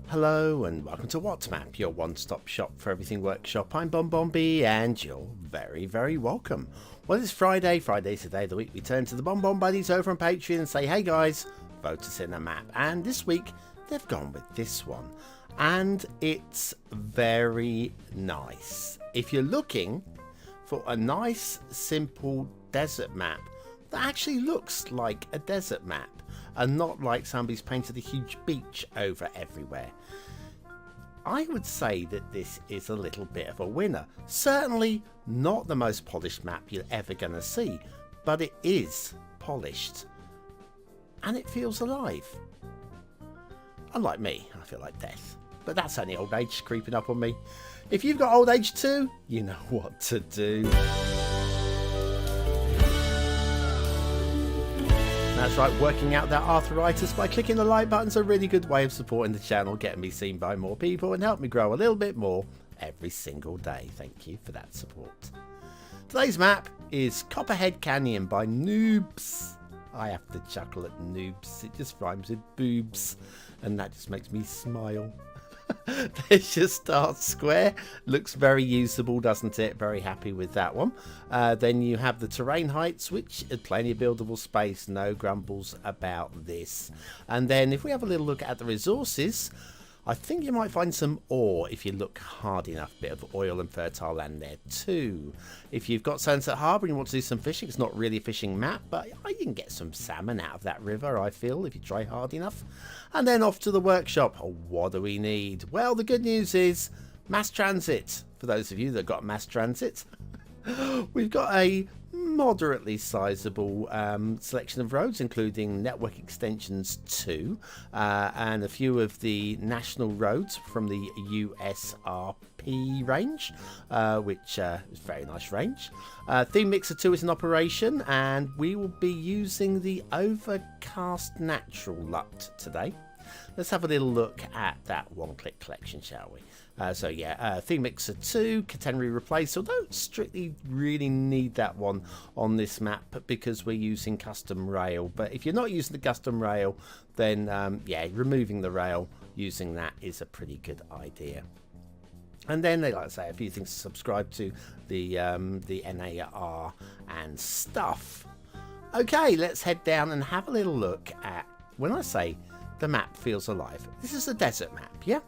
Hello and welcome to WhatMap, your one-stop shop for everything workshop. I'm BonBonB and you're very welcome. Well, it's Friday. Friday's the day of the week we turn to the BonBon buddies over on Patreon and say, hey guys, vote us in a map. And this week they've gone with this one. And it's very nice. If you're looking for a nice, simple desert map that actually looks like a desert map, and not like somebody's painted a huge beach over everywhere, I would say that this is a little bit of a winner. Certainly not the most polished map you're ever going to see, but it is polished. And it feels alive. Unlike me, I feel like death. But that's only old age creeping up on me. If you've got old age too, you know what to do. That's right, working out that arthritis by clicking the like button's a really good way of supporting the channel, getting me seen by more people and help me grow a little bit more every single day. Thank you for that support. Today's map is Copperhead Canyon by Noobs. I have to chuckle at Noobs, it just rhymes with boobs and that just makes me smile. There's your start square. Looks very usable, doesn't it? Very happy with that one. Then you have the terrain heights, which is plenty of buildable space. No grumbles about this. And then if we have a little look at the resources, I think you might find some ore if you look hard enough. Bit of oil and fertile land there too. If you've got Sunset Harbour and you want to do some fishing, it's not really a fishing map, but you can get some salmon out of that river, I feel, if you try hard enough. And then off to the workshop. Oh, what do we need? Well, the good news is mass transit. For those of you that got mass transit, we've got a moderately sizable selection of roads, including network extensions 2 and a few of the national roads from the USRP range, which is a very nice range. Theme Mixer 2 is in operation, and we will be using the Overcast Natural LUT today. Let's have a little look at that one-click collection, shall we? Theme Mixer 2, catenary replace, although strictly really need that one on this map because we're using custom rail. But if you're not using the custom rail, then removing the rail, using that is a pretty good idea. And then they like to say a few things to subscribe to, the NAR and stuff. Okay, let's head down and have a little look at, when I say the map feels alive, this is a desert map, yeah?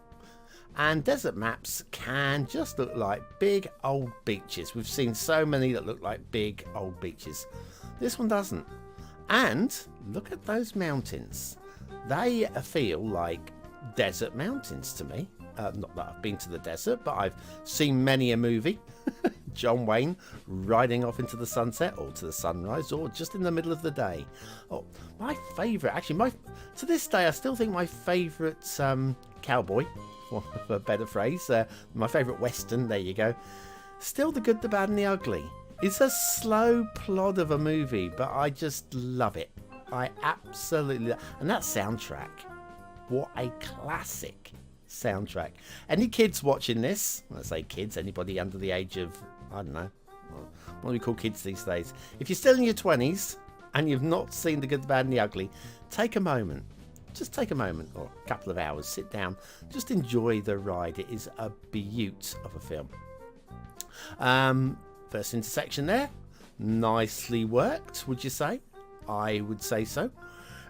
And desert maps can just look like big old beaches. We've seen so many that look like big old beaches. This one doesn't. And look at those mountains. They feel like desert mountains to me. Not that I've been to the desert, but I've seen many a movie. John Wayne riding off into the sunset or to the sunrise or just in the middle of the day. Oh, my favourite, actually, to this day, I still think my favourite cowboy, for a better phrase, my favourite western, there you go, still The Good, the Bad and the Ugly. It's a slow plod of a movie, but I just love it. I absolutely love it. And that soundtrack, what a classic soundtrack. Any kids watching this, when I say kids, anybody under the age of, I don't know, what do we call kids these days? If you're still in your 20s and you've not seen The Good, the Bad and the Ugly, take a moment. Just take a moment or a couple of hours, sit down, just enjoy the ride. It is a beaut of a film. First intersection there, nicely worked, would you say? I would say so.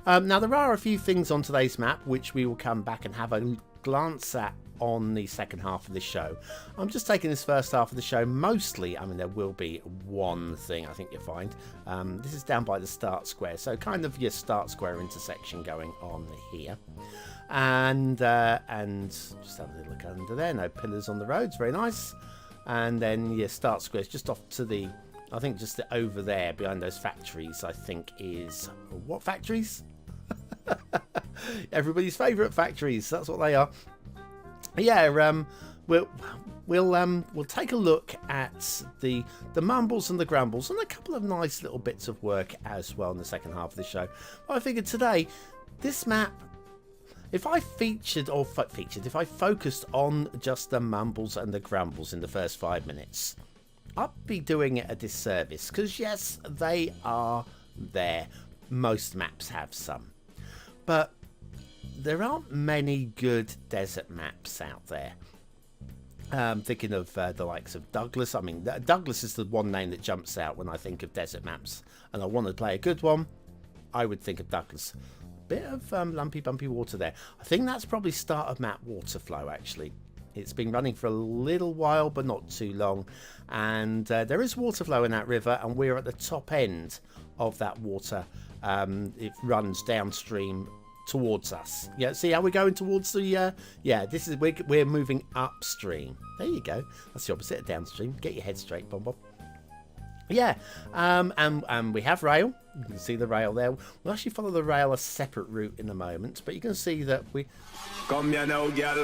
Now there are a few things on today's map which we will come back and have a glance at on the second half of the show. I'm just taking this first half of the show mostly, I mean there will be one thing I think you'll find. This is down by the start square, so kind of your start square intersection going on here. And just have a little look under there, no pillars on the roads, very nice. And then your start square is just off to the, I think just over there behind those factories, I think is, what factories? Everybody's favourite factories, that's what they are. Yeah, we'll take a look at the mumbles and the grumbles and a couple of nice little bits of work as well in the second half of the show. But I figured today, this map, if I focused on just the mumbles and the grumbles in the first 5 minutes, I'd be doing it a disservice because yes, they are there. Most maps have some, but there aren't many good desert maps out there. Thinking of the likes of Douglas. I mean, Douglas is the one name that jumps out when I think of desert maps, and I want to play a good one. I would think of Douglas. Bit of lumpy, bumpy water there. I think that's probably start of map water flow, actually. It's been running for a little while, but not too long. And there is water flow in that river, and we're at the top end of that water. It runs downstream towards us. Yeah, see how we're going towards the yeah, this is we're moving upstream. There you go. That's the opposite of downstream. Get your head straight, BonBonB. Yeah, and we have rail. You can see the rail there. We'll actually follow the rail a separate route in a moment, but you can see that we come here now, girl.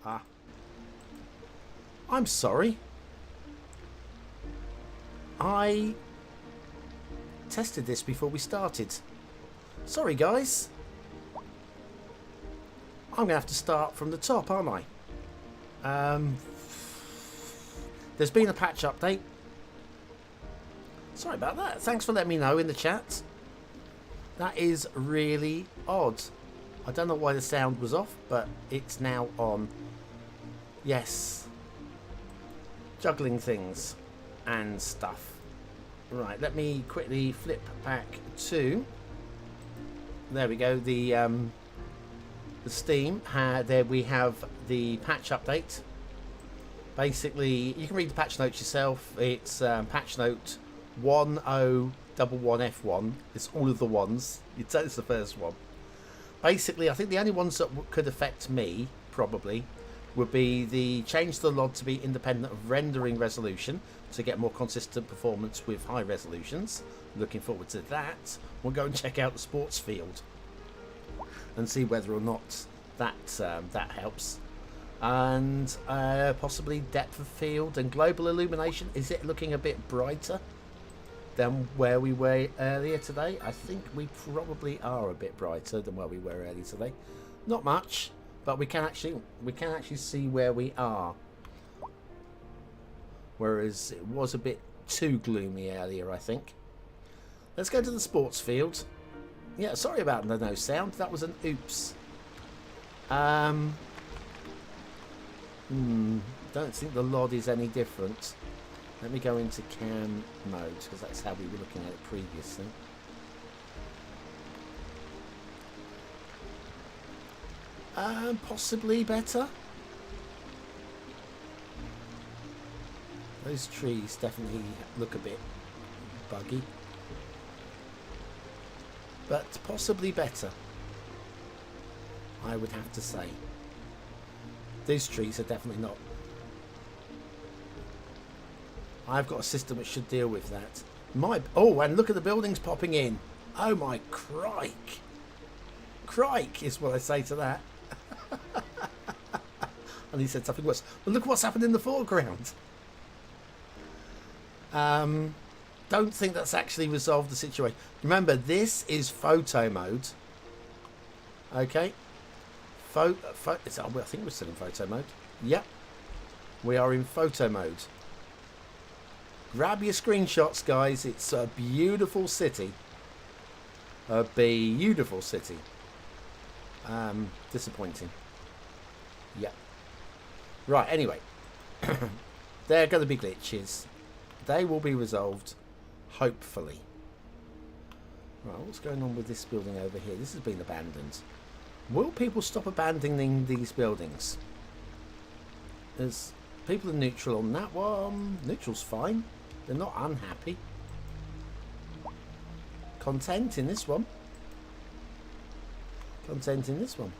Ah. I'm sorry. I tested this before we started. Sorry, guys. I'm going to have to start from the top, aren't I? There's been a patch update. Sorry about that. Thanks for letting me know in the chat. That is really odd. I don't know why the sound was off, but it's now on. Yes. Juggling things and stuff. Right, let me quickly flip back to... There we go. The Steam. There we have the patch update. Basically, you can read the patch notes yourself. It's patch note 1011F1. It's all of the ones. You'd say it's the first one. Basically, I think the only ones that could affect me, probably, would be the change the LOD to be independent of rendering resolution to get more consistent performance with high resolutions. Looking forward to that. We'll go and check out the sports field and see whether or not that helps. And possibly depth of field and global illumination. Is it looking a bit brighter than where we were earlier today? I think we probably are a bit brighter than where we were earlier today. Not much, but we can actually see where we are. Whereas it was a bit too gloomy earlier, I think. Let's go to the sports field. Yeah, sorry about the no sound. That was an oops. Don't think the LOD is any different. Let me go into cam mode, because that's how we were looking at it previously. Possibly better. Those trees definitely look a bit buggy. But possibly better, I would have to say. These trees are definitely not. I've got a system that should deal with that. Oh, and look at the buildings popping in. Oh my crike. Crike is what I say to that. And he said something worse. But look what's happened in the foreground. Don't think that's actually resolved the situation. Remember, this is photo mode. Okay. I think we're still in photo mode. Yep. We are in photo mode. Grab your screenshots, guys. It's a beautiful city. A beautiful city. Disappointing. Yep. Right, anyway. There are going to be glitches. They will be resolved. Hopefully. Right, what's going on with this building over here? This has been abandoned. Will people stop abandoning these buildings? There's people are neutral on that one. Neutral's fine. They're not unhappy. Content in this one. Content in this one.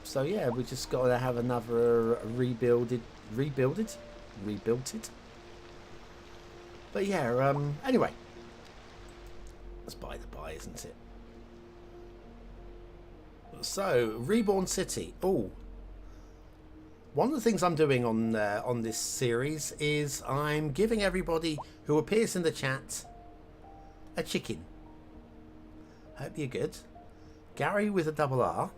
So yeah, we just got to have another rebuilt it. But yeah, anyway. That's by the by, isn't it? So, Reborn City. Oh, one of the things I'm doing on this series is I'm giving everybody who appears in the chat a chicken. Hope you're good. Gary with a double R.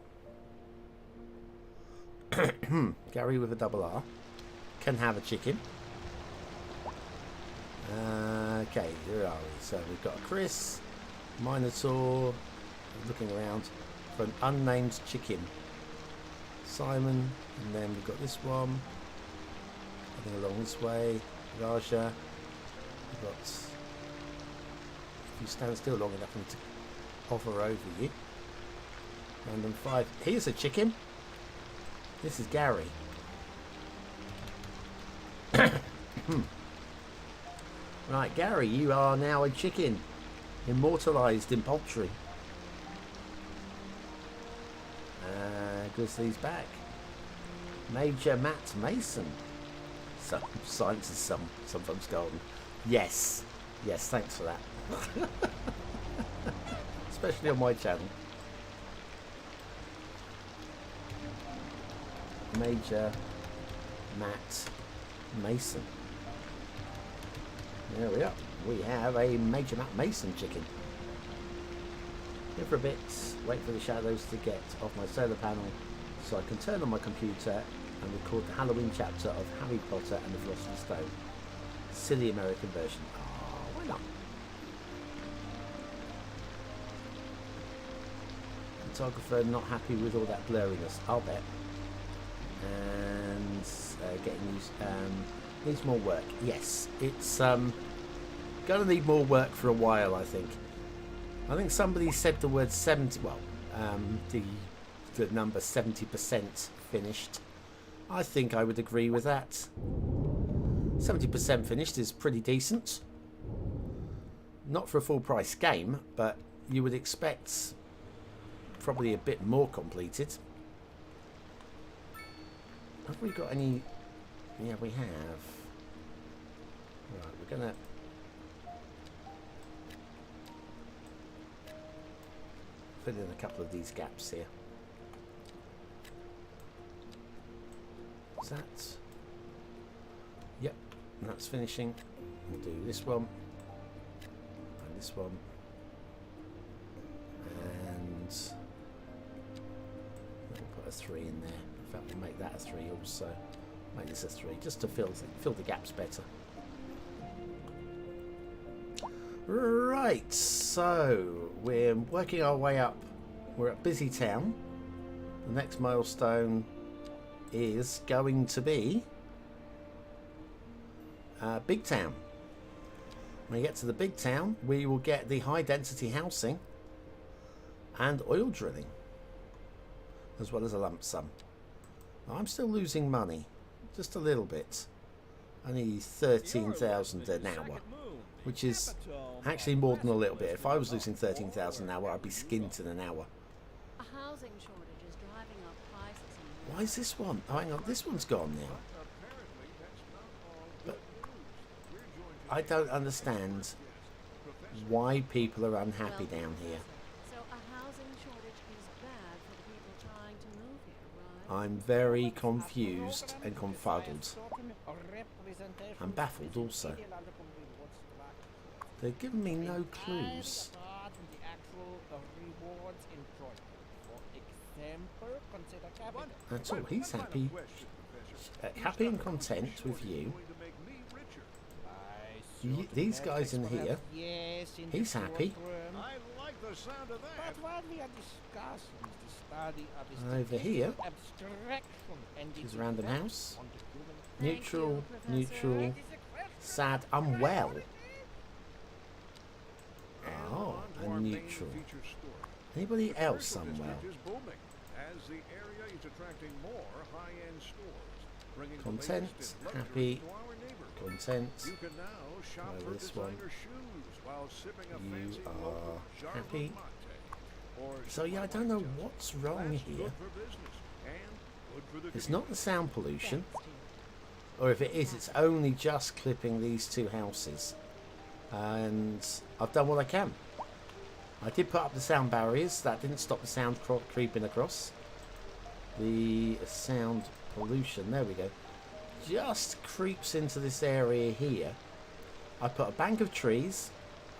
Gary with a double R can have a chicken. Okay, here are we? So we've got Chris, Minotaur, looking around for an unnamed chicken. Simon, and then we've got this one heading along this way. Raja, we've got. If you stand still long enough, I need to hover over you. Random 5. Here's a chicken. This is Gary. Right, Gary, you are now a chicken, immortalised in poultry. Grizzly's back. Major Matt Mason. So, science is sometimes golden. Yes. Yes, thanks for that. Especially on my channel. Major Matt Mason. There we are. We have a Major Matt Mason chicken. Here for a bit, wait for the shadows to get off my solar panel so I can turn on my computer and record the Halloween chapter of Harry Potter and the Philosopher's Stone. Silly American version. Oh, why not? Photographer not happy with all that blurriness, I'll bet. And getting used, needs more work. Yes, it's gonna need more work for a while, I think. I think somebody said the word 70, well, the number 70% finished. I think I would agree with that. 70% finished is pretty decent. Not for a full price game, but you would expect probably a bit more completed. Have we got any? Yeah, we have. Right, we're gonna fill in a couple of these gaps here. Is that? Yep, that's finishing. We'll do this one and this one, and we'll put a 3 in there. In fact, we'll make that a 3 also. Make this a 3 just to fill the gaps better. Right, so we're working our way up. We're at Busy Town. The next milestone is going to be Big Town. When we get to the Big Town, we will get the high density housing and oil drilling, as well as a lump sum. Now, I'm still losing money, just a little bit. Only 13,000 an hour, which is actually more than a little bit. If I was losing 13,000 an hour, I'd be skint in an hour. A housing shortage is driving up prices. Why is this one? Oh, hang on, this one's gone now. But I don't understand why people are unhappy down here. So a housing shortage is bad for the people trying to move here, right? I'm very confused and confuddled. I'm baffled also. They're giving me no clues. That's all. He's happy. Happy and content with you. These guys in here. He's happy. Over here is Random House. Neutral, neutral, sad, unwell. Oh, and neutral. Anybody else unwell? Content, happy, content. Oh, this one. You are happy. So yeah, I don't know what's wrong here. It's not the sound pollution, or if it is, it's only just clipping these two houses. And I've done what I can. I did put up the sound barriers. That didn't stop the sound creeping across. The sound pollution, there we go, just creeps into this area here. I put a bank of trees.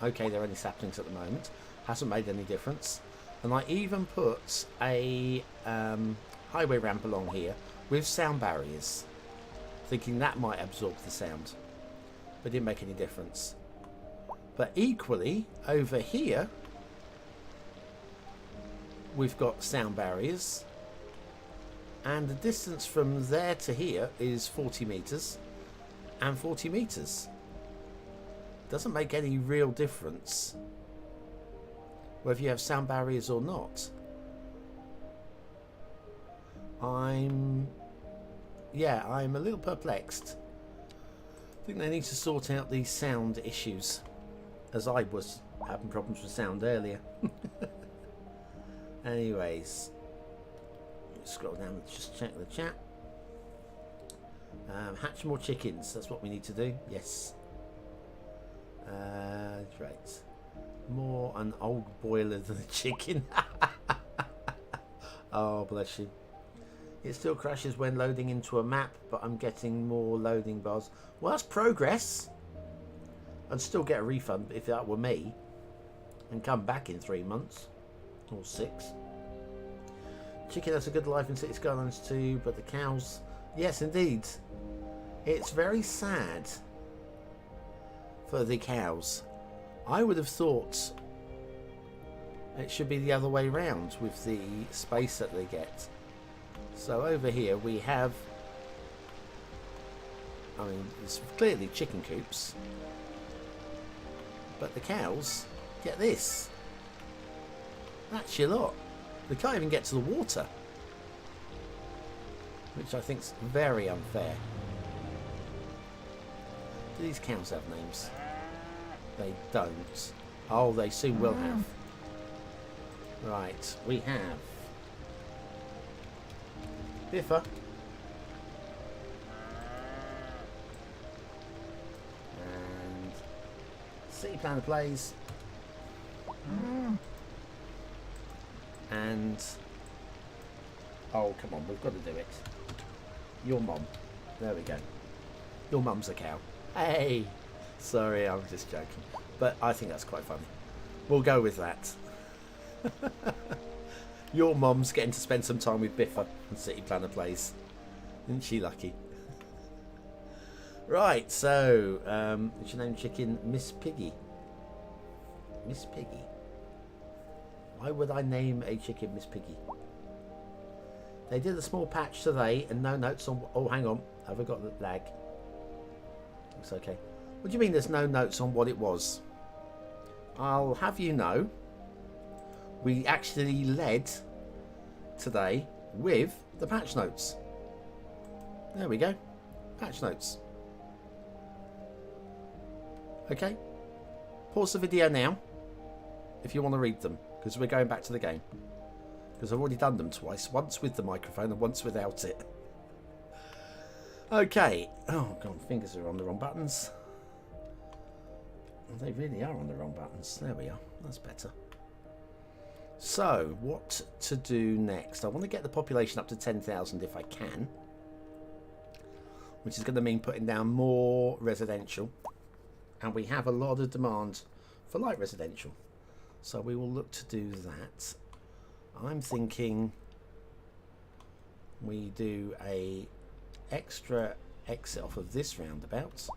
Okay, they're only saplings at the moment. Hasn't made any difference. And I even put a highway ramp along here with sound barriers, thinking that might absorb the sound. But it didn't make any difference. But equally, over here, we've got sound barriers. And the distance from there to here is 40 meters and 40 meters. Doesn't make any real difference whether you have sound barriers or not. I'm a little perplexed. I think they need to sort out these sound issues, as I was having problems with sound earlier. Anyways, scroll down and just check the chat. Hatch more chickens, that's what we need to do. Yes. Right. More an old boiler than a chicken. Oh, bless you. It still crashes when loading into a map, but I'm getting more loading bars. Well, that's progress. I'd still get a refund if that were me, and come back in 3 months or 6. Chicken has a good life in Cities Skylines II, but the cows... Yes, indeed. It's very sad for the cows. I would have thought it should be the other way round with the space that they get. So over here we have... I mean, it's clearly chicken coops. But the cows get this. That's your lot. They can't even get to the water, which I think's very unfair. Do these cows have names? They don't. Oh, they soon will have. Right, we have Biffa. And City Planner Plays. And oh, come on, we've got to do it. Your mum. There we go. Your mum's a cow. Hey! Sorry, I'm just joking. But I think that's quite funny. We'll go with that. Your mum's getting to spend some time with Biffa and City Planner Plays. Isn't she lucky? Right, so, what's your name, chicken? Miss Piggy. Miss Piggy. Why would I name a chicken Miss Piggy? They did a small patch today and no notes on... Oh, hang on. Have I got the lag? Looks okay. What do you mean there's no notes on what it was? I'll have you know, we actually led today with the patch notes. There we go. Patch notes. Okay. Pause the video now if you want to read them, because we're going back to the game. Because I've already done them twice. Once with the microphone and once without it. Okay. Oh, God. Fingers are on the wrong buttons. They really are on the wrong buttons. There we are. That's better. So, what to do next? I want to get the population up to 10,000 if I can. Which is going to mean putting down more residential. And we have a lot of demand for light residential. So we will look to do that. I'm thinking we do a extra exit off of this roundabout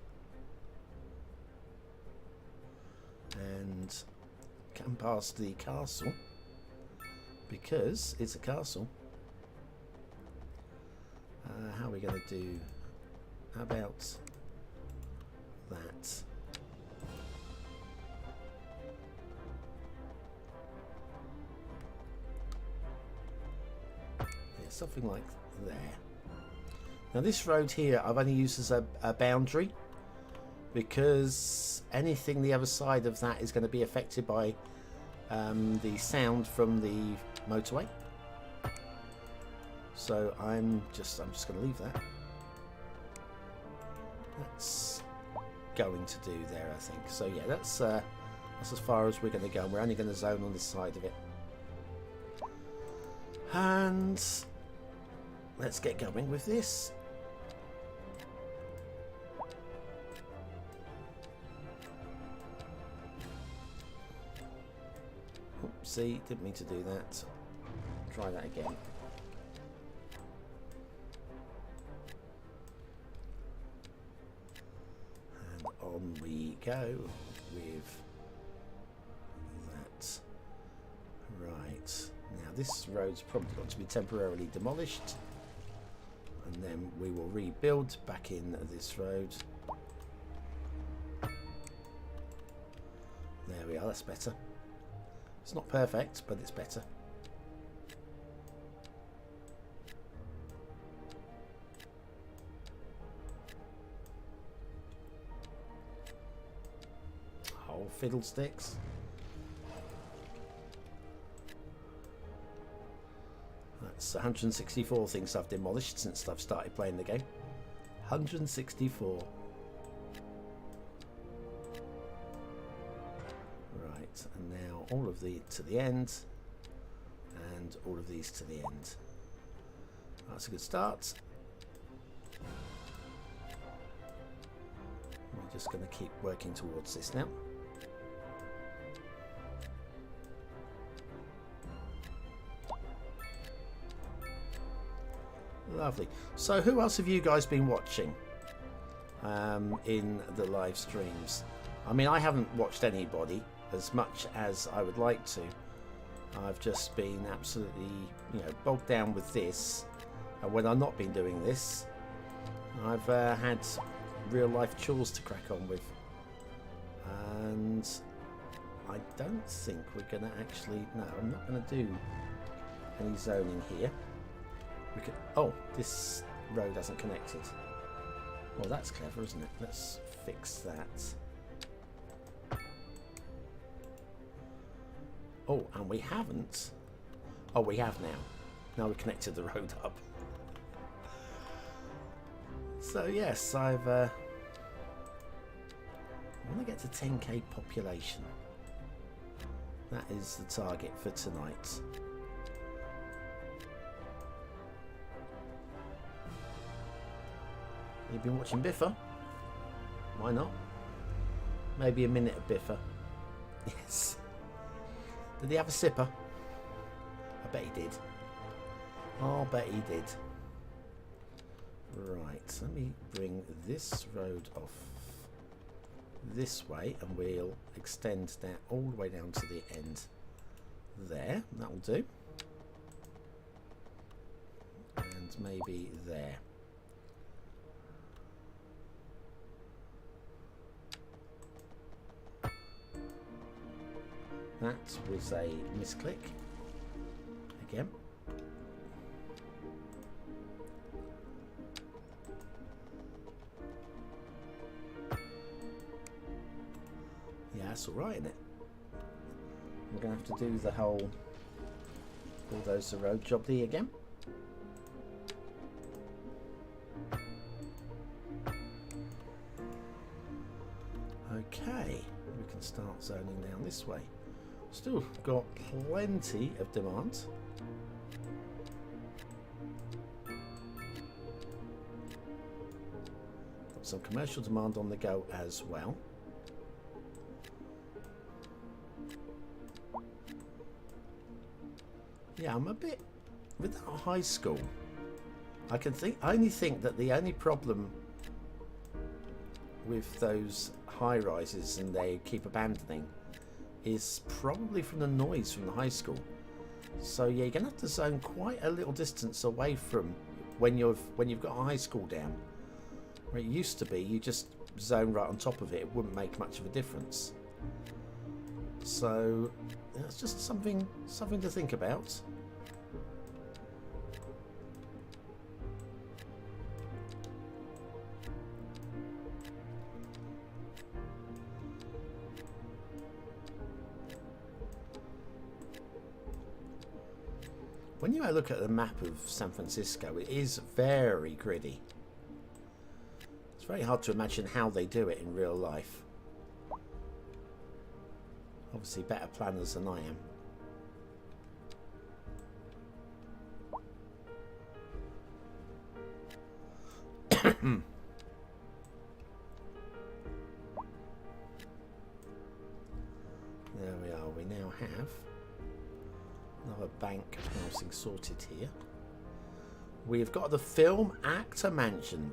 and come past the castle because it's a castle. How are we going to do? How about that? Something like there. Now this road here I've only used as a boundary because anything the other side of that is going to be affected by the sound from the motorway. So I'm just going to leave that. That's going to do there, I think. So yeah, that's as far as we're going to go. We're only going to zone on this side of it. And let's get going with this. Oopsie, didn't mean to do that. Try that again. And on we go with that. Right. Now this road's probably got to be temporarily demolished. And then we will rebuild back in this road. There we are, that's better. It's not perfect, but it's better. Oh, fiddlesticks. That's 164 things I've demolished since I've started playing the game. 164. Right, and now all of these to the end, and all of these to the end. That's a good start. We're just going to keep working towards this now. Lovely. So who else have you guys been watching in the live streams? I mean, I haven't watched anybody as much as I would like to. I've just been absolutely, bogged down with this. And when I've not been doing this, I've had real life chores to crack on with. And I don't think we're going to actually... No, I'm not going to do any zoning here. We could... Oh, this road hasn't connected. Well, that's clever, isn't it? Let's fix that. Oh, and we haven't... Oh, we have now. Now we've connected the road up. So, yes, I want to get to 10k population. That is the target for tonight. You've been watching Biffa? Why not? Maybe a minute of Biffa. Yes. Did he have a sipper? I bet he did. I'll bet he did. Right, let me bring this road off this way and we'll extend that all the way down to the end there. That'll do. And maybe there. That was a misclick. Again. Yeah, that's alright, isn't it? We're going to have to do the whole bulldozer road job there again. Okay, we can start zoning down this way. Still got plenty of demand. Got some commercial demand on the go as well. Yeah, I'm a bit with that high school. I only think that the only problem with those high rises and they keep abandoning is probably from the noise from the high school. So yeah, you're gonna have to zone quite a little distance away from when you've got a high school down. Where it used to be, you just zone right on top of it. It wouldn't make much of a difference. So yeah, it's just something to think about. When you look at the map of San Francisco, it is very gritty. It's very hard to imagine how they do it in real life. Obviously better planners than I am. There we are. We now have another bank housing sorted here. We've got the Film Actor Mansion.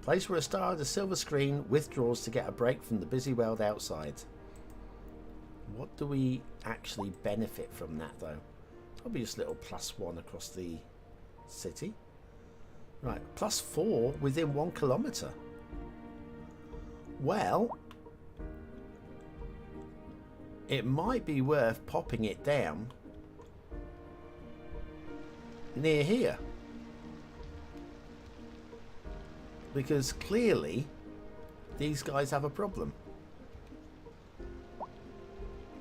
Place where a star of the silver screen withdraws to get a break from the busy world outside. What do we actually benefit from that though? Probably just a little +1 across the city. Right, +4 within 1 kilometre. Well, it might be worth popping it down near here. Because clearly these guys have a problem.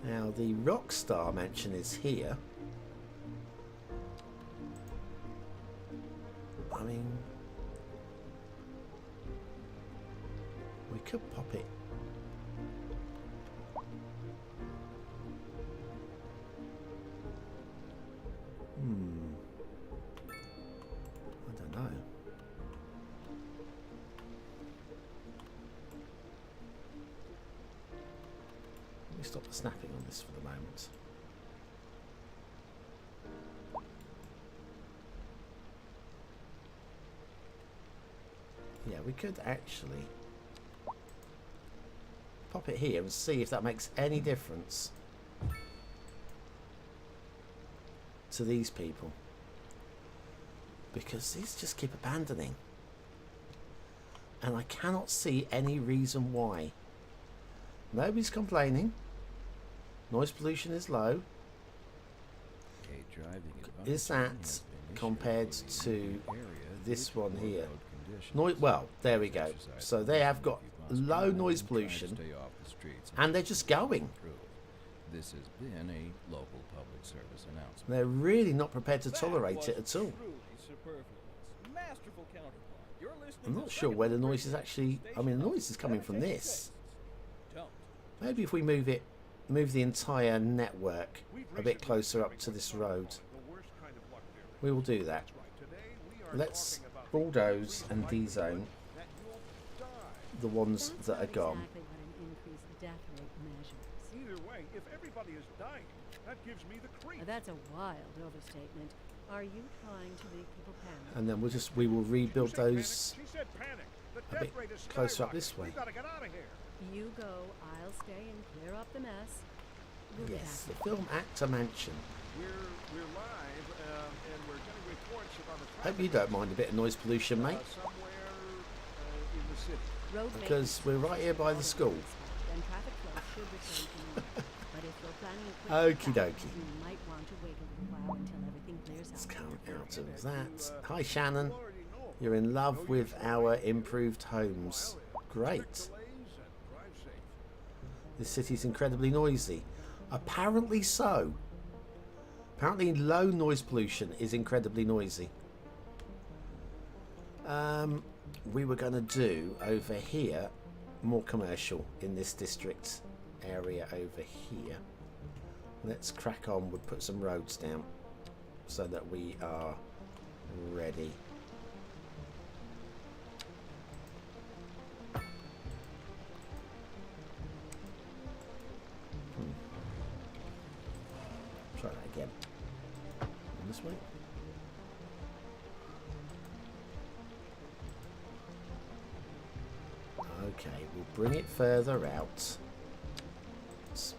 Now the Rockstar Mansion is here. I mean, we could pop it. snapping on this for the moment. Yeah, we could actually pop it here and see if that makes any difference to these people, because these just keep abandoning and I cannot see any reason why. Nobody's complaining, noise pollution is low. Is that compared to this one here? Well, there we go. So they have got low noise pollution and they're just going. This has been a local public service announcement. They're really not prepared to tolerate it at all. I'm not sure where the noise is actually. I mean, the noise is coming from this. Maybe if we move the entire network a bit closer up to this road, we will do that. Let's bulldoze and de-zone the ones that are gone. Exactly what an increased death rate measures. Either way, if everybody is dying, that gives me the creep. That's a wild overstatement. Are you trying to make people panic? And then we will rebuild She said panic. those She said panic. The a death bit rate is closer up skyrocketing. this way. We gotta get out of here. You go, I'll stay and clear up the mess. We'll be Yes, the back. film Actor Mansion. We're live, and we're getting reports about a Hope you don't mind a bit of noise pollution, mate, somewhere in the city. Road because maintenance we're right here by the school. and traffic flow should return to normal. But if you're planning a quick Okie trip back, dokie. you might want to wait a little while until everything clears Let's out. come out of that. Hi, Shannon. You already know. You're in love with our improved homes. Great. Delays and drive safe. This city's incredibly noisy. Apparently so. Apparently low noise pollution is incredibly noisy. We were going to do over here more commercial in this district area over here. Let's crack on. We'll put some roads down so that we are ready. Try that again. This way. Okay, we'll bring it further out. It's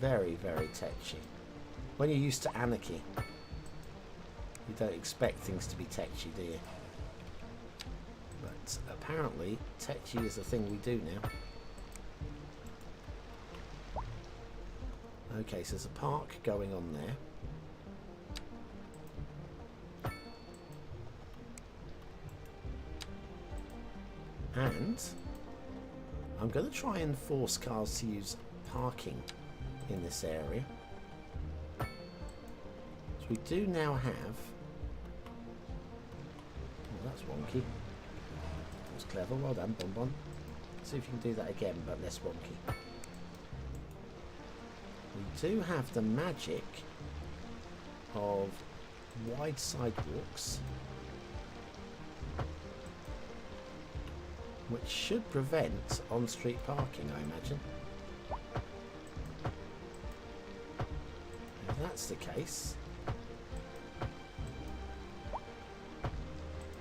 very, very tetchy. When you're used to anarchy, you don't expect things to be tetchy, do you? But apparently, tetchy is a thing we do now. Okay, so there's a park going on there. And I'm going to try and force cars to use parking in this area. So we do now have... Oh, that's wonky. That's clever. Well done, BonBon. See if you can do that again, but less wonky. We do have the magic of wide sidewalks, which should prevent on-street parking, I imagine. If that's the case,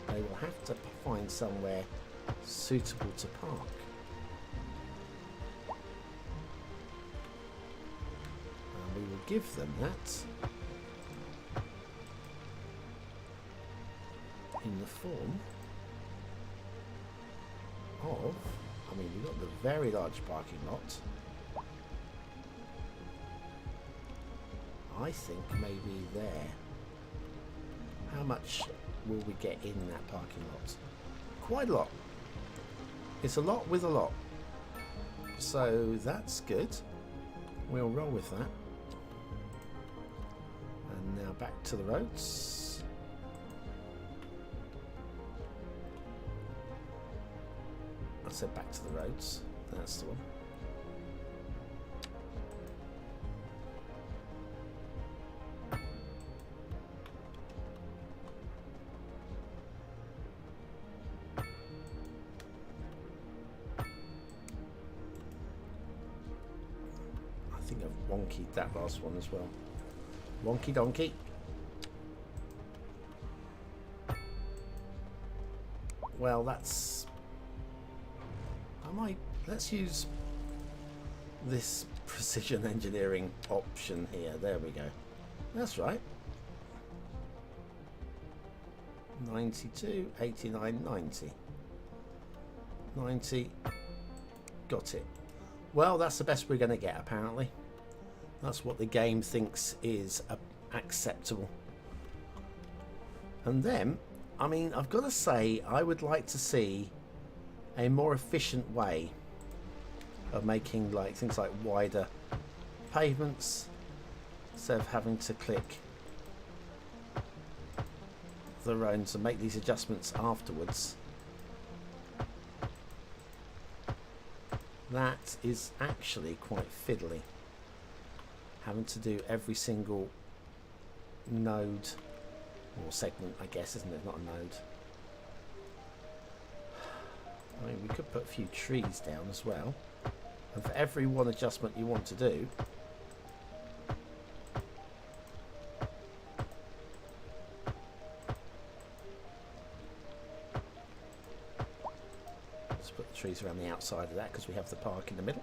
they will have to find somewhere suitable to park. And we will give them that in the form of, I mean, we've got the very large parking lot. I think maybe there. How much will we get in that parking lot? Quite a lot. It's a lot with a lot. So that's good. We'll roll with that. And now back to the roads. I said back to the roads. That's the one. I think I've wonky, that last one as well. Wonky donkey. Well, that's... Let's use this precision engineering option here. There we go. That's right. 92, 89, 90. 90. Got it. Well, that's the best we're going to get, apparently. That's what the game thinks is acceptable. And then, I mean, I've got to say, I would like to see a more efficient way of making like things like wider pavements instead of having to click the roads and make these adjustments afterwards. That is actually quite fiddly, having to do every single node or segment, I guess, isn't it? Not a node. I mean, we could put a few trees down as well, and for every one adjustment you want to do, let's put the trees around the outside of that because we have the park in the middle.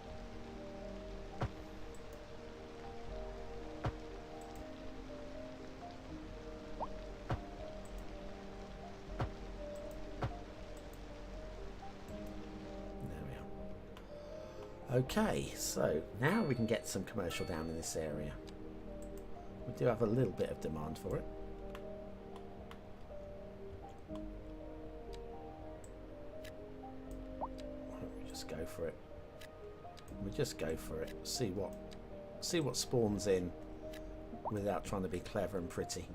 Okay, so now we can get some commercial down in this area. We do have a little bit of demand for it. We just go for it. We just go for it. See what spawns in without trying to be clever and pretty.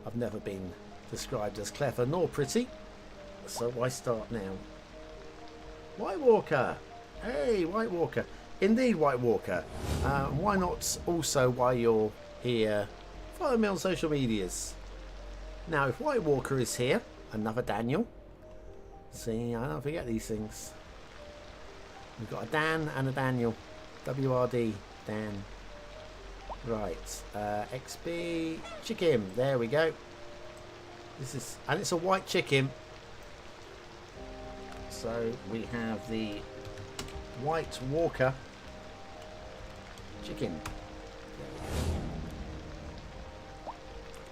I've never been described as clever nor pretty, so why start now? White Walker! Hey, White Walker. Indeed, White Walker. Why not also, while you're here, follow me on social medias. Now, if White Walker is here, another Daniel. See, I don't forget these things. We've got a Dan and a Daniel. WRD, Dan. Right, XB chicken. There we go. This is, and it's a white chicken. So we have the White Walker chicken.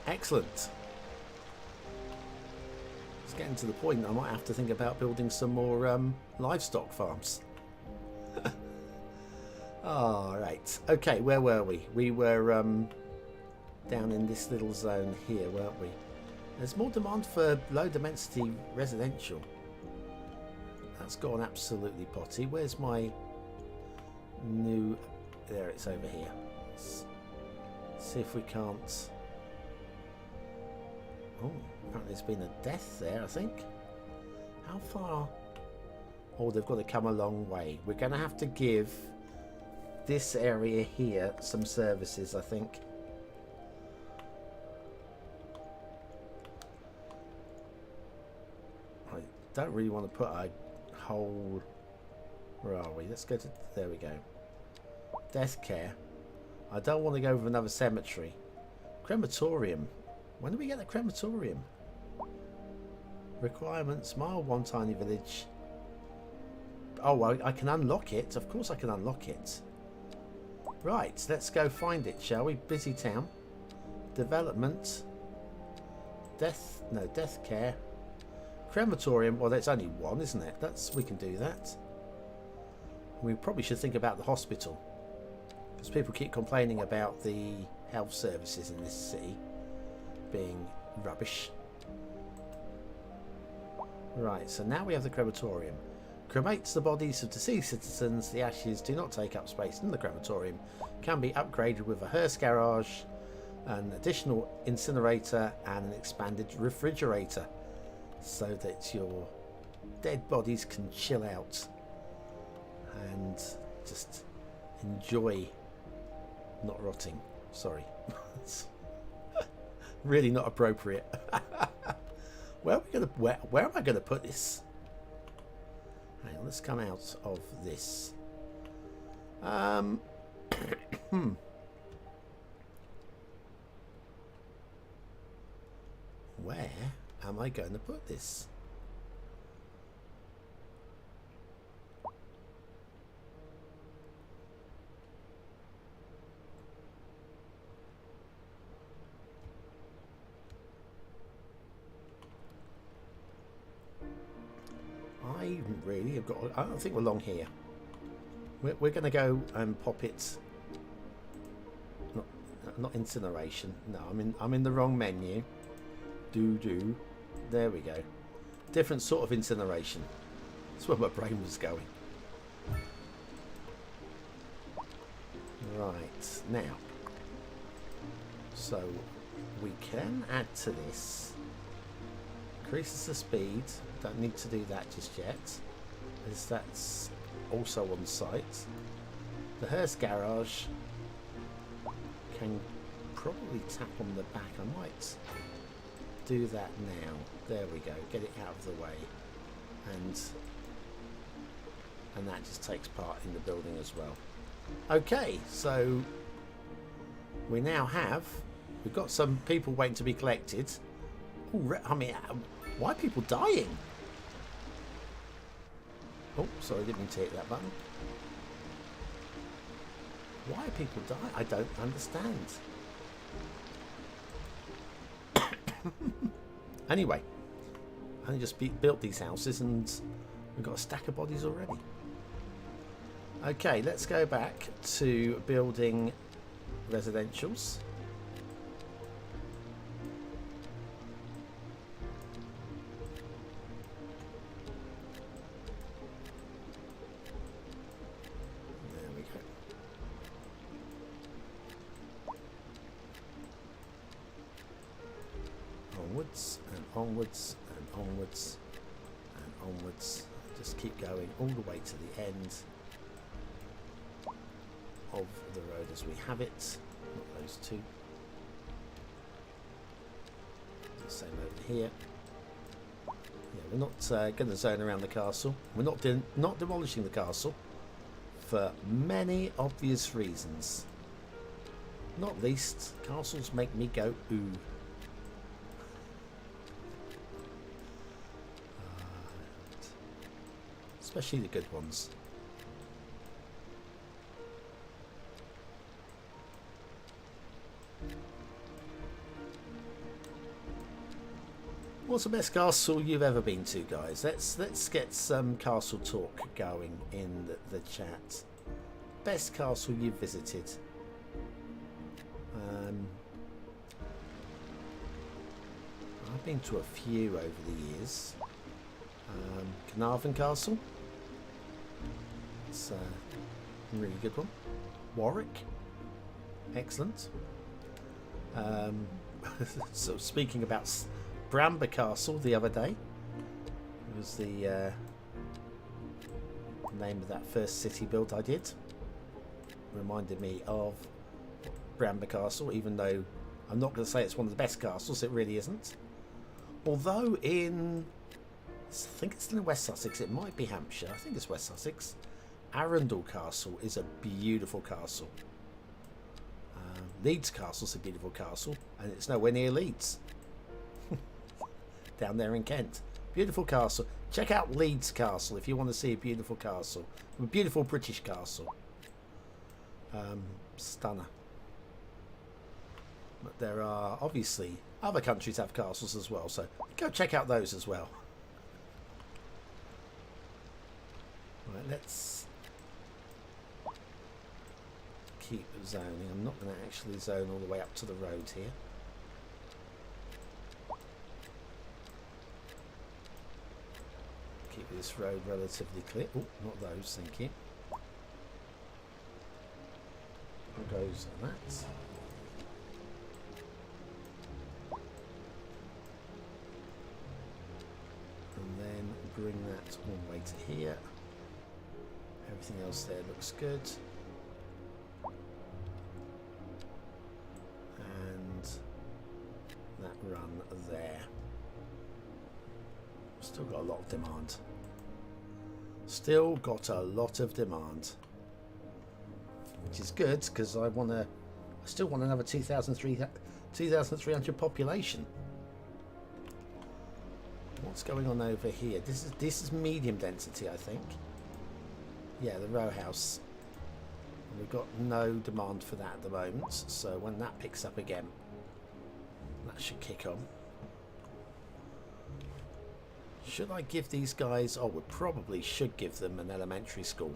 Excellent. It's getting to the point I might have to think about building some more livestock farms. Alright. Okay, where were we? We were down in this little zone here, weren't we? There's more demand for low density residential. That's gone absolutely potty. Where's my new... There, it's over here. Let's see if we can't... Oh, apparently there's been a death there, I think. How far? Oh, they've got to come a long way. We're going to have to give this area here some services, I think. I don't really want to put a whole... Where are we? Let's go to... There we go. Death care. I don't want to go with another cemetery. Crematorium. When do we get the crematorium? Requirements. Mile 1 tiny village. Oh, well, I can unlock it. Of course I can unlock it. Right, let's go find it, shall we? Busy town. Development. Death... No, death care. Crematorium. Well, there's only one, isn't it? We can do that. We probably should think about the hospital. Because people keep complaining about the health services in this city being rubbish. Right, so now we have the crematorium. Cremates the bodies of deceased citizens. The ashes do not take up space in the crematorium. Can be upgraded with a hearse garage, an additional incinerator and an expanded refrigerator, so that your dead bodies can chill out and just enjoy not rotting. Sorry. Really not appropriate. Where am I gonna put this? Hang on, let's come out of this. Where am I going to put this? I really have got. I don't think we're long here. We're going to go and pop it. Not incineration. No, I'm in the wrong menu. Do. There we go. Different sort of incineration. That's where my brain was going. Right now. So we can add to this. Increases the speed. Don't need to do that just yet, as that's also on site. The hearse garage can probably tap on the back. I might do that now. There we go. Get it out of the way, and that just takes part in the building as well. Okay, so we've got some people waiting to be collected. Ooh, I mean, why are people dying? Oh, sorry, I didn't mean to hit that button. Why are people dying? I don't understand. Anyway, I only just built these houses and we've got a stack of bodies already. Okay, let's go back to building residentials. Onwards and onwards and onwards and onwards. Just keep going all the way to the end of the road as we have it. Not those two. The same over here. Yeah, we're not going to zone around the castle. We're not demolishing the castle for many obvious reasons. Not least, castles make me go ooh. Especially the good ones. What's the best castle you've ever been to, guys? Let's get some castle talk going in the chat. Best castle you've visited. I've been to a few over the years. Carnarvon Castle. It's a really good one. Warwick. Excellent. So speaking about Bramber Castle the other day, it was the name of that first city build I did. Reminded me of Bramber Castle, even though I'm not going to say it's one of the best castles, it really isn't. Although I think it's in West Sussex, it might be Hampshire, I think it's West Sussex. Arundel Castle is a beautiful castle. Leeds Castle's a beautiful castle, and it's nowhere near Leeds. Down there in Kent. Beautiful castle. Check out Leeds Castle if you want to see a beautiful castle. A beautiful British castle. Stunner. But there are obviously other countries have castles as well, so go check out those as well. Right, let's keep zoning. I'm not going to actually zone all the way up to the road here. Keep this road relatively clear. Oh, not those, thank you. What goes on that? And then bring that all the way to here. Everything else there looks good. And that run there. Still got a lot of demand. Still got a lot of demand. which is good because I still want another 2,300 population. What's going on over here? This is medium density, I think. Yeah, the row house. We've got no demand for that at the moment, so when that picks up again, that should kick on. Should I give these guys... Oh, we probably should give them an elementary school.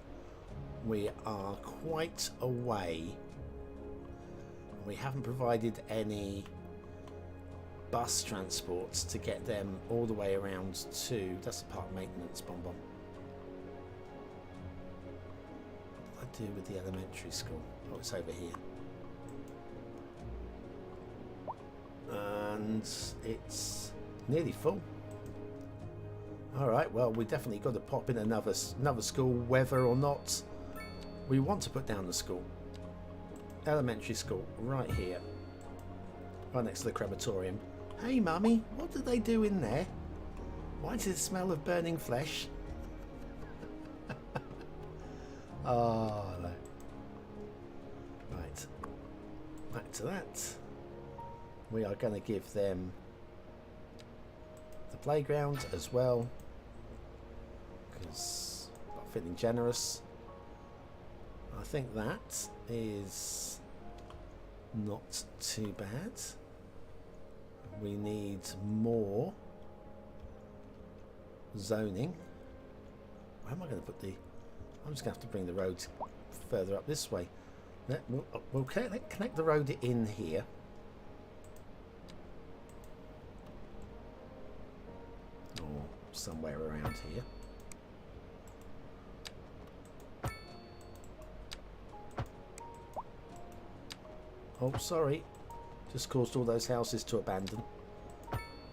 We are quite away. We haven't provided any bus transports to get them all the way around to... That's the park maintenance, BonBon. What do I do with the elementary school? Oh, it's over here. And it's nearly full. Alright, well, we definitely got to pop in another school, whether or not we want to put down the school. Elementary school, right here. Right next to the crematorium. Hey, Mummy, what do they do in there? Why does it smell of burning flesh? Oh, no. Right. Back to that. We are going to give them the playground as well. Because I'm feeling generous. I think that is not too bad. We need more zoning. Where am I going to put the... I'm just going to have to bring the road further up this way. We'll connect the road in here. Or somewhere around here. Oh, sorry. Just caused all those houses to abandon.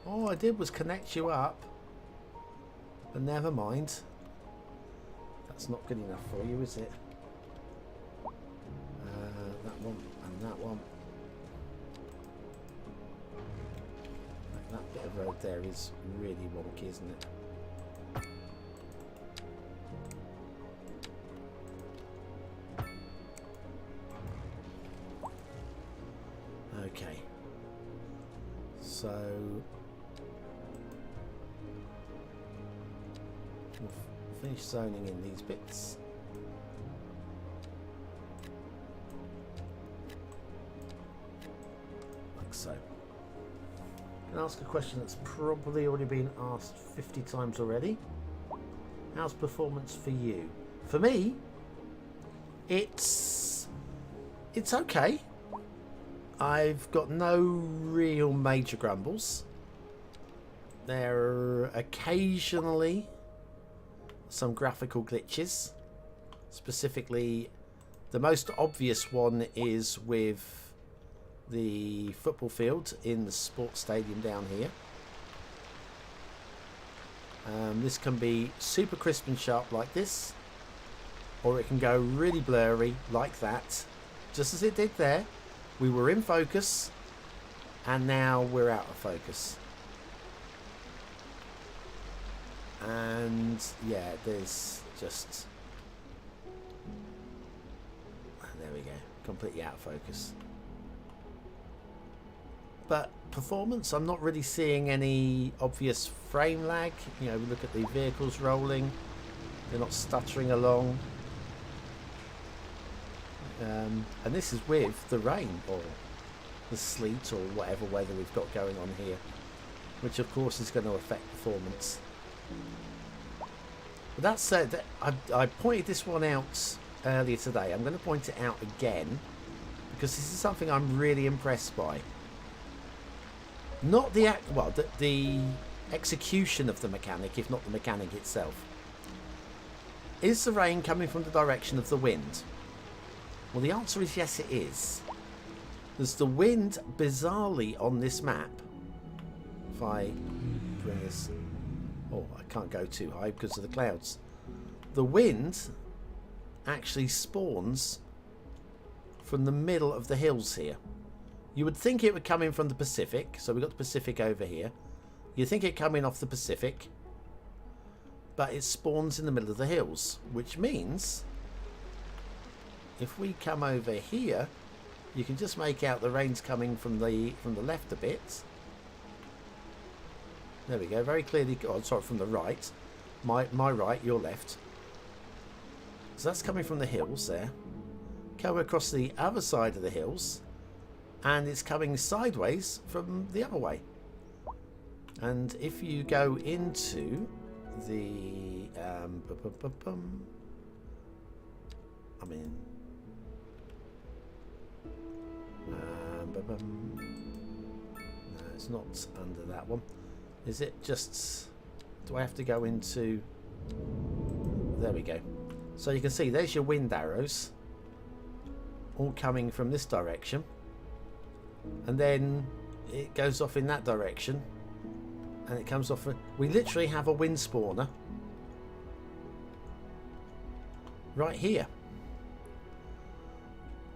All I did was connect you up. But never mind. That's not good enough for you, is it? That one and that one. That bit of road there is really wonky, isn't it? Okay. So we'll finish zoning in these bits. Like so. Can I ask a question that's probably already been asked 50 times already? How's performance for you? For me, it's okay. I've got no real major grumbles. There are occasionally some graphical glitches. Specifically, the most obvious one is with the football field in the sports stadium down here. This can be super crisp and sharp like this, or it can go really blurry like that, just as it did there. We were in focus, and now we're out of focus. And yeah, there's just... There we go, completely out of focus. But performance, I'm not really seeing any obvious frame lag. You know, we look at the vehicles rolling, they're not stuttering along. And this is with the rain or the sleet or whatever weather we've got going on here, which of course is going to affect performance. But that said, I pointed this one out earlier today. I'm going to point it out again because this is something I'm really impressed by. Not the the execution of the mechanic, if not the mechanic itself. Is the rain coming from the direction of the wind? Well, the answer is yes, it is. There's the wind bizarrely on this map. If I bring this... Oh, I can't go too high because of the clouds. The wind actually spawns from the middle of the hills here. You would think it would come in from the Pacific. So we've got the Pacific over here. You think it coming off the Pacific. But it spawns in the middle of the hills. Which means... if we come over here, you can just make out the rain's coming from the left a bit. There we go, very clearly. Oh, sorry, from the right. My right, your left. So that's coming from the hills there. Come across the other side of the hills, and it's coming sideways from the other way. And if you go into the I mean no, it's not under that one. Is it just, do I have to go into, there we go. So you can see there's your wind arrows all coming from this direction, and then it goes off in that direction, and it comes off. We literally have a wind spawner right here,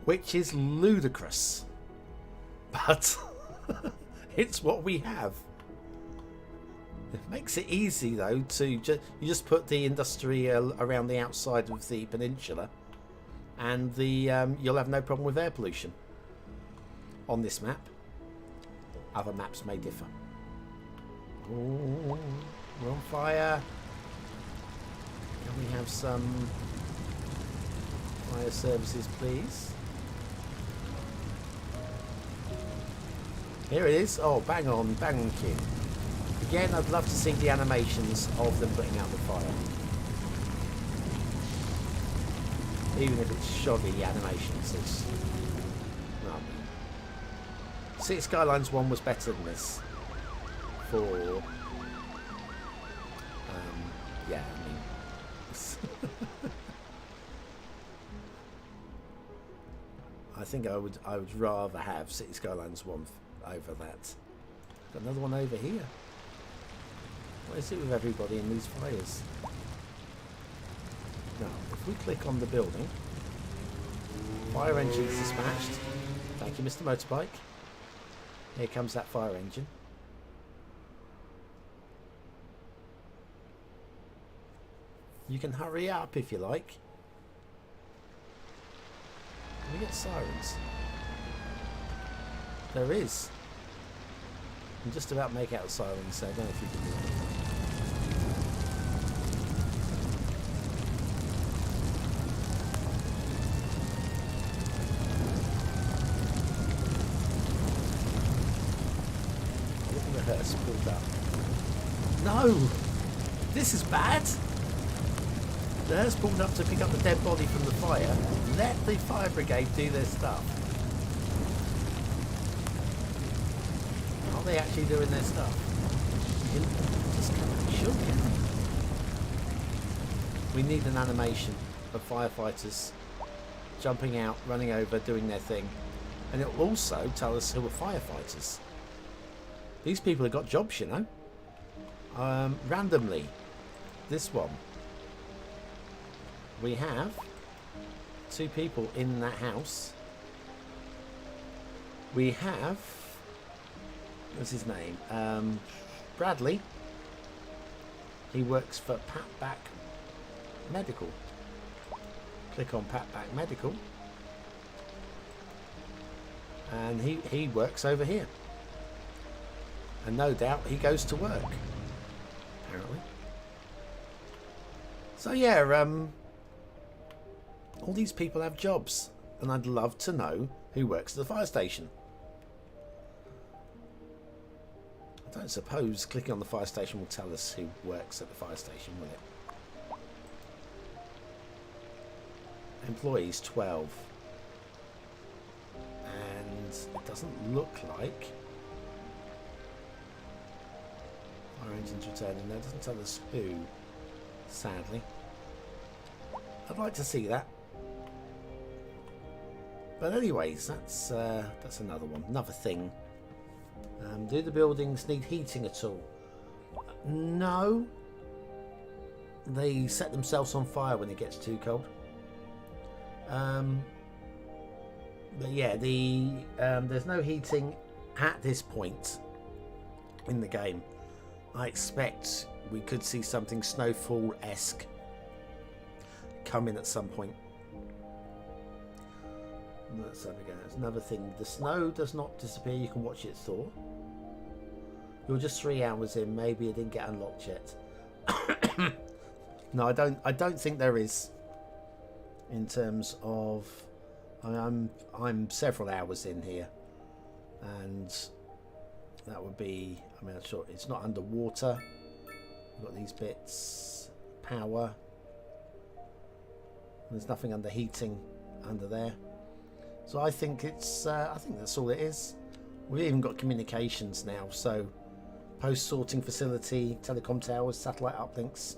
which is ludicrous, but it's what we have. It makes it easy though to you just put the industrial around the outside of the peninsula, and the you'll have no problem with air pollution on this map. Other maps may differ. Ooh, we're on fire. Can we have some fire services, please? Here it is. Oh, bang on cue. Again, I'd love to see the animations of them putting out the fire. Even if it's shoddy animations. It's, well, Cities Skylines 1 was better than this. For... yeah, I mean... I think I would rather have Cities Skylines 1 over that. Got another one over here. What is it with everybody in these fires? Now, if we click on the building, fire engines dispatched. Thank you, Mr. Motorbike. Here comes that fire engine. You can hurry up if you like. Can we get sirens? There is. I can just about make out sirens, so I don't know if you can do that. Look at the hearse pulled up. No! This is bad! The hearse pulled up to pick up the dead body from the fire. Let the fire brigade do their stuff. Are they actually doing their stuff? You just can't be sure, can we? We need an animation of firefighters jumping out, running over, doing their thing. And it will also tell us who are firefighters. These people have got jobs, you know. Randomly, this one. We have 2 people in that house. We have, what's his name? Bradley. He works for Patback Medical. Click on Patback Medical. And he works over here. And no doubt he goes to work. Apparently. So yeah, all these people have jobs, and I'd love to know who works at the fire station. I don't suppose clicking on the fire station will tell us who works at the fire station, will it? Employees 12. And it doesn't look like fire engines returning. That doesn't tell us who, sadly. I'd like to see that. But anyways, that's another one, another thing. Do the buildings need heating at all? No. They set themselves on fire when it gets too cold. But yeah, there's no heating at this point in the game. I expect we could see something Snowfall-esque come in at some point. Let's have a go. There's another thing. The snow does not disappear. You can watch it thaw. You're just 3 hours in. Maybe it didn't get unlocked yet. No, I don't think there is. In terms of, I'm several hours in here, and that would be. I mean, I'm sure it's not underwater. We've got these bits. Power. There's nothing under heating under there. So I think it's. I think that's all it is. We've even got communications now. So post sorting facility, telecom towers, satellite uplinks,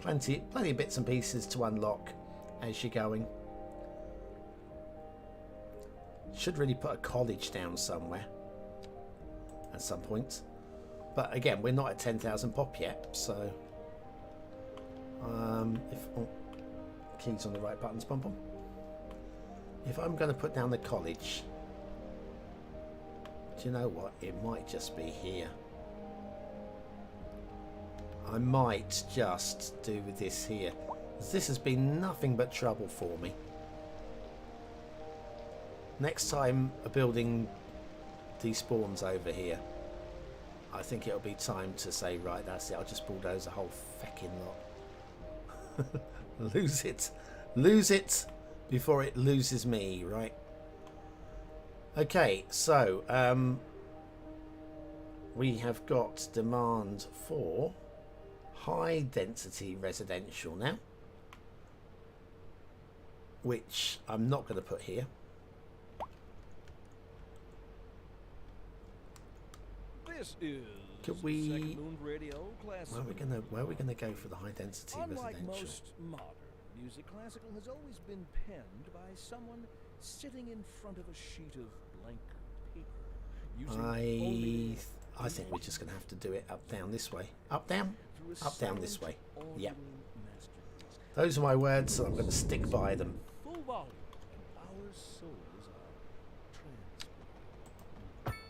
plenty of bits and pieces to unlock as you're going. Should really put a college down somewhere at some point. But again, we're not at 10,000 pop yet, so keys on the right buttons, BonBonB. If I'm going to put down the college, do you know what? It might just be here. I might just do this here. This has been nothing but trouble for me. Next time a building despawns over here, I think it'll be time to say, right, that's it. I'll just bulldoze a whole feckin' lot. Lose it before it loses me, right? Okay, so we have got demand for high density residential now, which I'm not going to put here. This is Could we? Second Moon Radio Classic. Where are we gonna go for the high density Unlike residential? most modern music, classical has always been penned by someone sitting in front of a sheet of blank paper. Using I think we're just gonna have to do it up down this way. Up down? Up down this way. Yep. Those are my words, so I'm gonna stick by them. Full volume. Our souls are transported.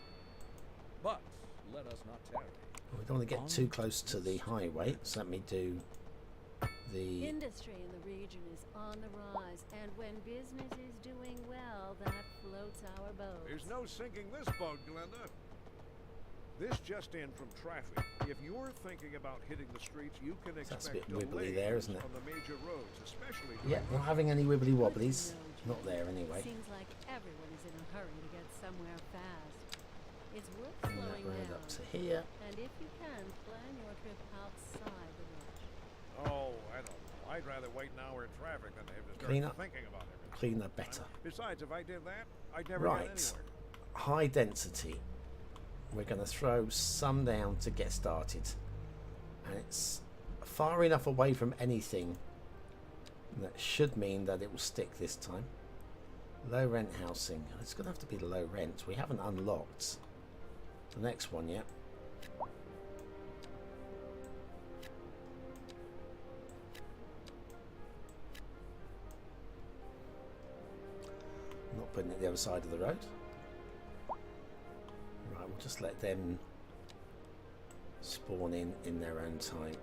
But let us not tarry. We don't want to get too close to the highway, so let me do the. Industry in the region is on the rise, and when business is doing well, that floats our boat. There's no sinking this boat, Glenda. This just in from traffic. If you're thinking about hitting the streets, you can That's a expect bit wibbly delays there, isn't it? on the major roads, especially. Yeah, not having any wibbly wobblies. Not there anyway. Seems like everyone is in a hurry to get somewhere fast. It's worth Bring that slowing road down. up to here. And if you can, plan your trip outside the rush. Oh, I don't know. I'd rather wait an hour in traffic than have to start Cleaner. thinking about everything. Cleaner better. Besides, if I did that, I'd never Right. get anywhere. High density. We're going to throw some down to get started. And it's far enough away from anything that should mean that it will stick this time. Low rent housing. It's going to have to be low rent. We haven't unlocked the next one yet. Not putting it the other side of the road. Right, we'll just let them spawn in their own time.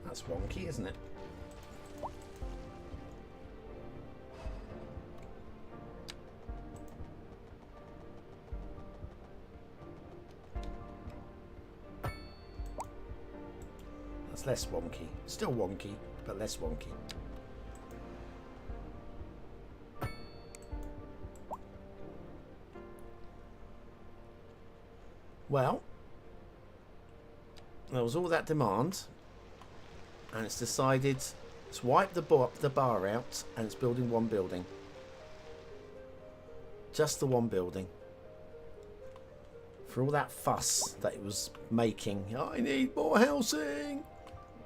That's wonky, isn't it? That's less wonky. Still wonky, but less wonky. Well, there was all that demand, and it's decided it's wiped the bar out, and it's building one building. Just the one building. For all that fuss that it was making, I need more housing.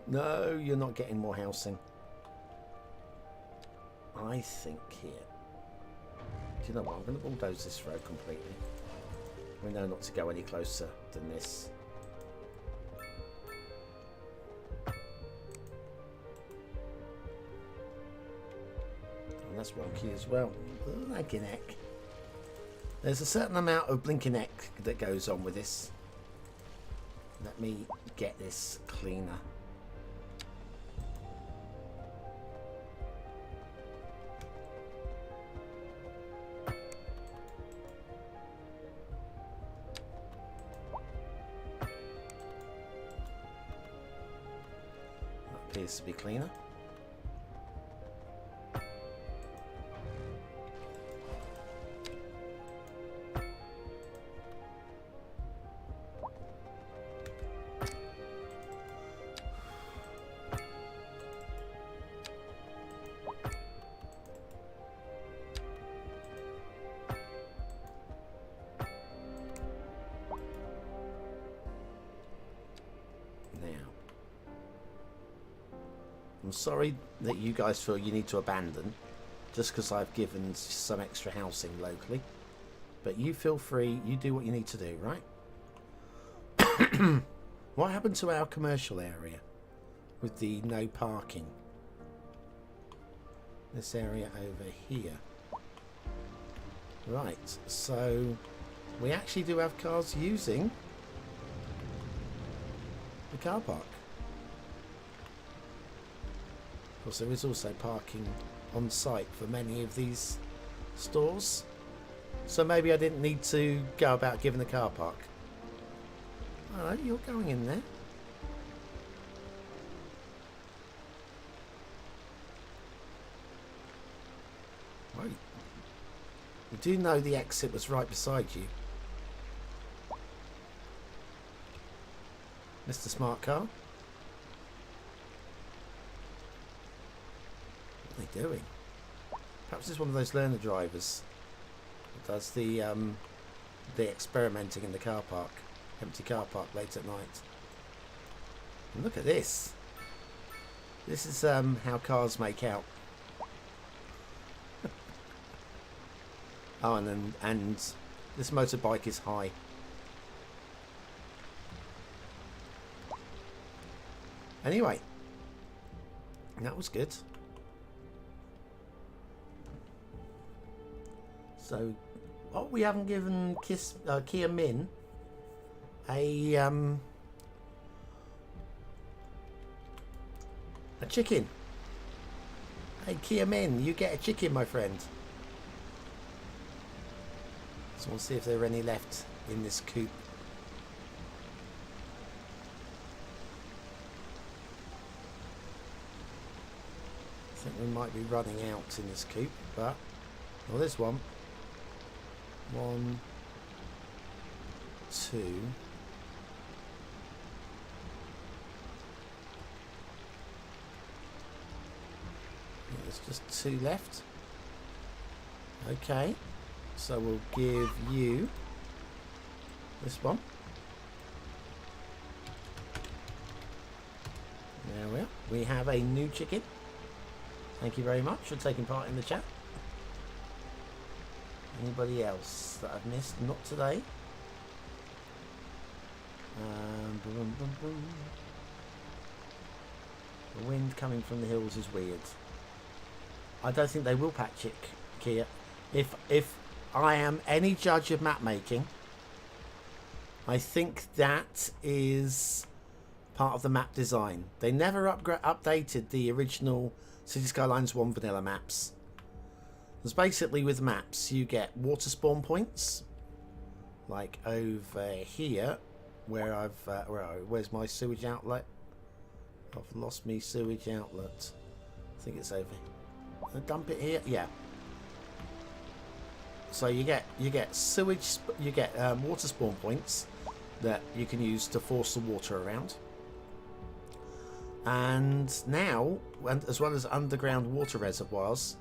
No, you're not getting more housing. I think here. Do you know what? I'm going to bulldoze this road completely. We know not to go any closer than this. that's wonky as well. Blinking heck. There's a certain amount of blinking heck that goes on with this. Let me get this cleaner. That appears to be cleaner. I'm sorry that you guys feel you need to abandon just because I've given some extra housing locally. But you feel free, you do what you need to do, right? What happened to our commercial area with the no parking? This area over here. Right, so we actually do have cars using the car park. Of course, there is also parking on site for many of these stores. So maybe I didn't need to go about giving the car park. Alright, you're going in there. Right. You do know the exit was right beside you. Mr. Smart Car. What are they doing? Perhaps it's one of those learner drivers that does the experimenting in the car park, empty car park late at night. And look at this. This is how cars make out. Oh, and this motorbike is high. Anyway, that was good. So, oh, we haven't given Kia Min a chicken. Hey, Kia Min, you get a chicken, my friend. So we'll see if there are any left in this coop. I think we might be running out in this coop, but well, there's one. 1, 2. There's just 2 left. Okay, so we'll give you this one. There we are. We have a new chicken. Thank you very much for taking part in the chat. Anybody else that I've missed? Not today. Boom, boom, boom. The wind coming from the hills is weird. I don't think they will patch it, Kia. If I am any judge of map making, I think that is part of the map design. They never updated the original Cities Skylines 1 vanilla maps. Because basically with maps you get water spawn points, like over here, where where's my sewage outlet? I've lost me sewage outlet. I think it's over. Can I dump it here? Yeah. So you get sewage, you get water spawn points that you can use to force the water around. And now, as well as underground water reservoirs,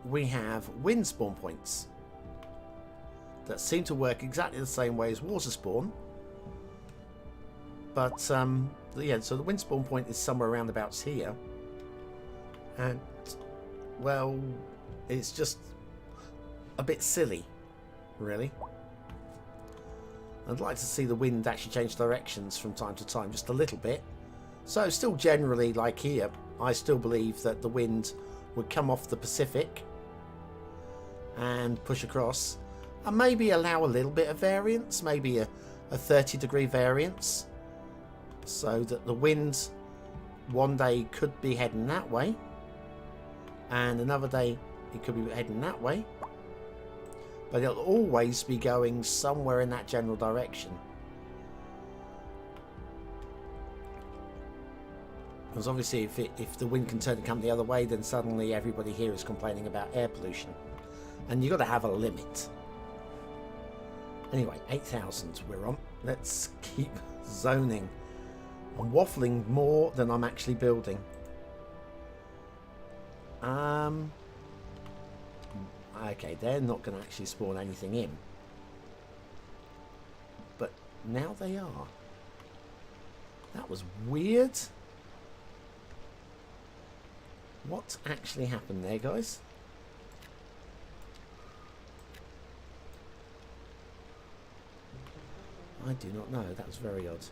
we have wind spawn points that seem to work exactly the same way as water spawn. But yeah, so the wind spawn point is somewhere around about here, and well, it's just a bit silly, really. I'd like to see the wind actually change directions from time to time, just a little bit. So still generally, like here, I still believe that the wind would come off the Pacific and push across, and maybe allow a little bit of variance, maybe a 30-degree variance, so that the wind one day could be heading that way and another day it could be heading that way, but it'll always be going somewhere in that general direction. Because obviously if the wind can turn and come the other way, then suddenly everybody here is complaining about air pollution, and you've got to have a limit. Anyway, 8,000 we're on. Let's keep zoning. I'm waffling more than I'm actually building. Okay, they're not going to actually spawn anything in, but now they are. That was weird. What actually happened there, guys? I do not know. That was very odd.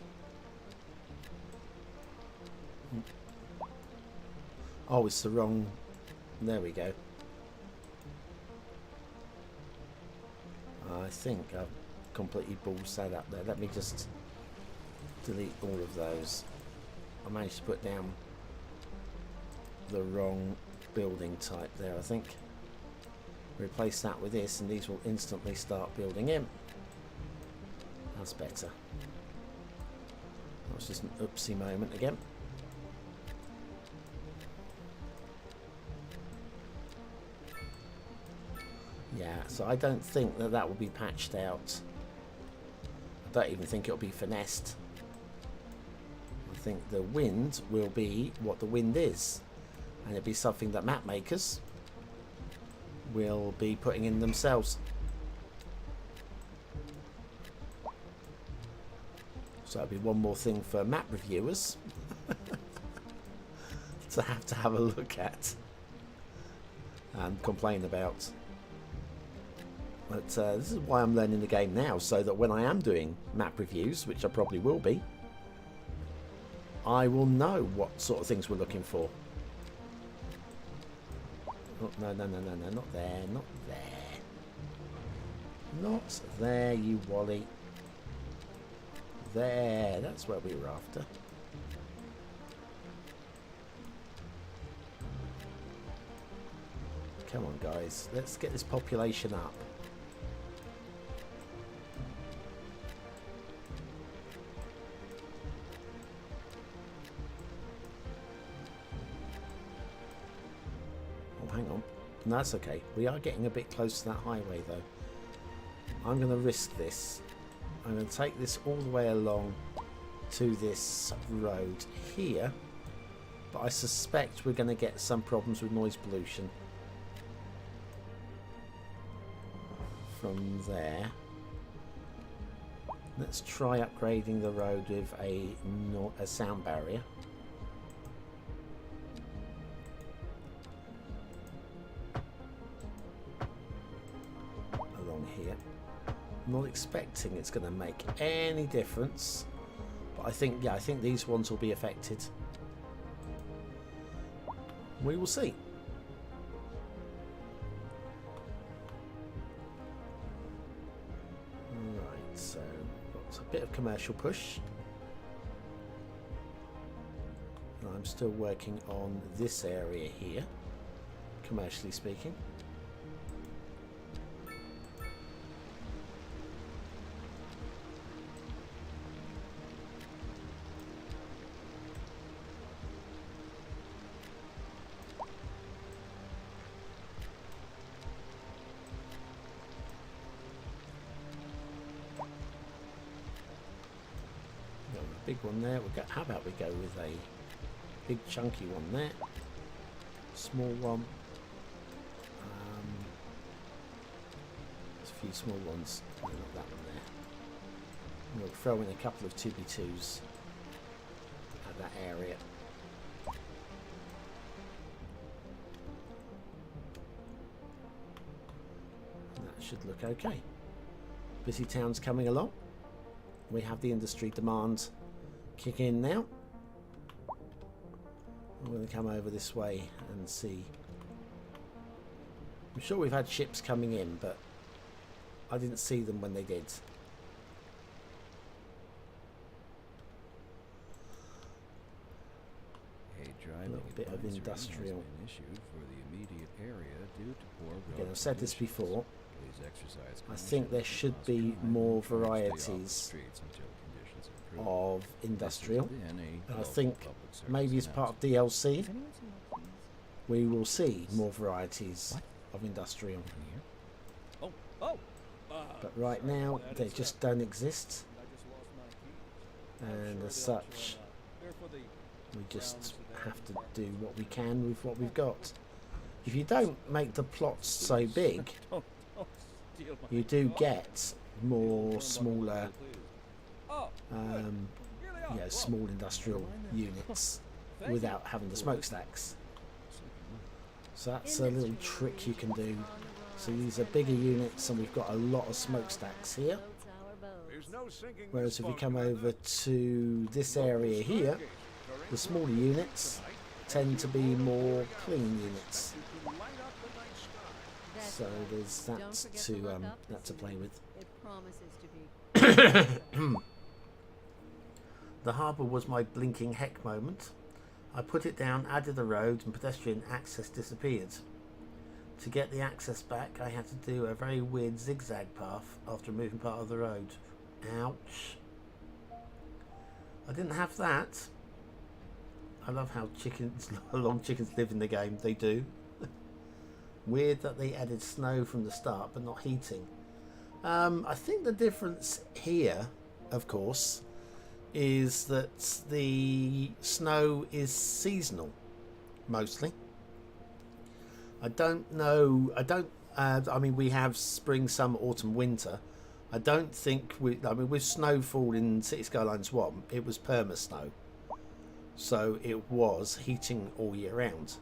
Oh, it's the wrong... There we go. I think I've completely balls that up there. Let me just delete all of those. I managed to put down the wrong building type there, I think. Replace that with this and these will instantly start building in. That's better. That was just an oopsie moment again. Yeah, so I don't think that that will be patched out. I don't even think it'll be finessed. I think the wind will be what the wind is. And it'll be something that map makers will be putting in themselves. So that'll be one more thing for map reviewers to have a look at and complain about. But this is why I'm learning the game now, so that when I am doing map reviews, which I probably will be, I will know what sort of things we're looking for. Oh, no, not there, not there. Not there, you Wally. There, that's where we were after. Come on, guys, let's get this population up. Hang on. No, that's okay. We are getting a bit close to that highway though. I'm going to risk this. I'm going to take this all the way along to this road here, but I suspect we're going to get some problems with noise pollution from there. Let's try upgrading the road with a sound barrier. Here. I'm not expecting it's going to make any difference, but I think these ones will be affected. We will see. Right, so got a bit of commercial push. And I'm still working on this area here, commercially speaking. Big one there. How about we go with a big chunky one there, small one. There's a few small ones. No, not that one there. And we'll throw in a couple of 2x2s at that area. And that should look okay. Busy town's coming along. We have the industry demand kick in now. I'm going to come over this way and see I'm sure we've had ships coming in, but I didn't see them when they did. A little bit of industrial. Again, I've said this before. I think there should be more varieties of industrial. And I think maybe as part of DLC, we will see more varieties of industrial. But right now, they just don't exist. And as such, we just have to do what we can with what we've got. If you don't make the plots so big, you do get more smaller, small industrial units without having the smokestacks. So that's a little trick you can do. So these are bigger units, and we've got a lot of smokestacks here. Whereas if we come over to this area here, the smaller units tend to be more clean units. So there's that to play with. The harbour was my blinking heck moment. I put it down, added a road, and pedestrian access disappeared. To get the access back, I had to do a very weird zigzag path after removing part of the road. Ouch. I didn't have that. I love how long chickens live in the game. They do. Weird that they added snow from the start, but not heating. I think the difference here, of course, is that the snow is seasonal, mostly. I don't know. I mean, we have spring, summer, autumn, winter. I don't think with snowfall in Cities Skylines 1, it was perma snow. So it was heating all year round.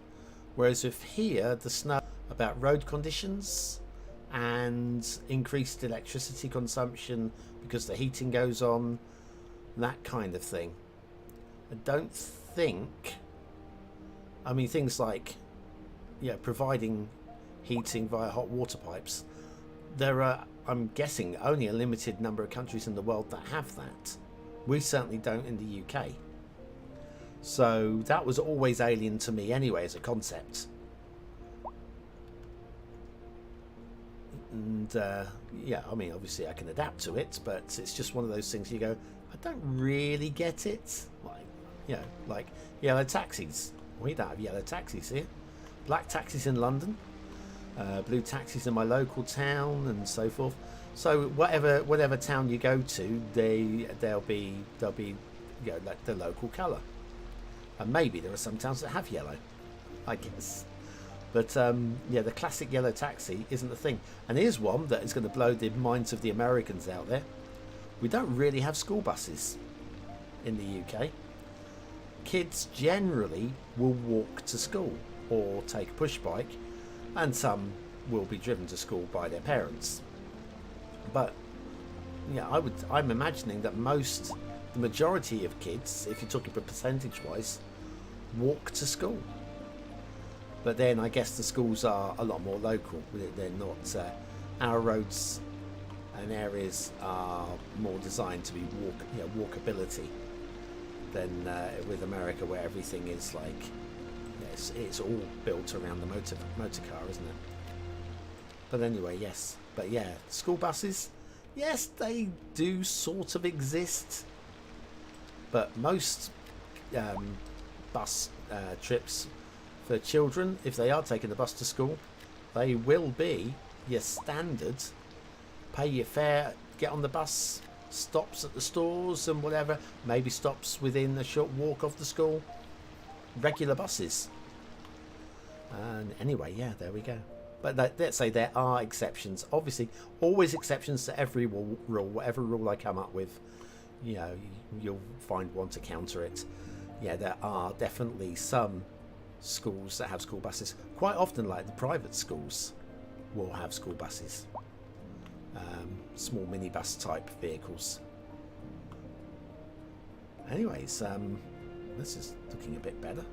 Whereas if here, the snow about road conditions and increased electricity consumption because the heating goes on, that kind of thing. I don't think, I mean, things like, providing heating via hot water pipes. There are, I'm guessing, only a limited number of countries in the world that have that. We certainly don't in the UK. So that was always alien to me anyway as a concept. And I mean, obviously I can adapt to it, but it's just one of those things you go, I don't really get it. Like yellow taxis. We don't have yellow taxis here. Black taxis in London, blue taxis in my local town, and so forth. So whatever town you go to, they'll be like the local colour. And maybe there are some towns that have yellow, I guess. But the classic yellow taxi isn't a thing. And here's one that is going to blow the minds of the Americans out there. We don't really have school buses in the UK. Kids generally will walk to school or take a push bike, and some will be driven to school by their parents. But I'm imagining that the majority of kids, if you're talking percentage-wise, walk to school. But then I guess the schools are a lot more local. They're not. Our roads and areas are more designed to be walkability than with America, where everything is like, it's all built around the motor car, isn't it? But anyway, yes. But school buses, yes, they do sort of exist. But most bus trips for children, if they are taking the bus to school, they will be your standard, pay your fare, get on the bus, stops at the stores and whatever, maybe stops within a short walk of the school, regular buses. And anyway, there we go. But let's say there are exceptions. Obviously, always exceptions to every rule. Whatever rule I come up with, you'll find one to counter it. There are definitely some schools that have school buses. Quite often, like the private schools will have school buses. Small minibus type vehicles. Anyways, this is looking a bit better.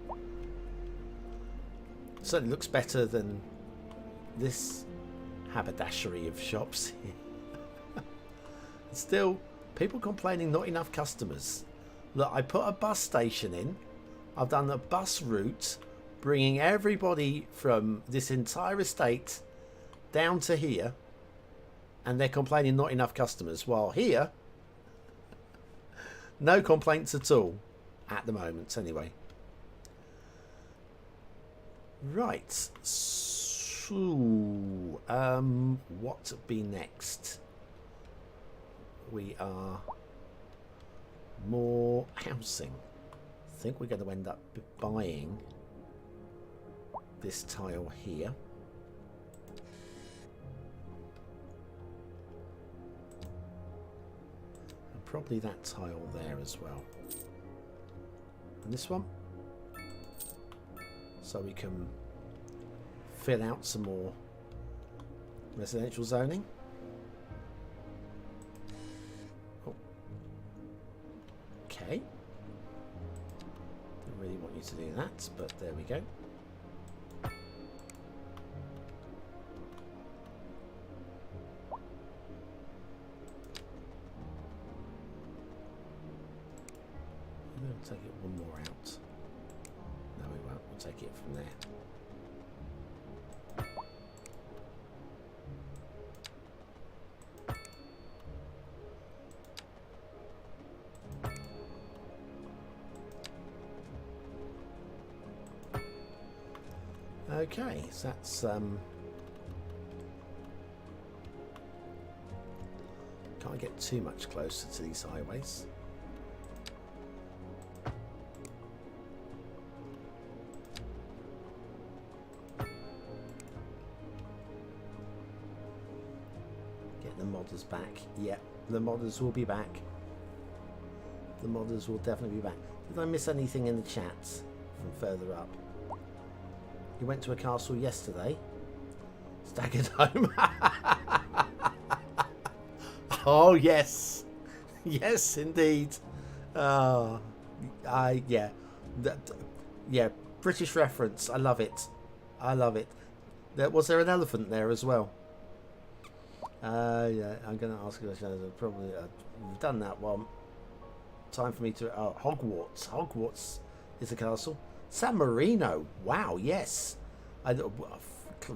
Certainly looks better than this haberdashery of shops. Still, people complaining not enough customers. Look, I put a bus station in. I've done a bus route bringing everybody from this entire estate down to here, and they're complaining not enough customers. While here, no complaints at all at the moment anyway. Right, so what be next? We are more housing. I think we're going to end up buying this tile here. And probably that tile there as well. And this one. So we can fill out some more residential zoning. Oh. Okay. Didn't really want you to do that, but there we go. We'll take it one more out. No, we won't. We'll take it from there. Okay, so that's can't get too much closer to these highways. Get the modders back. Yep, the modders will be back. The modders will definitely be back. Did I miss anything in the chat from further up? You went to a castle yesterday. Staggered home. Oh yes, yes indeed. Yeah, yeah. British reference. I love it. I love it. Was there an elephant there as well? Yeah. I'm going to ask you. Probably we've done that one. Time for me to. Oh, Hogwarts. Hogwarts is a castle. San Marino. Wow. Yes.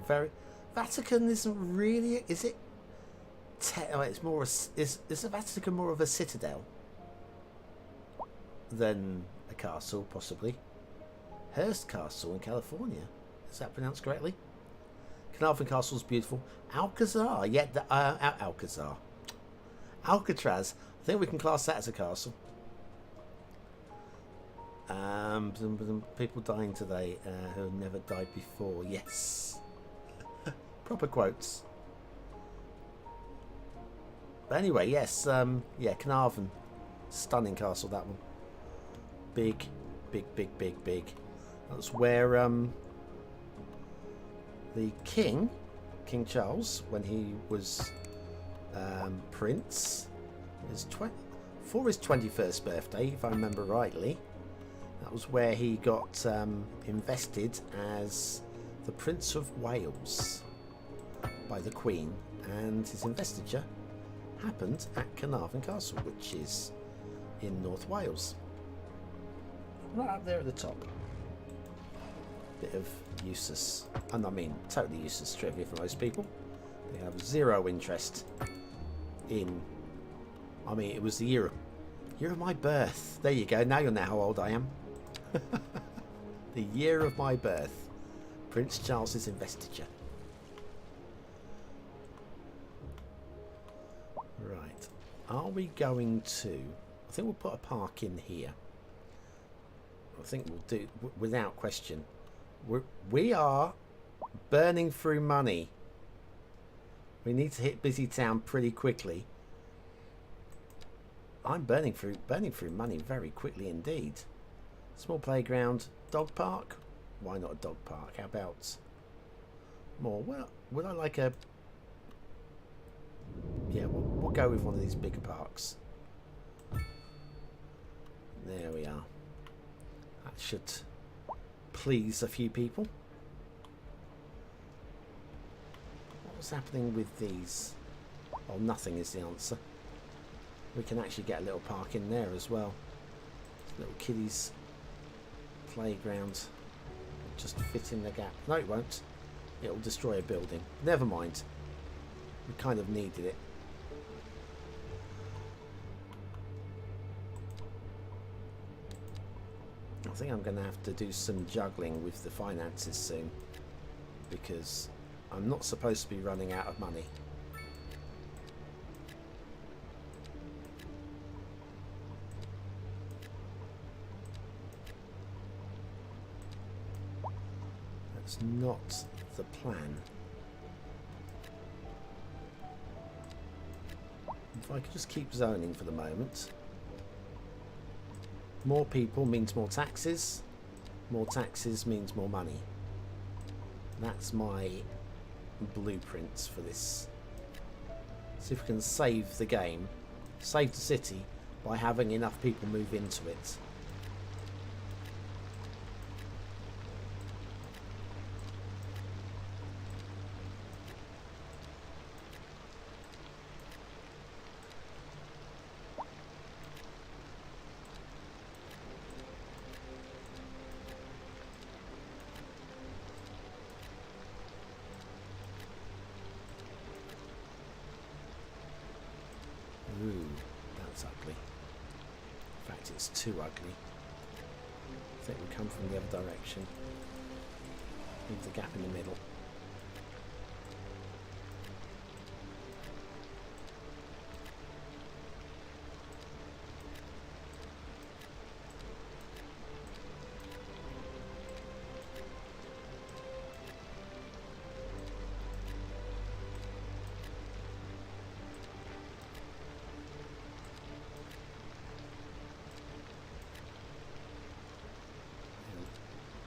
Very. Vatican isn't really. Is it? It's more. Is the Vatican more of a citadel than a castle? Possibly. Hearst Castle in California. Is that pronounced correctly? Carnarvon Castle is beautiful. Alcazar. Yeah. Alcazar. Alcatraz. I think we can class that as a castle. Some people dying today who have never died before. Yes. Proper quotes. But anyway, yes. Yeah, Carnarvon. Stunning castle, that one. Big, big, big, big, big. That's where the King Charles, when he was Prince, for his 21st birthday, if I remember rightly. That was where he got invested as the Prince of Wales by the Queen, and his investiture happened at Carnarvon Castle, which is in North Wales. Right up there at the top. Bit of useless, and I mean totally useless trivia for most people. They have zero interest in. I mean, it was the year of my birth. There you go. Now you'll know how old I am. The year of my birth. Prince Charles's investiture. Right. Are we going to... I think we'll put a park in here. I think we'll do... Without question. We are burning through money. We need to hit Busy Town pretty quickly. I'm burning through money very quickly indeed. Small playground, dog park. Why not a dog park? How about more? Well, would I like a? Yeah, we'll go with one of these bigger parks. There we are. That should please a few people. What's happening with these? Oh, nothing is the answer. We can actually get a little park in there as well. Little kiddies playground. Just fit in the gap. No, it won't. It'll destroy a building. Never mind. We kind of needed it. I think I'm going to have to do some juggling with the finances soon, because I'm not supposed to be running out of money. That's not the plan. If I could just keep zoning for the moment. More people means more taxes. More taxes means more money. That's my blueprints for this. See if we can save the game, save the city, by having enough people move into it. Ooh, that's ugly. In fact, it's too ugly. I think we come from the other direction. Leave the gap in the middle.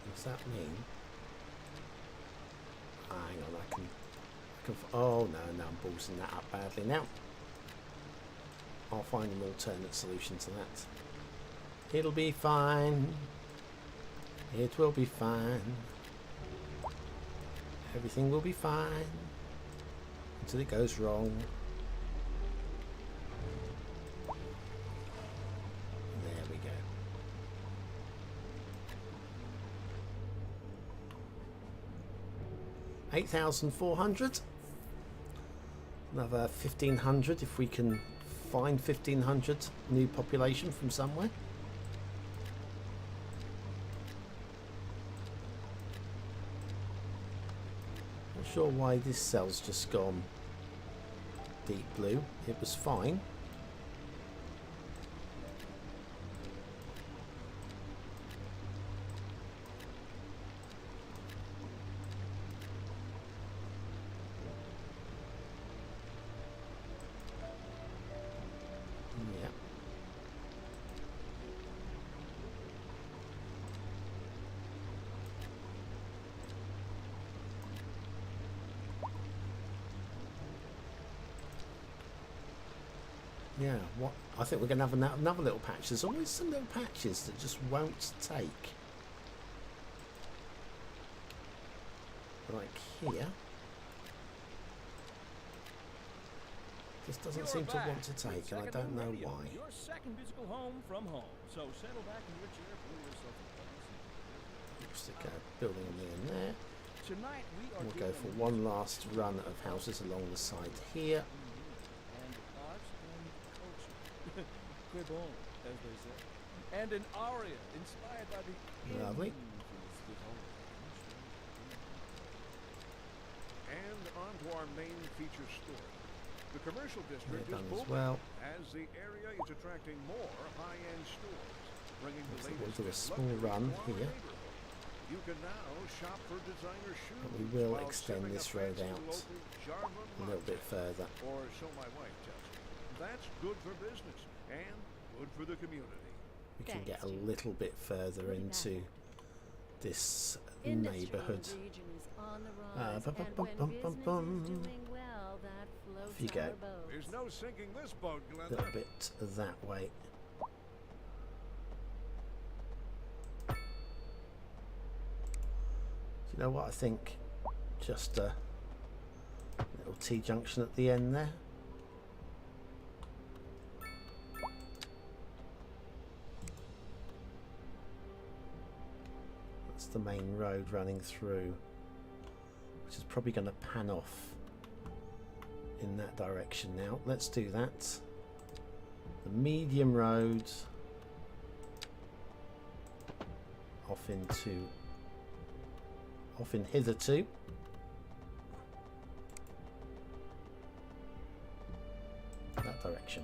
What's that mean? Hang on, I can oh no, I'm ballsing that up badly now. I'll find an alternate solution to that. It'll be fine. It will be fine. Everything will be fine until it goes wrong. There we go. $8,400. Another 1,500 if we can find 1,500 new population from somewhere. Not sure why this cell's just gone deep blue. It was fine. Yeah, what? I think we're going to have another little patch. There's always some little patches that just won't take. Like here. This doesn't seem to want to take, and I don't know why. Your second physical home from home. So settle back in your chair, pull yourself in place. Looks like a building in there. Tonight we are We'll go for one last run of houses along the side here. and arts and culture. Que bon, as they say. And an aria inspired by the Lovely. And on to our main feature story. The commercial district They're is done as booming well. as the area is attracting more high-end stores, bringing the So we'll latest do a in small luxury run to our here. neighborhood. You can now shop for designer shoes. But we will while extend sipping this a road fancy out local Jarman a little bit mocktail. further. Or so my wife tells me. That's good for business and good for the community. We can Thanks, get a Jim. little bit further Putting that into out. this Industry neighbourhood. region is on the rise, bum, and bum, when bum, business bum, is bum. doing well, that floats you go. our boat. There's no sinking this boat, A Glenda. little bit that way. Do you know what I think? Just Little T-junction at the end there. That's the main road running through, which is probably going to pan off in that direction now. Let's do that. The medium road off in hitherto. That direction.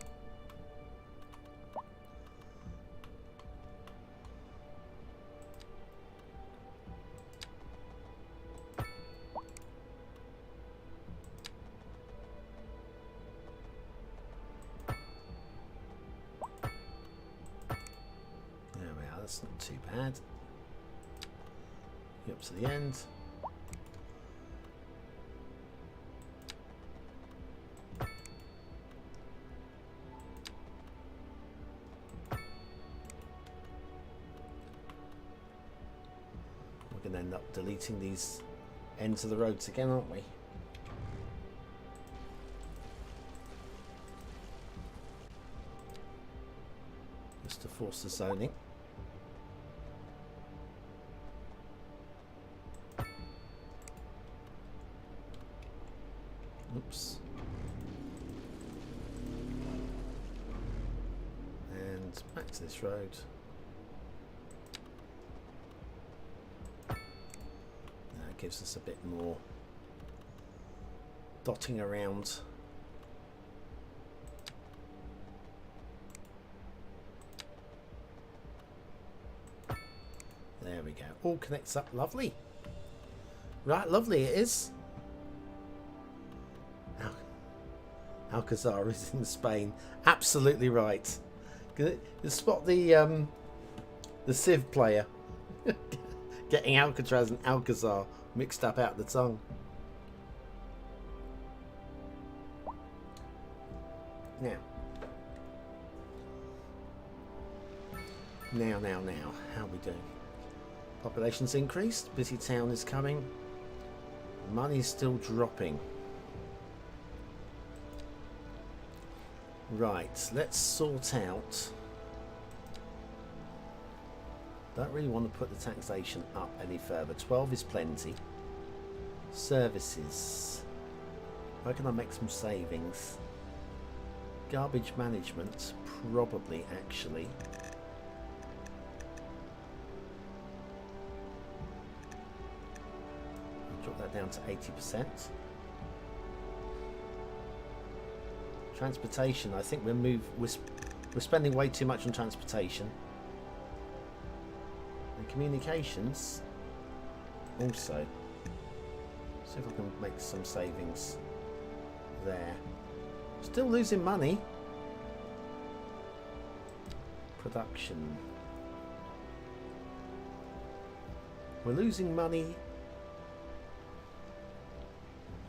There we are, that's not too bad. Up to the end. We're going to end up deleting these ends of the roads again, aren't we? Just to force the zoning. Oops. And back to this road. That gives us a bit more dotting around. There we go. All connects up. Lovely. Right, lovely it is. Alcazar is in Spain. Absolutely right. You spot the Civ player getting Alcatraz and Alcazar mixed up out the tongue. Now. How are we doing? Population's increased. Busy town is coming. Money's still dropping. Right, let's sort out. Don't really want to put the taxation up any further. 12 is plenty. Services. Where can I make some savings? Garbage management, probably actually. I'll drop that down to 80%. Transportation, I think we're spending way too much on transportation. And communications also. See if I can make some savings there. Still losing money. Production. We're losing money.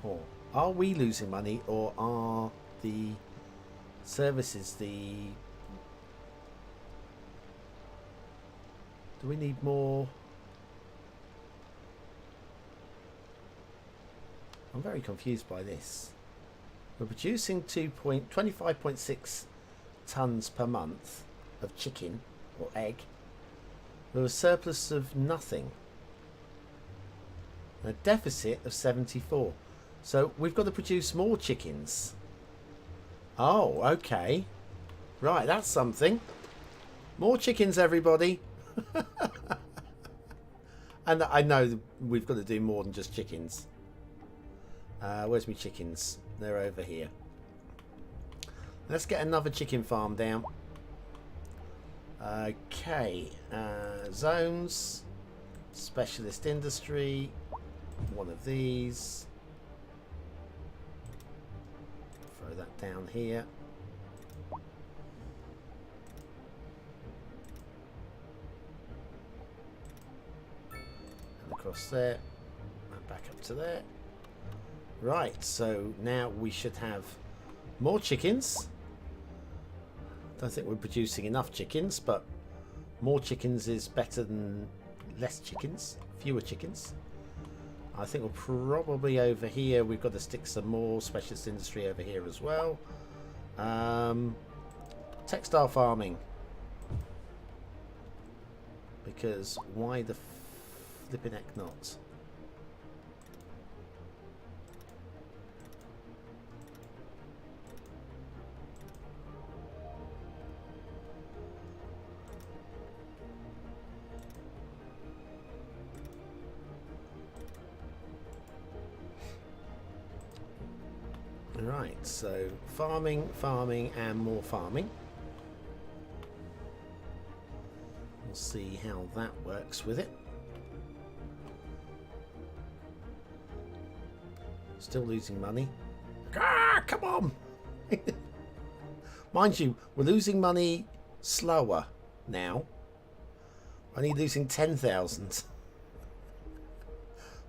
Or are we losing money, or are the services do we need more? I'm very confused by this. We're producing 25.6 tons per month of chicken or egg with a surplus of nothing, and a deficit of 74. So we've got to produce more chickens. Oh, okay. Right, that's something. More chickens, everybody. And I know we've got to do more than just chickens. Where's my chickens? They're over here. Let's get another chicken farm down. Okay. Zones. Specialist industry. One of these. Throw that down here. And across there. And back up to there. Right, so now we should have more chickens. Don't think we're producing enough chickens, but more chickens is better than less chickens. Fewer chickens. I think we're probably over here. We've got to stick some more specialist industry over here as well. Textile farming. Because why the flipping heck not? Right, so farming, farming, and more farming. We'll see how that works with it. Still losing money. Ah, come on! Mind you, we're losing money slower now. Only losing 10,000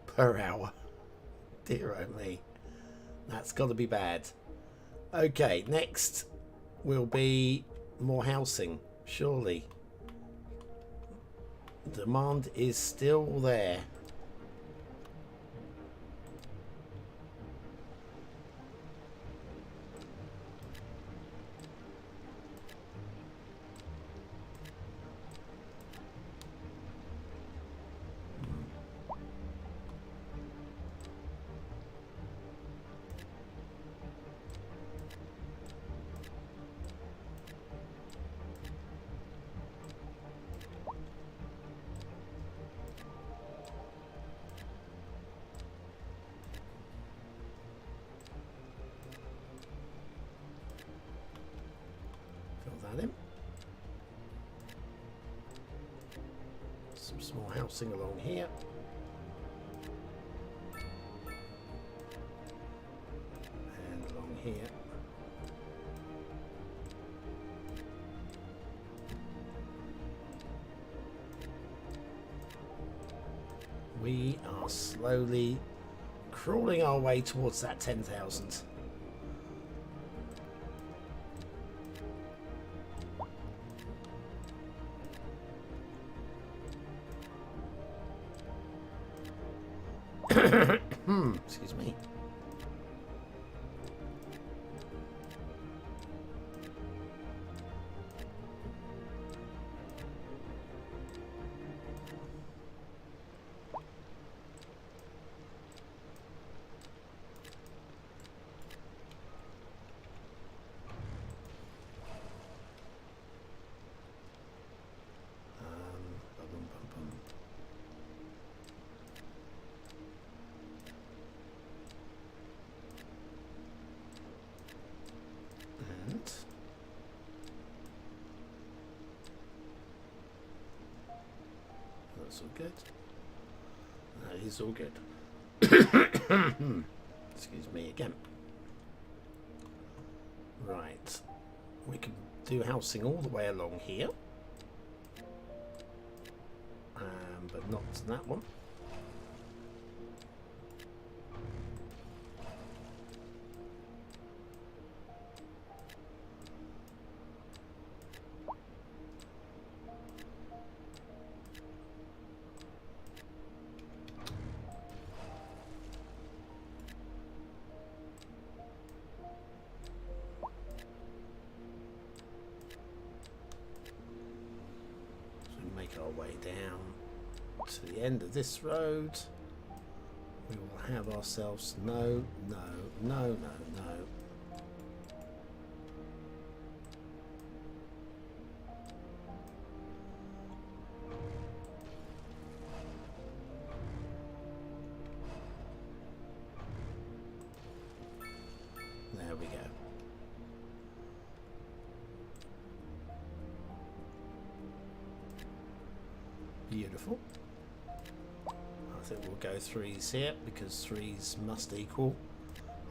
per hour. Dear oh me. That's got to be bad. Okay, next will be more housing, surely. Demand is still there. Some small housing along here. And along here. We are slowly crawling our way towards that 10,000. Excuse me. That's all good. That is all good. Excuse me again. Right. We can do housing all the way along here. But not that one. Our way down to the end of this road. We will have ourselves no. There we go. Beautiful. I think we'll go threes here because threes must equal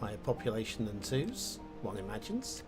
higher population than twos, one imagines.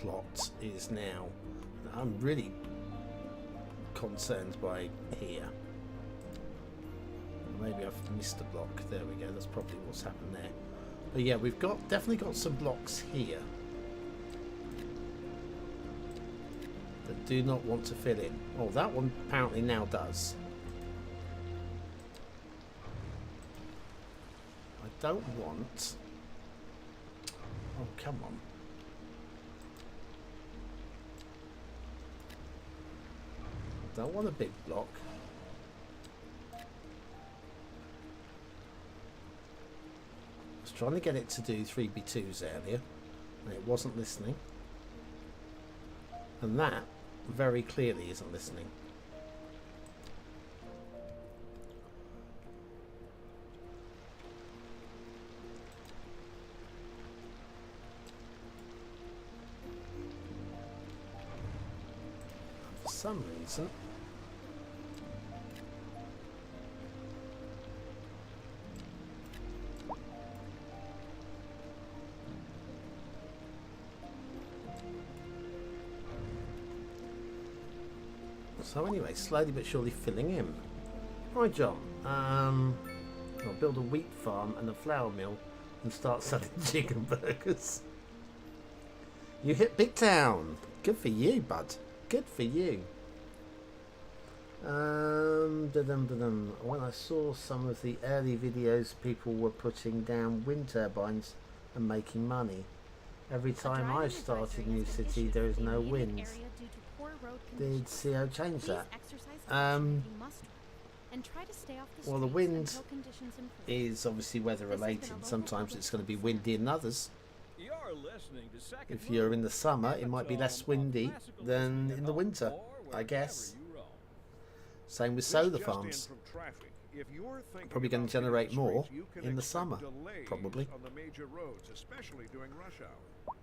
plot is now. I'm really concerned by here. Maybe I've missed a block. There we go. That's probably what's happened there. But yeah, we've definitely got some blocks here that do not want to fill in. Oh, that one apparently now does. I don't want... Oh, come on. I don't want a big block. I was trying to get it to do 3B2s earlier, and it wasn't listening. And that very clearly isn't listening. For some reason, so anyway, slowly but surely filling in. Right, John. I'll build a wheat farm and a flour mill and start selling chicken burgers. You hit big town. Good for you, bud. Good for you. When I saw some of the early videos, people were putting down wind turbines and making money. Every time I've started New City, there is no wind. Did CO change that? Well, the wind is obviously weather related. Sometimes it's going to be windy in others. If you're in the summer, it might be less windy than in the winter, I guess. Same with solar farms. Probably going to generate more in the summer, probably.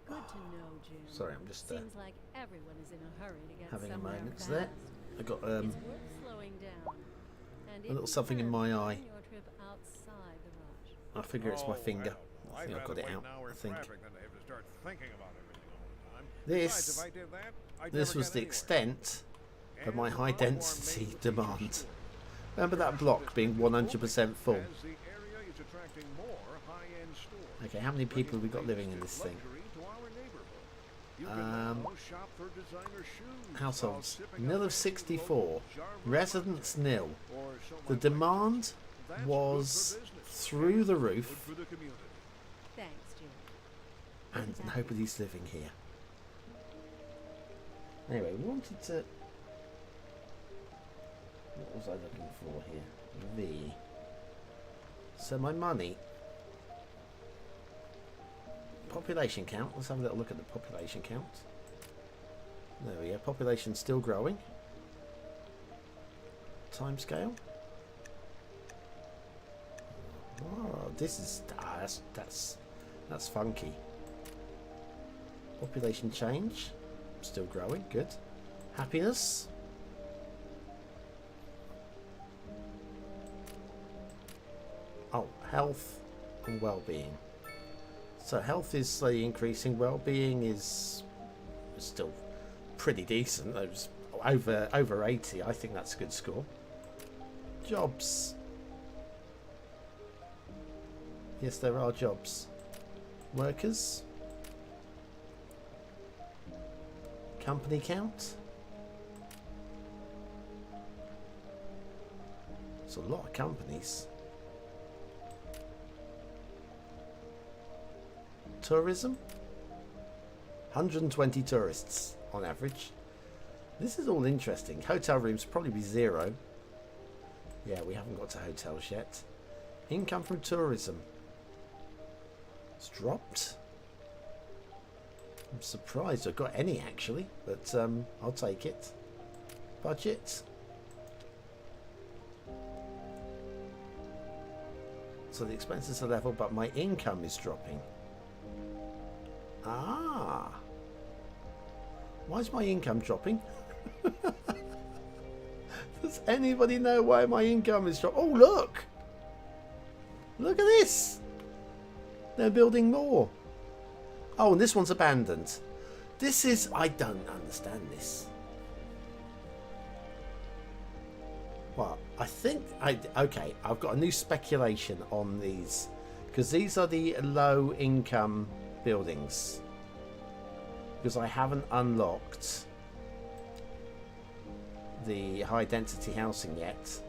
Good to know, Jim. Sorry, I'm just Seems like everyone is in a hurry to get having a somewhere moment fast. there. I got It's worth slowing down. And a little if something in you my can, eye. plan your trip outside the rush. I figure it's my finger. I think I've got it out. I think. This was the extent of my high density demand. Remember that block being 100% full? Okay, how many people have we got living in this thing? Households nil of 64, residents nil. The demand was through the roof, Thanks, Jim. and nobody's living here. Anyway, we wanted to... What was I looking for here? V. So my money... Population count. Let's have a little look at the population count. There we go. Population's still growing. Timescale. Oh, this is that's funky. Population change. Still growing. Good. Happiness. Oh, health and well-being. So health is slowly increasing. Well-being is still pretty decent. It was over 80. I think that's a good score. Jobs. Yes, there are jobs. Workers. Company count. It's a lot of companies. Tourism. 120 tourists on average. This is all interesting. Hotel rooms probably be 0. Yeah, we haven't got to hotels yet. Income from tourism. It's dropped. I'm surprised I've got any actually, but I'll take it. Budget. So the expenses are level, but my income is dropping. Ah. Why is my income dropping? Does anybody know why my income is dropping? Oh, look! Look at this! They're building more. Oh, and this one's abandoned. This is... I don't understand this. Well, I think... Okay, I've got a new speculation on these. Because these are the low income buildings. Because I haven't unlocked the high density housing yet.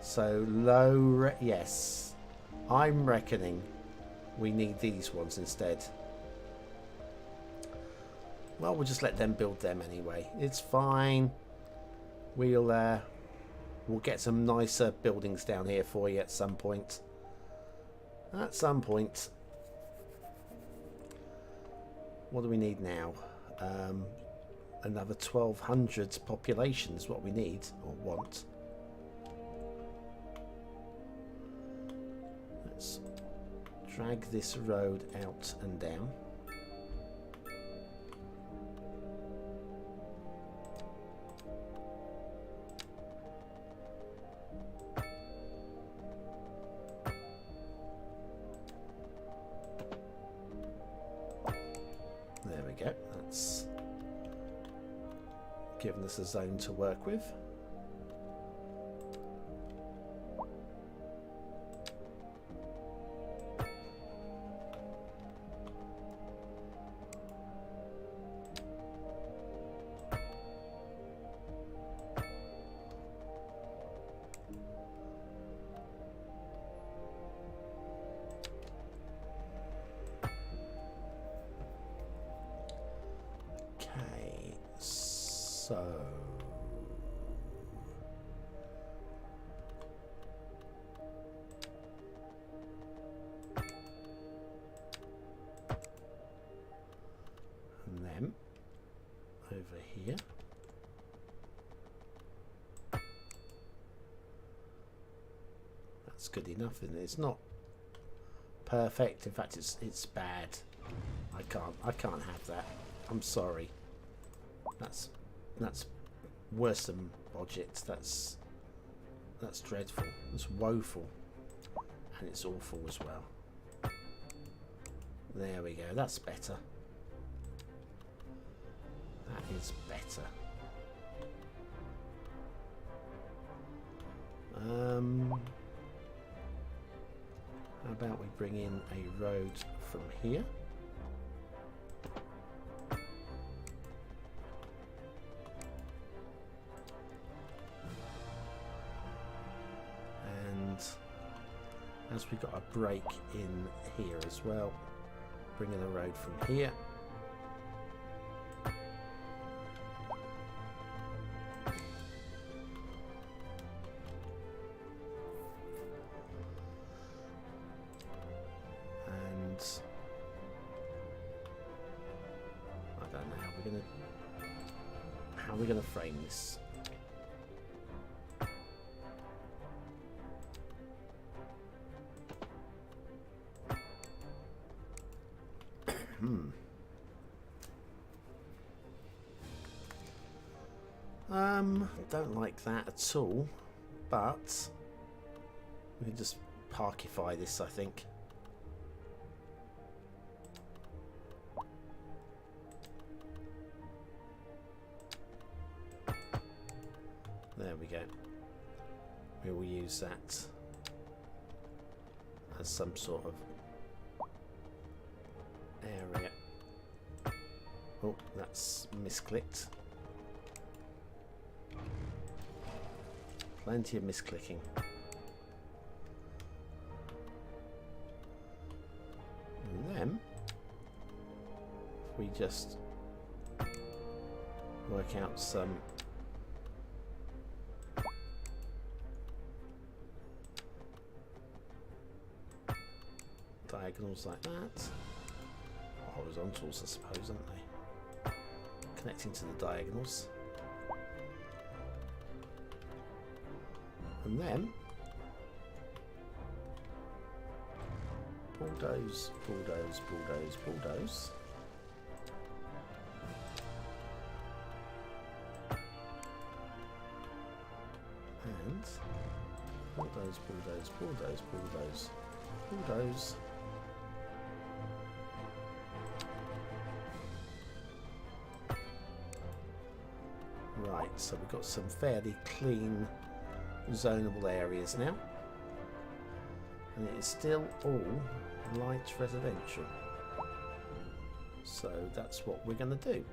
So low... Yes. I'm reckoning we need these ones instead. Well, we'll just let them build them anyway. It's fine. We'll get some nicer buildings down here for you at some point. At some point. What do we need now? Another 1,200 population is what we need or want. Let's drag this road out and down. There we go. That's given us a zone to work with. So and then over here that's good enough, isn't it? It's not perfect, in fact it's bad. I can't have that. I'm sorry. That's worse than budget. That's dreadful. It's woeful, and it's awful as well. There we go. That's better. That is better. How about we bring in a road from here? As we've got a break in here as well, bring in a road from here. And I don't know how we're gonna frame this. Don't like that at all, but we can just parkify this, I think. There we go. We will use that as some sort of area. Oh, that's misclicked. Plenty of misclicking. And then if we just work out some diagonals like that, horizontals I suppose, aren't they? Connecting to the diagonals. And then bulldoze, bulldoze, bulldoze, bulldoze. And bulldoze, bulldoze, bulldoze, bulldoze, bulldoze. so we've got some fairly clean zonable areas now. And it is still all light residential. So that's what we're going to do.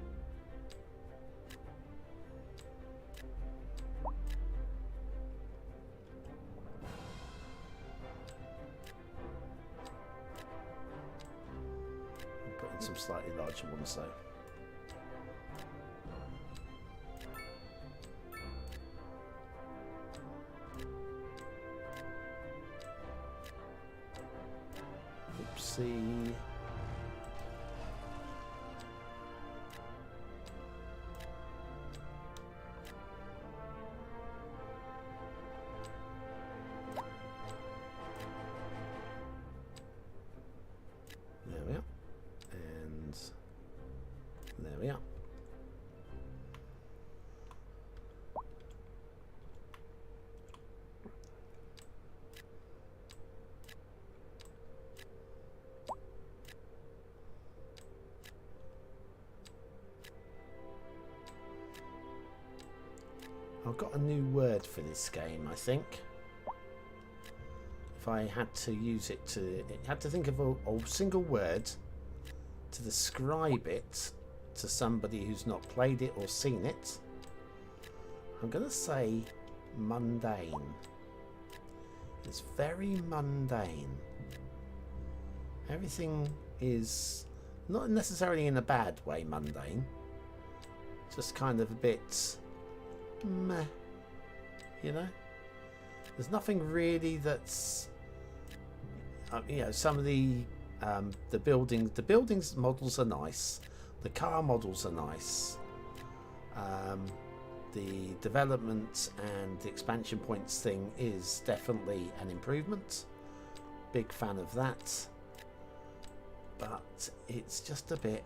Put in some slightly larger ones though. Oopsie. There we are. And there we are. I've got a new word for this game, I think. If I had to use it to... had to think of a single word to describe it to somebody who's not played it or seen it. I'm going to say mundane. It's very mundane. Everything is not necessarily in a bad way mundane. Just kind of a bit... meh, you know. There's nothing really that's you know, some of the buildings models are nice, the car models are nice, the development and the expansion points thing is definitely an improvement, big fan of that, but it's just a bit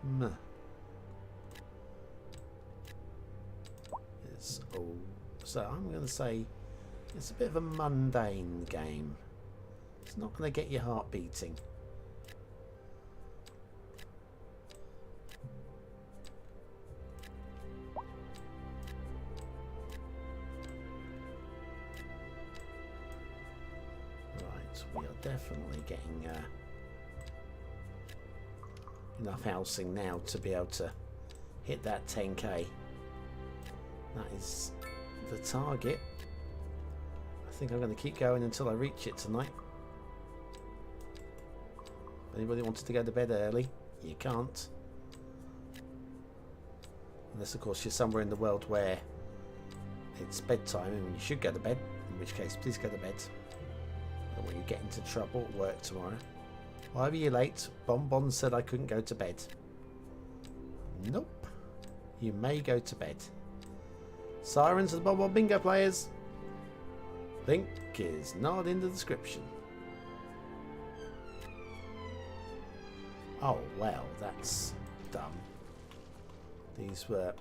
meh. Oh, so I'm going to say it's a bit of a mundane game. It's not going to get your heart beating. Right, we are definitely getting enough housing now to be able to hit that 10k. That is the target. I think I'm going to keep going until I reach it tonight. Anybody wanted to go to bed early? You can't. Unless, of course, you're somewhere in the world where it's bedtime and you should go to bed. In which case, please go to bed. I don't want you get into trouble at work tomorrow. Why were you late? BonBon said I couldn't go to bed. Nope. You may go to bed. Sirens of the BonBon Bingo players. Link is not in the description. Oh well, that's dumb. These were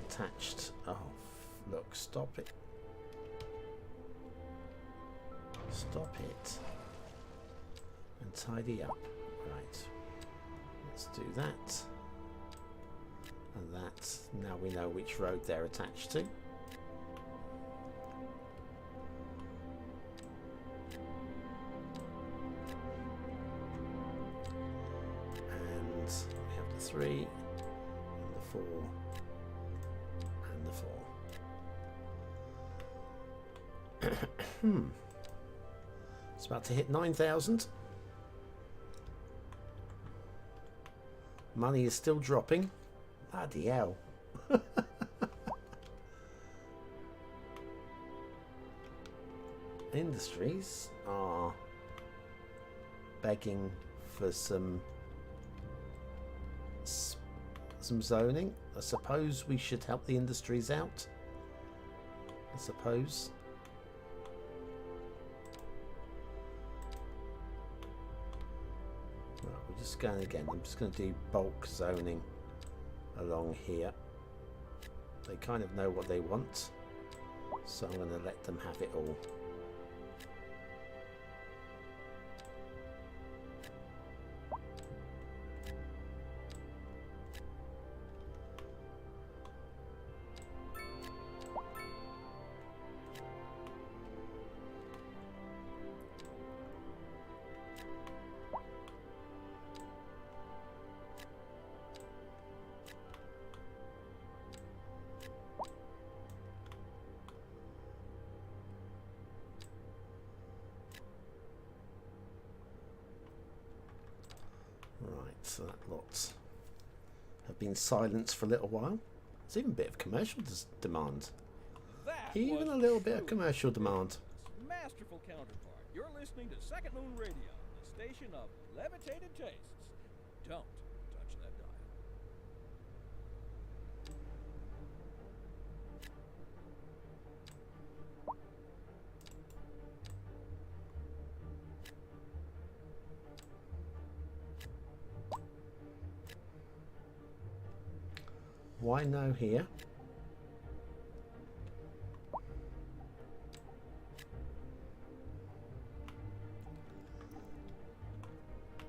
attached. Oh, look, stop it. Stop it. And tidy up. Right. Let's do that. And that. Now we know which road they're attached to. And we have the 3 and the 4 and the 4. It's about to hit 9,000. Money is still dropping. Bloody hell. Industries are begging for some zoning. I suppose we should help the industries out. I suppose. Right, we're just going again. I'm just going to do bulk zoning along here. They kind of know what they want, so I'm going to let them have it all. so that lot have been silenced for a little while. There's even a bit of commercial demand. That Even was a little bit of truly commercial demand. masterful counterpart. You're listening to Second Moon Radio, the station of levitated tastes. Don't touch that dial. Why no here?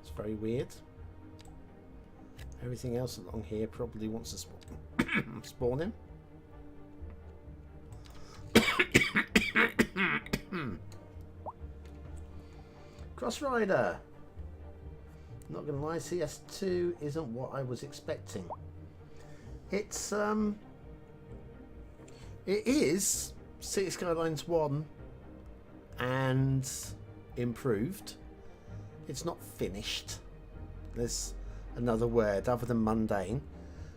It's very weird. Everything else along here probably wants to spawn him. Cross Rider. Not gonna lie, CS2 isn't what I was expecting. It is Cities Skylines 1 and improved. It's not finished. There's another word other than mundane.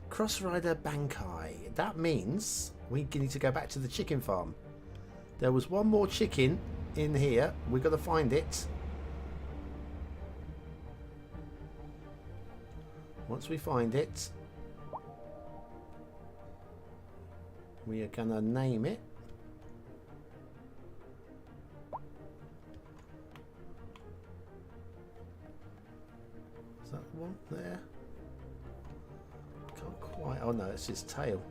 Cross Rider Bankai. That means we need to go back to the chicken farm. There was one more chicken in here. We've got to find it. Once we find it, we are gonna name it. Is that one there? Can't quite. Oh no, it's his tail.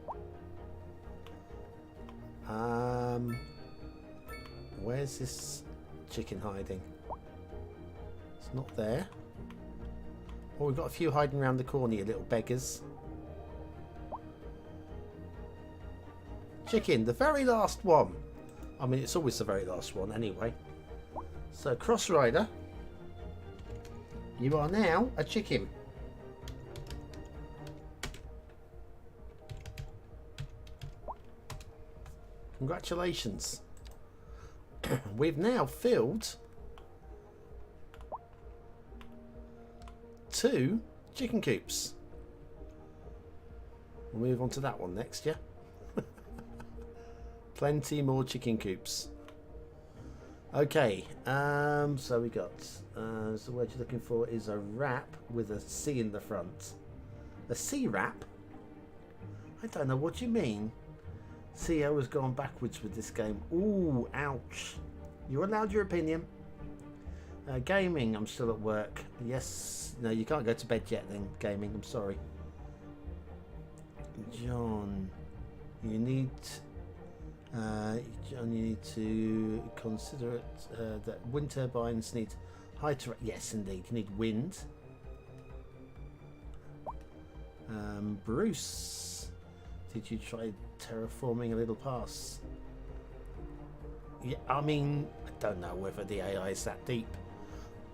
Where's this chicken hiding? It's not there. Oh, we've got a few hiding around the corner, you little beggars. Chicken, the very last one. I mean, it's always the very last one anyway. So, Cross Rider, you are now a chicken. Congratulations. We've now filled 2 chicken coops. We'll move on to that one next, yeah? Plenty more chicken coops. Okay, so we got, so the word you're looking for is a wrap with a C in the front. A C wrap? I don't know what you mean. CEO has gone backwards with this game. Ooh, ouch. You're allowed your opinion. Gaming, I'm still at work. Yes, no, you can't go to bed yet then, gaming, I'm sorry. John, you need to consider it that wind turbines need high terrain. Yes, indeed, you need wind. Bruce, did you try terraforming a little pass? Yeah, I mean, I don't know whether the AI is that deep.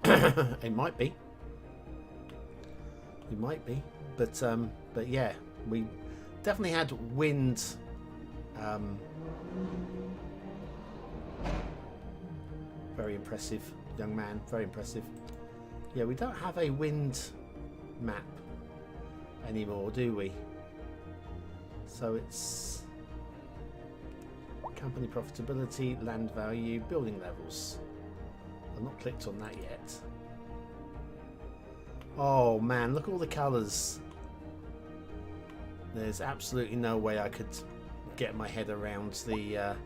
It might be. It might be, but yeah, we definitely had wind. Very impressive, young man. Very impressive. Yeah, we don't have a wind map anymore, do we? So it's company profitability, land value, building levels. I've not clicked on that yet. Oh man, look at all the colours. There's absolutely no way I could get my head around the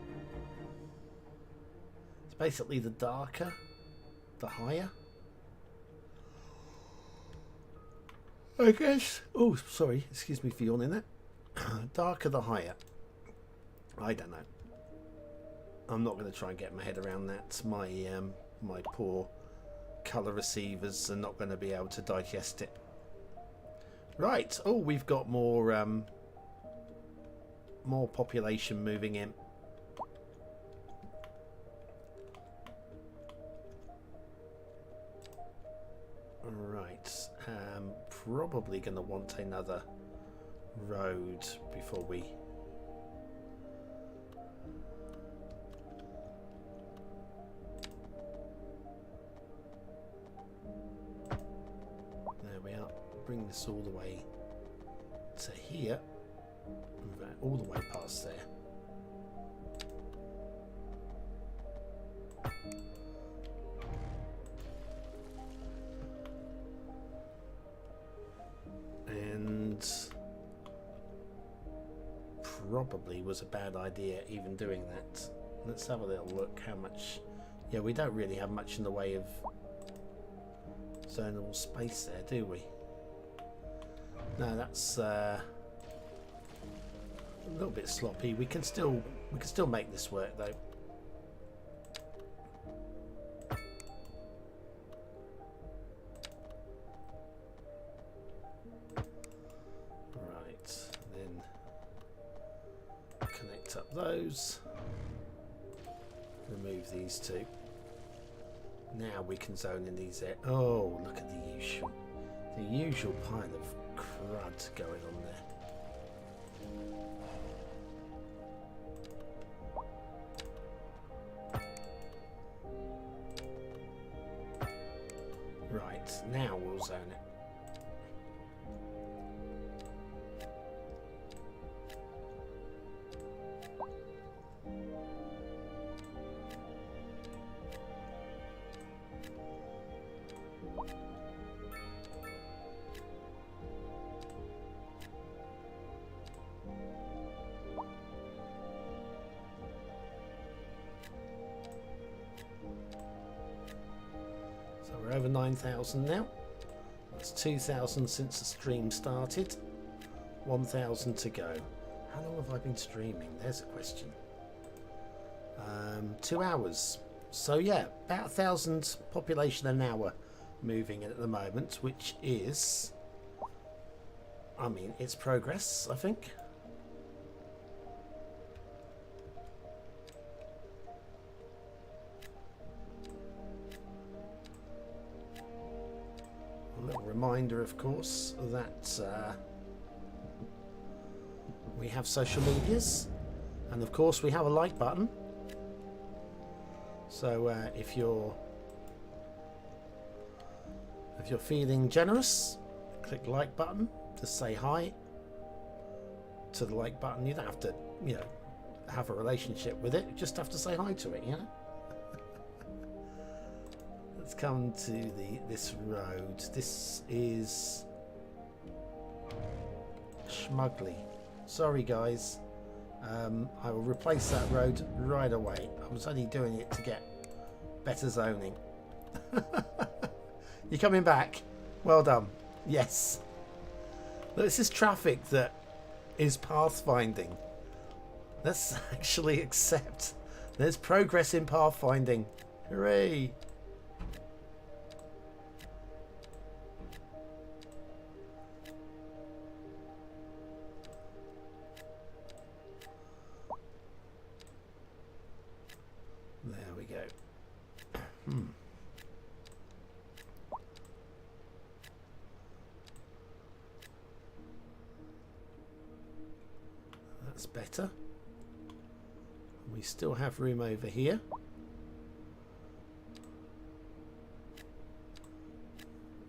it's basically the darker the higher, I guess. Oh, sorry, excuse me for yawning there. Darker the higher. I don't know. I'm not going to try and get my head around that. My poor colour receivers are not going to be able to digest it. Right. Oh, we've got more population moving in. Right. Probably going to want another road before we. bring this all the way to here. Move that all the way past there. And probably was a bad idea even doing that. Let's have a little look how much. Yeah, we don't really have much in the way of zonable space there, do we? No, that's a little bit sloppy. We can still make this work though. Right, then connect up those. Remove these two. Now we can zone in these areas. Oh, look at the usual pile of crud going on there. Right, now we'll zone it. We're over 9,000 now. That's 2,000 since the stream started. 1,000 to go. How long have I been streaming? There's a question. 2 hours. So yeah, about 1,000 population an hour moving in at the moment, which is, I mean, it's progress, I think. A little reminder, of course, that we have social medias, and of course we have a like button. So if you're feeling generous, click the like button. Just say hi to the like button. You don't have to, you know, have a relationship with it. You just have to say hi to it, you know. Let's come to this road. This is Schmugly. Sorry guys, I will replace that road right away. I was only doing it to get better zoning. You coming back? Well done. Yes. Look, this is traffic that is pathfinding. Let's actually accept there's progress in pathfinding. Hooray! There we go. That's better. We still have room over here.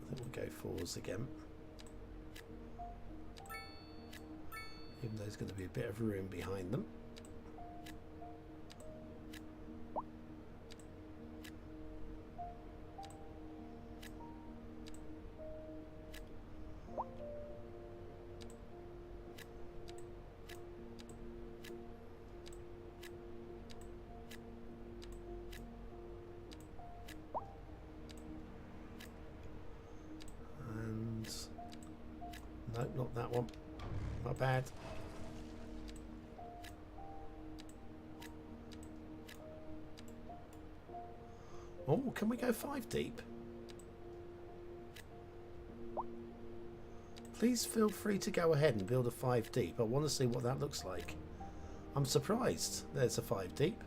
I think we'll go fours again. Even though there's going to be a bit of room behind them. Nope, not that one. Not bad. Oh, can we go 5 deep? Please feel free to go ahead and build a 5 deep. I want to see what that looks like. I'm surprised there's a 5 deep.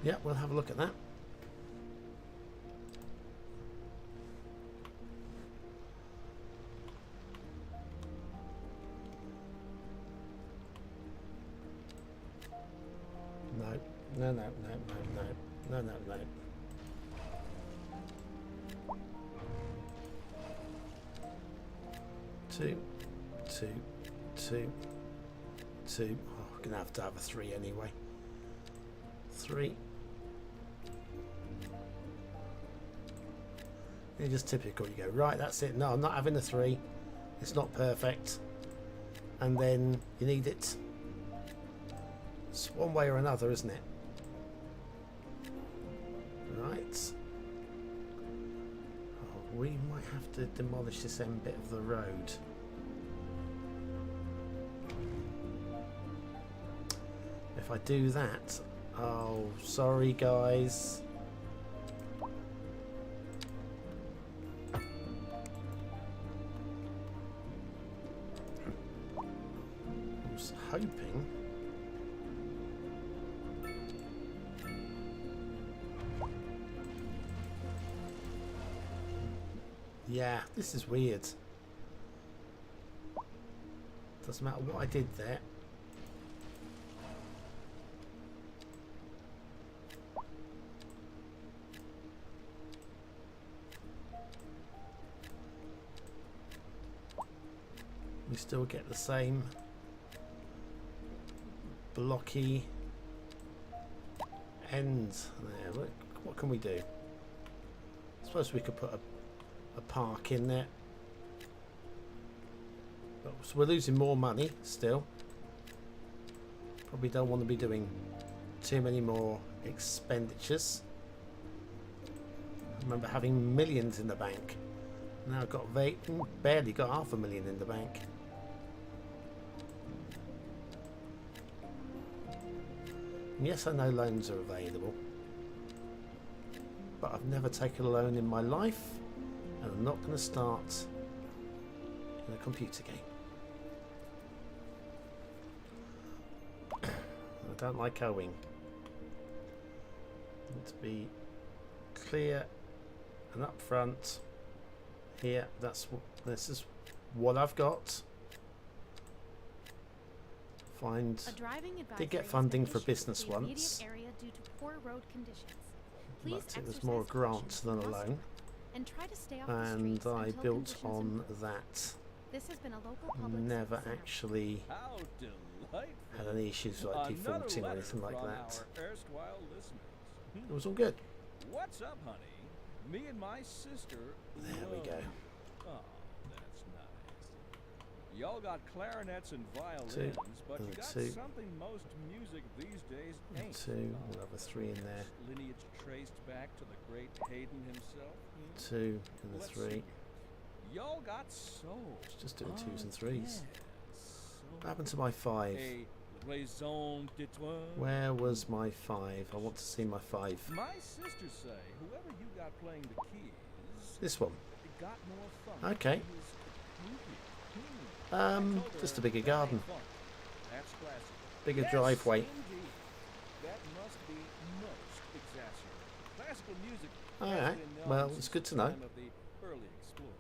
Yeah, we'll have a look at that. No. 2, 2, 2, 2. Oh, we're gonna have to have a 3 anyway. 3. It's just typical. You go, right, that's it. No, I'm not having a 3. It's not perfect. And then you need it. It's one way or another, isn't it? Right. Oh, we might have to demolish this end bit of the road. If I do that, oh, sorry guys. I was hoping. Yeah, this is weird. Doesn't matter what I did there. We still get the same blocky ends there. What can we do? I suppose we could put a park in there. But, so we're losing more money still. Probably don't want to be doing too many more expenditures. I remember having millions in the bank. Now I've got barely got $500,000 in the bank. And yes, I know loans are available, but I've never taken a loan in my life, and I'm not going to start in a computer game. I don't like owing. Need to be clear and upfront. Here, this is what I've got. Did get funding for business once. But it was more a grant than a loan. And I built on that. Never actually had any issues like defaulting or anything like that. It was all good. What's up, honey? Me and my sister. There we go. Oh, that's nice. Y'all got clarinets and violins, but you got something most music these days ain't. 2. We'll have a 3 in there. Lineage traced back to the great Haydn himself. 2 and a 3. Y'all got soul. Just doing 2s and 3s. Yes. What happened to my 5? Raison d'être. Where was my 5? I want to see my 5. My sisters say whoever you got playing the keys. This one. Got more fun. Okay. Just a bigger garden. That's classic. Bigger driveway. Indeed. That must be most exasperating. Classical music. Alright. Well, it's good to know. Of the early explorers.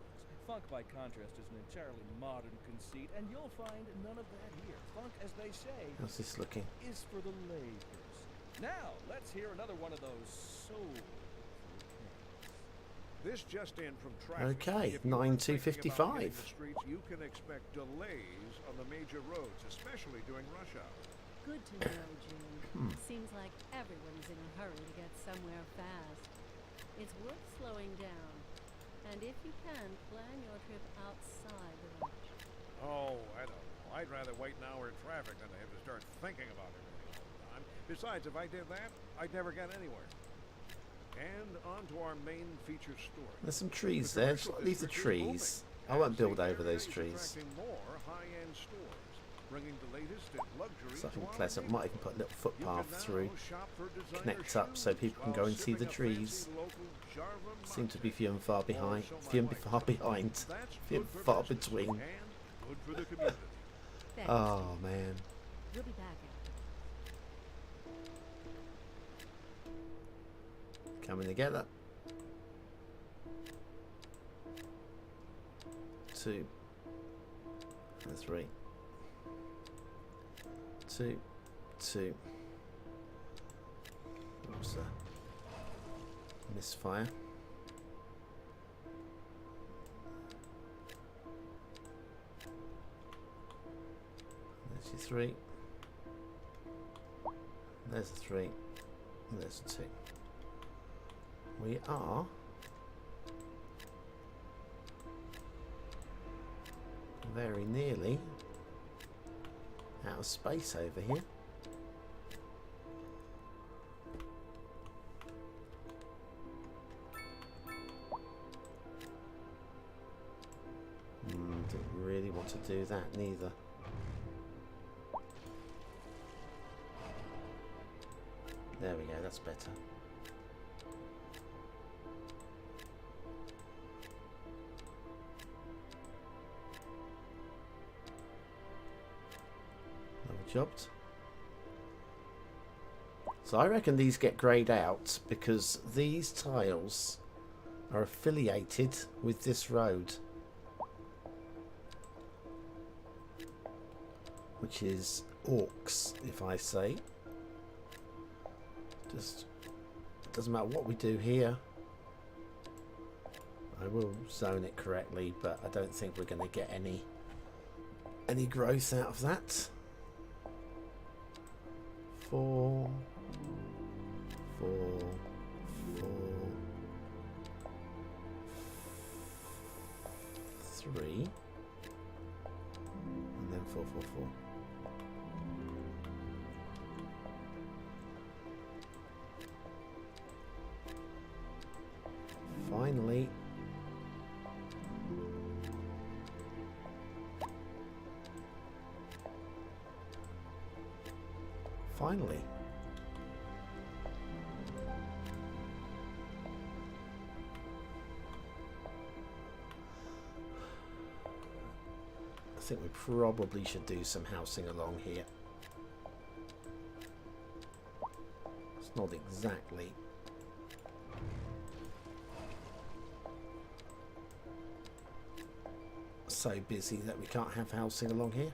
Funk, by contrast, is an entirely modern conceit, and you'll find none of that here. Funk, as they say, How's this looking? is for the layperson. Now, let's hear another one of those soul. This just in from traffic. Okay, If you are 9:2:55. thinking about hitting the streets, you can expect delays on the major roads, especially during rush hour. Good to know, June. Seems like everyone's in a hurry to get somewhere fast. It's worth slowing down. And if you can, plan your trip outside the rush. Oh, I don't know. I'd rather wait an hour in traffic than to have to start thinking about everything all the time. Besides, if I did that, I'd never get anywhere. And on to our main feature story. There's some trees there. Just leave the trees. I won't build over those trees. More high-end stores, bringing the latest in luxury. Something pleasant. Might even put a little footpath through. Connect up so people can go and see the trees. Seem to be few and far behind. Few and far behind. Few and far between. And good for the community. Oh man. We'll be back after. Coming together. 2 and 3. 2, 2. was a misfire. There's your 3. There's a 3. And there's a 2. We are very nearly out of space over here. Didn't really want to do that neither. There we go, that's better. Jobbed. So I reckon these get greyed out because these tiles are affiliated with this road, which is orcs, if I say. Just doesn't matter what we do here. I will zone it correctly, but I don't think we're going to get any growth out of that. 4, 4, 4, 3, and then 4, 4, 4. Finally. Finally. I think we probably should do some housing along here. It's not exactly so busy that we can't have housing along here.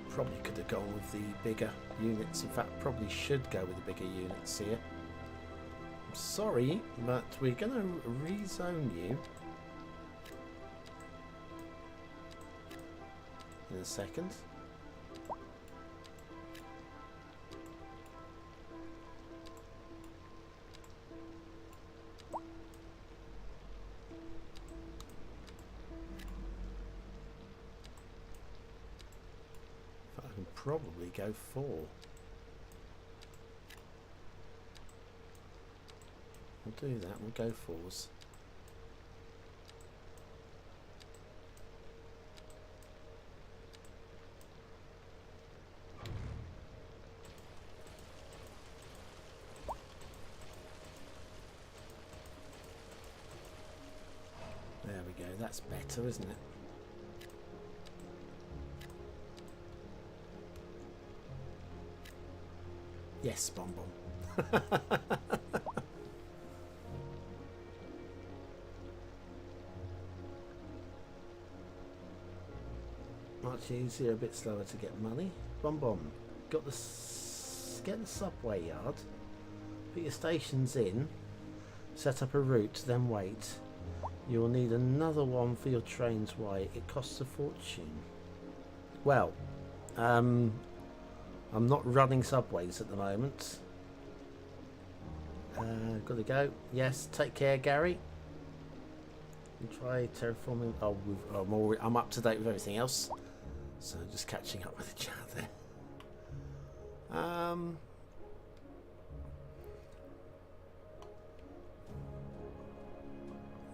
Probably could have gone with the bigger units. In fact, probably should go with the bigger units here. I'm sorry, but we're going to rezone you in a second. Probably go 4. We'll do that, we'll go 4s. There we go, that's better, isn't it? Yes, BonBonB. Much easier, a bit slower to get money. BonBonB, got the get the subway yard, put your stations in, set up a route, then wait. You will need another one for your trains. Why? It costs a fortune. Well, I'm not running subways at the moment. Gotta go. Yes, take care, Gary. And try terraforming. Oh, I'm up to date with everything else. So just catching up with the chat there.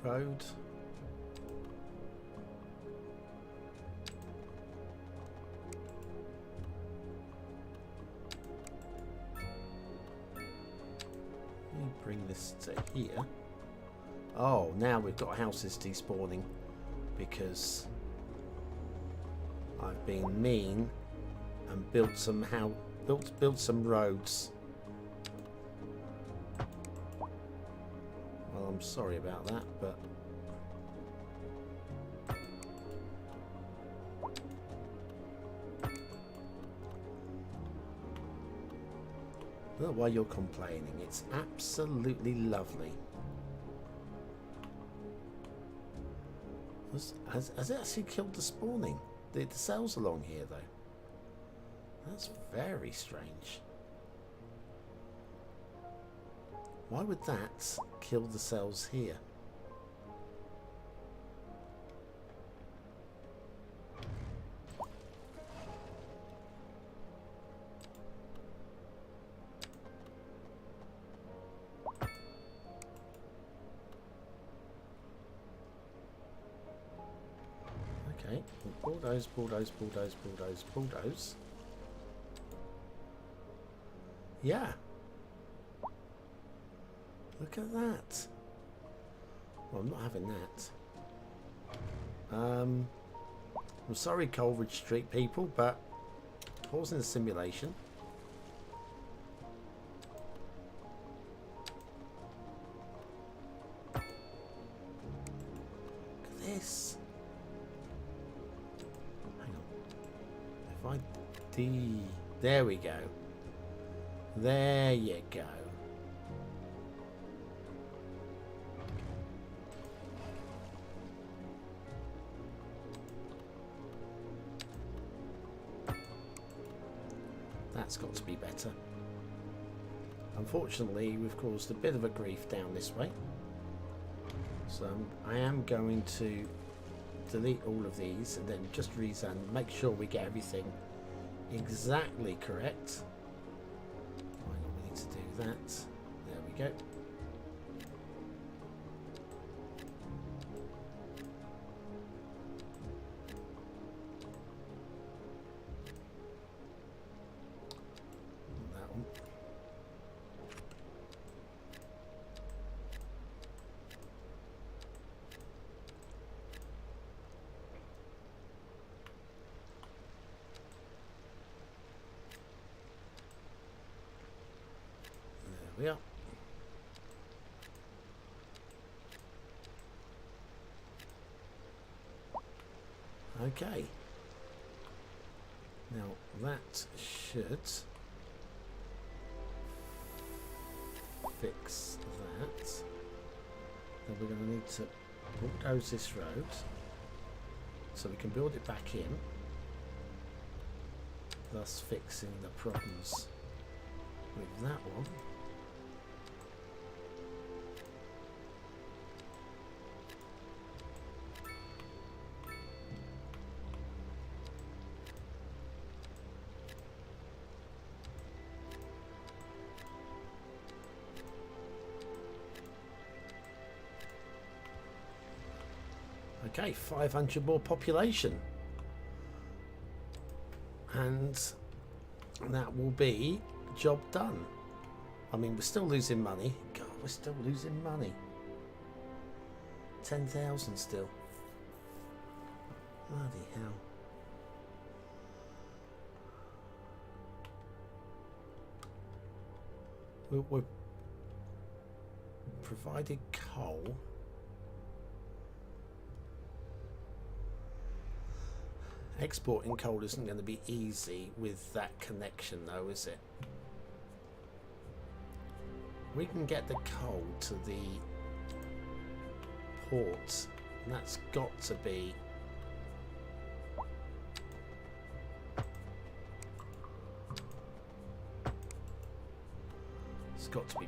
Road. bring this to here. Oh, now we've got houses despawning because I've been mean and built some built some roads. Well, I'm sorry about that, but I don't know why you're complaining. It's absolutely lovely. Has it actually killed the spawning? The cells along here, though. That's very strange. Why would that kill the cells here? Okay, bulldoze, bulldoze, bulldoze, bulldoze, bulldoze. Yeah. Look at that. Well, I'm not having that. I'm sorry, Coleridge Street people, but pausing the simulation. Look at this. Hang on. If I there we go. There you go. That's got to be better. Unfortunately, we've caused a bit of a grief down this way. So I am going to delete all of these and then just resend, make sure we get everything exactly correct. We need to do that. There we go. That one. There we are. Okay. Now that should fix that. Then we're going to need to bulldoze this road so we can build it back in, thus fixing the problems with that one. Okay, 500 more population. And that will be job done. I mean, we're still losing money. God, we're still losing money. 10,000 still. Bloody hell. We're provided coal. Exporting coal isn't going to be easy with that connection though, is it? We can get the coal to the port, and that's got to be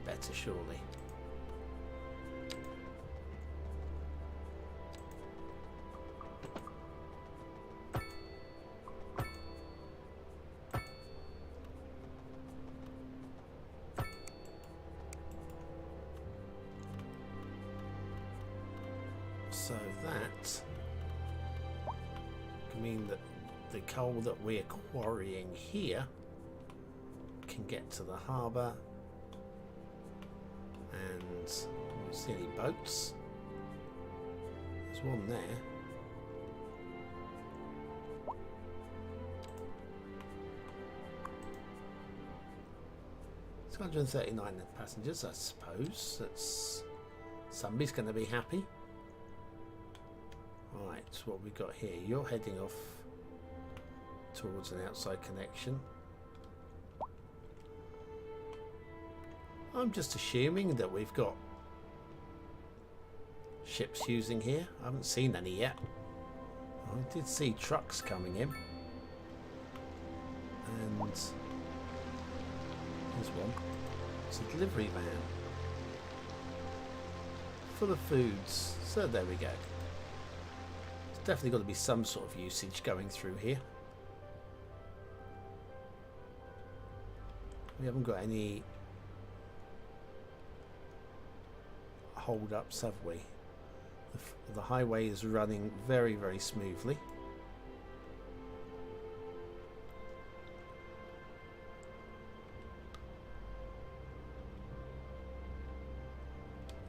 better, surely. So that can mean that the coal that we're quarrying here can get to the harbour, and Can't see any boats. There's one there. It's 139 passengers, I suppose. That's somebody's going to be happy. Right, so what we got here? You're heading off towards an outside connection. I'm just assuming that we've got ships using here. I haven't seen any yet. I did see trucks coming in. And there's one. It's a delivery van full of foods. So there we go. There's definitely got to be some sort of usage going through here. We haven't got any hold-ups, have we? The highway is running very, very smoothly.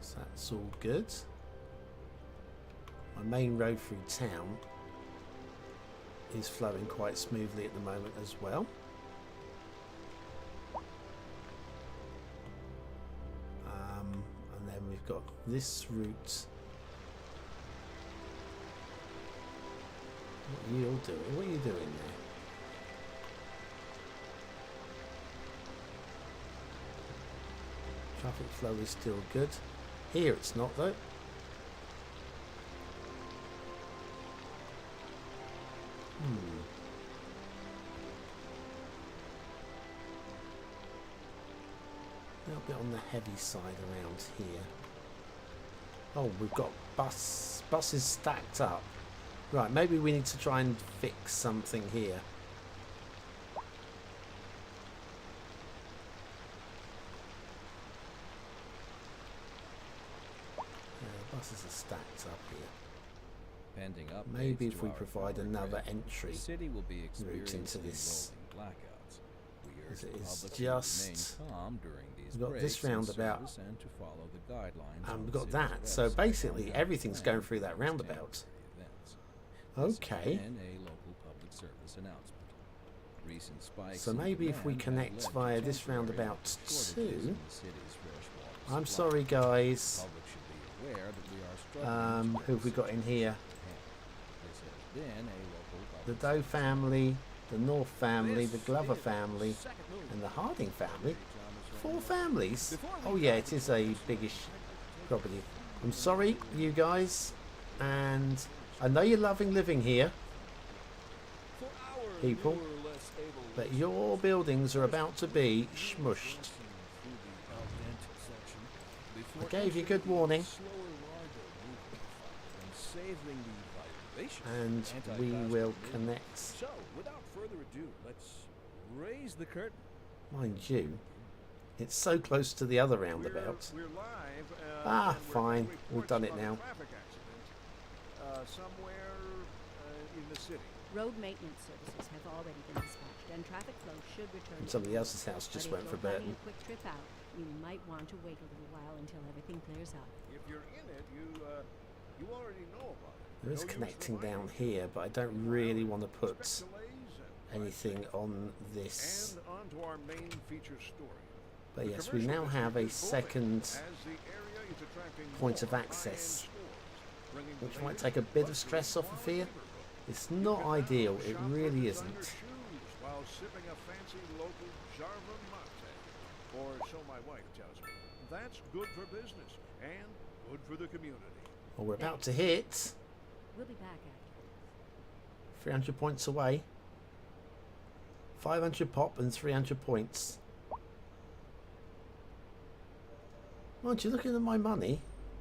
So that's all good. My main road through town is flowing quite smoothly at the moment as well. And then we've got this route. What are you all doing? What are you doing there? Traffic flow is still good. Here it's not though. A little bit on the heavy side around here. Oh, we've got buses stacked up. Right, maybe we need to try and fix something here. Buses are stacked up here. Pending updates Maybe if to we our provide power another grid, entry the city will be route into experiencing this. rolling blackouts. We urge It the is public just- to remain calm during these we've got breaks this in roundabout. service and to follow the guidelines on And we've the got city's that. So website basically on how to everything's plan going through that for these roundabout. temporary events. This has Okay. been a local public service announcement. Recent spikes So in maybe if we demand have connect led to via this temporary roundabout shortages too. in the city's fresh water I'm supply. sorry guys. The public should be aware that we are struggling to Who have we got in here? This has been a local The public Doe service family, the North family, the This Glover is family, second move. and the Harding family. Thomas 4 Randall. families. Before we Oh yeah, go, it is a biggish property. I'm sorry, you guys, and I know you're loving living here, For our people, newer, less able but your buildings are about to be smushed. through the al dente section before I gave you entering good warning. the slower larger movement and savoring the vibrations And of we anti-fast will community. connect, So, without further ado, let's raise the curtain. mind you, it's so close to the other roundabout. We're live. Ah, and we're fine. getting We've reports done it about a now. traffic accident, somewhere in the city. Road maintenance services have already been dispatched, and traffic flow should return. And to somebody normal. else's house just But went if for you're planning Burton. a quick trip out, you might want to wait a little while until everything clears up. If you're in it, you already know about it. There is No use connecting reminding down you. here, but I don't really want to put Expect delays and anything on this. And on to our main feature story. But The yes, we commercial now have a district is booming second as the area is attracting point of more access, high-end stores, bringing which the might latest take a bit of luxury stress off of quality here. neighborhood. It's You not can now ideal, it shop for really designer isn't. shoes while sipping a fancy local Jarva mate, or so my wife tells me. That's good for business and good for the community. Well, we're about to hit We'll be back after. 300 points away. 500 pop and 300 points. Aren't you looking at my money?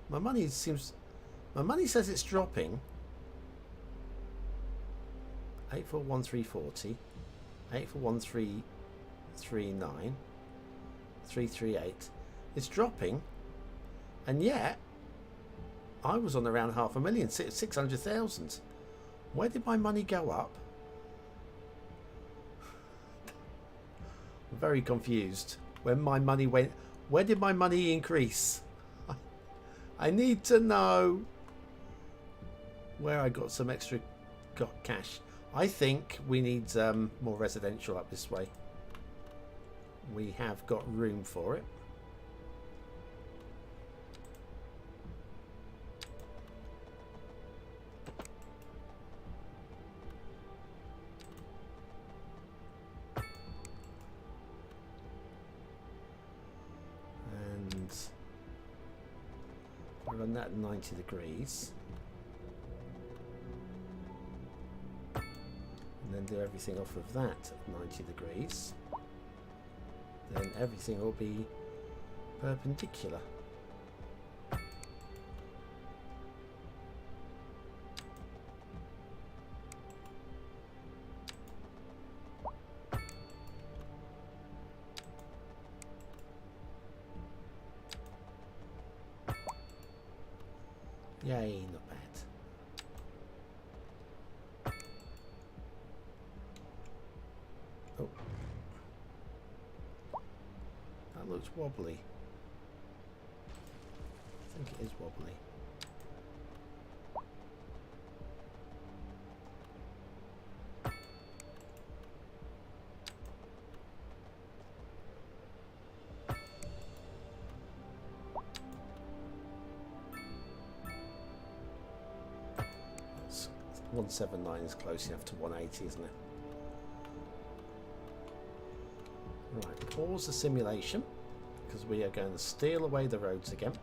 My money says it's dropping. 841340, 841339, 338. It's dropping, and yet I was on around 500,000, 600,000. Where did my money go up? I'm very confused. When my money went, where did my money increase? I I need to know where I got some extra cash. I think we need more residential up this way. We have got room for it. And run that at 90 degrees. And then do everything off of that at 90 degrees. Then everything will be perpendicular. Yay, not bad. Oh. That looks wobbly. I think it is wobbly. It's 179 is close enough to 180, isn't it? Right, pause the simulation because we are going to steal away the roads again.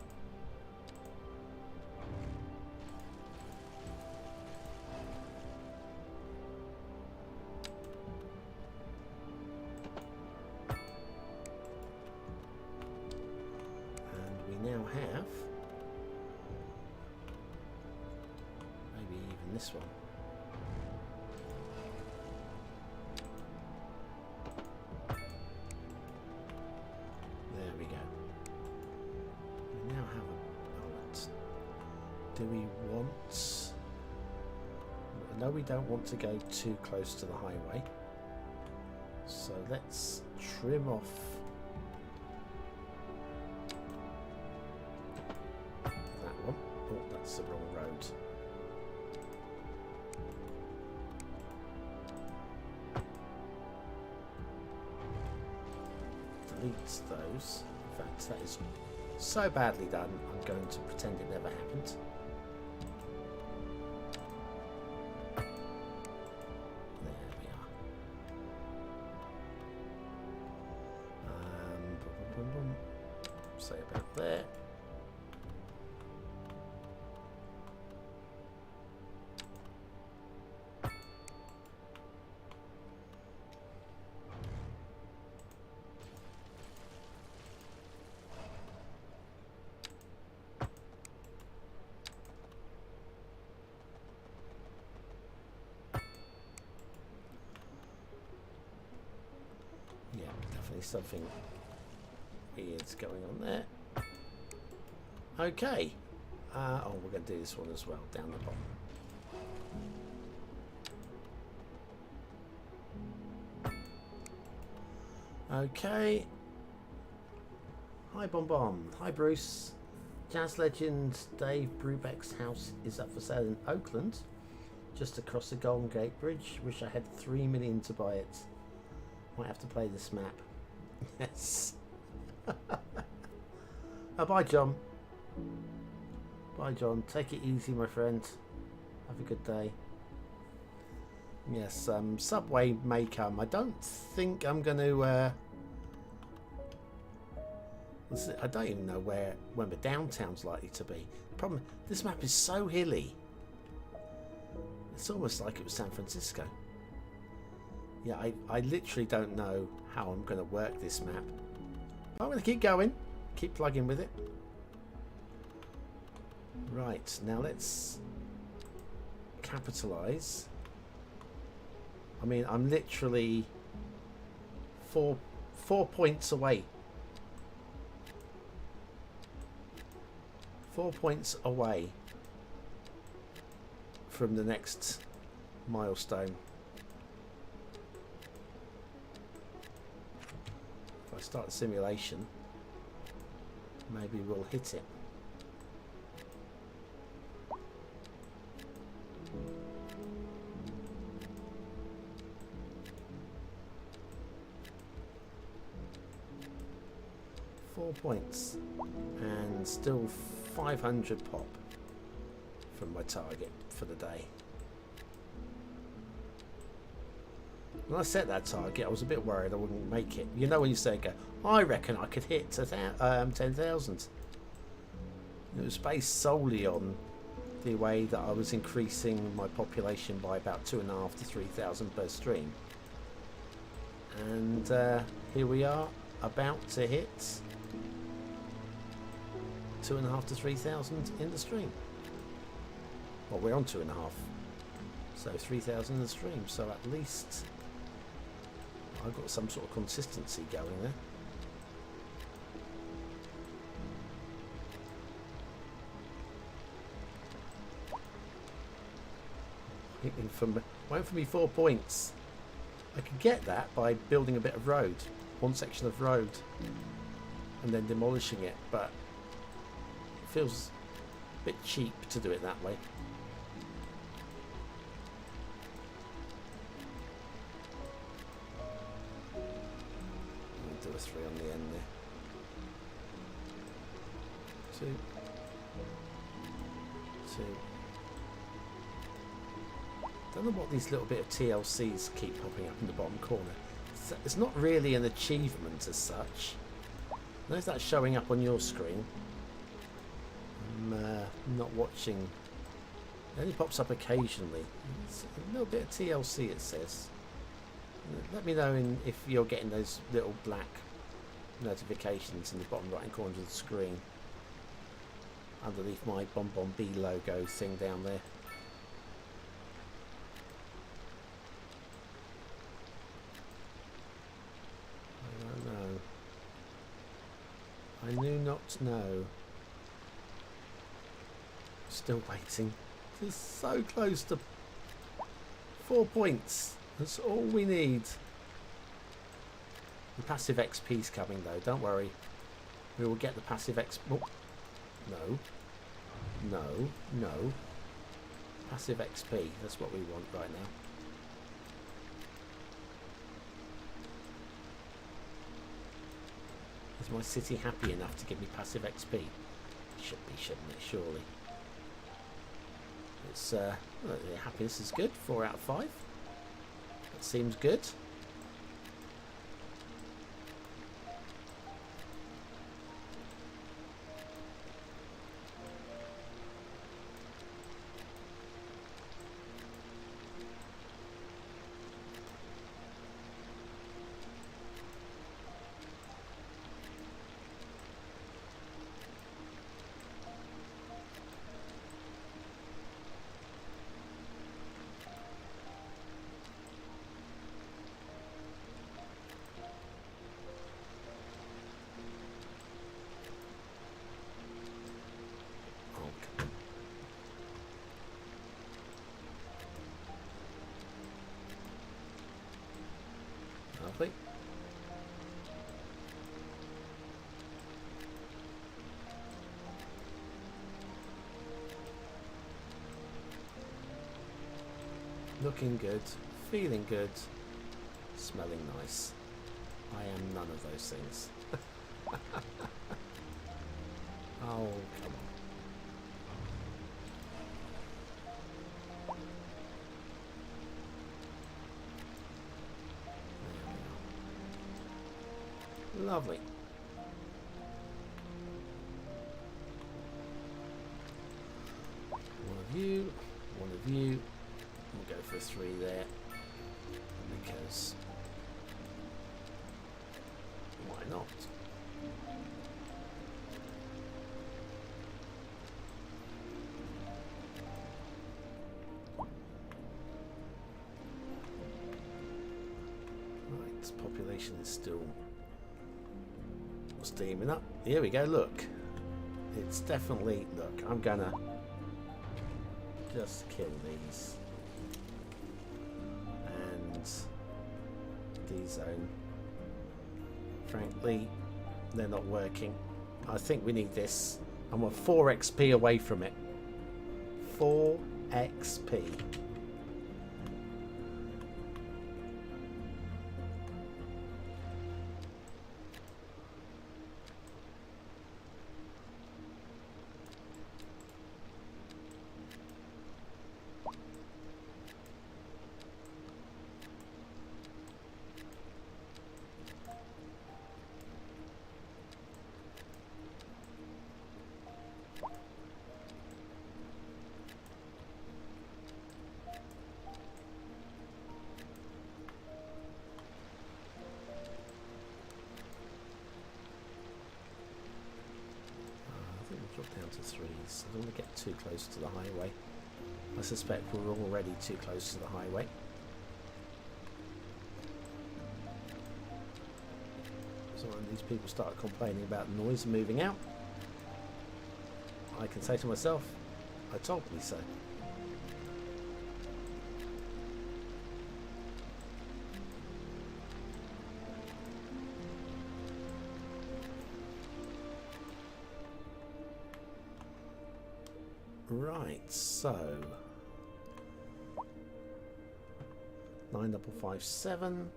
And we now have maybe even this one. Do we want... No, we don't want to go too close to the highway. So let's trim off that one. Oh, that's the wrong road. Delete those. In fact, that is so badly done, I'm going to pretend it never happened. Say about there. Yeah, definitely something weird's going on there. Okay. Oh, we're going to do this one as well, down the bottom. Okay. Hi, BonBonB. Hi, Bruce. Jazz legend Dave Brubeck's house is up for sale in Oakland, just across the Golden Gate Bridge. Wish I had 3 million to buy it. Might have to play this map. Yes. Oh, bye, John. Bye, John. Take it easy, my friend. Have a good day. Yes, Subway may come. I don't think I'm going to... I don't even know when the downtown's likely to be. Problem, this map is so hilly. It's almost like it was San Francisco. Yeah, I literally don't know how I'm going to work this map. I'm going to keep going. Keep plugging with it. Right, now let's capitalize. I mean, I'm literally four points away. 4 points away from the next milestone. If I start the simulation, maybe we'll hit it. points. And still 500 pop from my target for the day. When I set that target, I was a bit worried I wouldn't make it. You know when you say, go, I reckon I could hit 10,000. It was based solely on the way that I was increasing my population by about 2,500 to 3,000 per stream. And here we are, about to hit 2,500 to 3,000 in the stream. Well, we're on 2,500, so 3,000 in the stream. So at least I've got some sort of consistency going there. Waiting for me 4 points. I could get that by building a bit of road, one section of road, and then demolishing it, but it feels a bit cheap to do it that way. Do a 3 on the end there. 2, 2. Don't know what these little bit of TLCs keep popping up in the bottom corner. It's not really an achievement as such. I don't know if that's showing up on your screen. I'm not watching. It only pops up occasionally. It's a little bit of TLC, it says. Let me know if you're getting those little black notifications in the bottom right hand corner of the screen underneath my BonBonB logo thing down there. I don't know. I knew not to know. Still waiting. This is so close to 4 points. That's all we need. The passive XP's coming though, don't worry. We will get the passive XP. Oh, no. No, no. Passive XP, that's what we want right now. Is my city happy enough to give me passive XP? Should be, shouldn't it, surely? It's, happiness is good, 4 out of 5. That seems good. Lovely. Looking good, feeling good, smelling nice. I am none of those things. Oh, come on. Lovely. One of you, one of you. We'll go for a 3 there. Because why not? Right, population is still steaming up. Here we go, look. It's definitely, look, I'm gonna just kill these. And D-zone. Frankly, they're not working. I think we need this. I'm a 4 XP away from it. 4 XP. don't want to get too close to the highway. I suspect we're already too close to the highway. So when these people start complaining about noise moving out, I can say to myself, I told me so. Right, so 9557.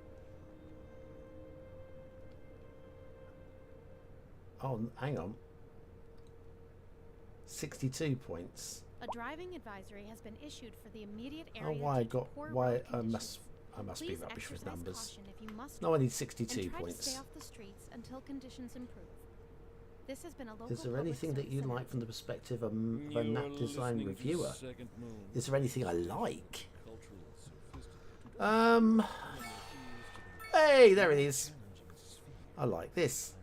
Oh, hang on. 62 points. A driving advisory has been issued for the immediate Oh, area. why I due to got poor why road I conditions. must be Please rubbish with exercise numbers. caution if you must No, I need drive, 62 and try to points. stay off the streets until conditions improve. This has been a local Is there public anything that service you like announcement. from the perspective of a map design reviewer? Is there anything I like? Hey, there it is. I like this.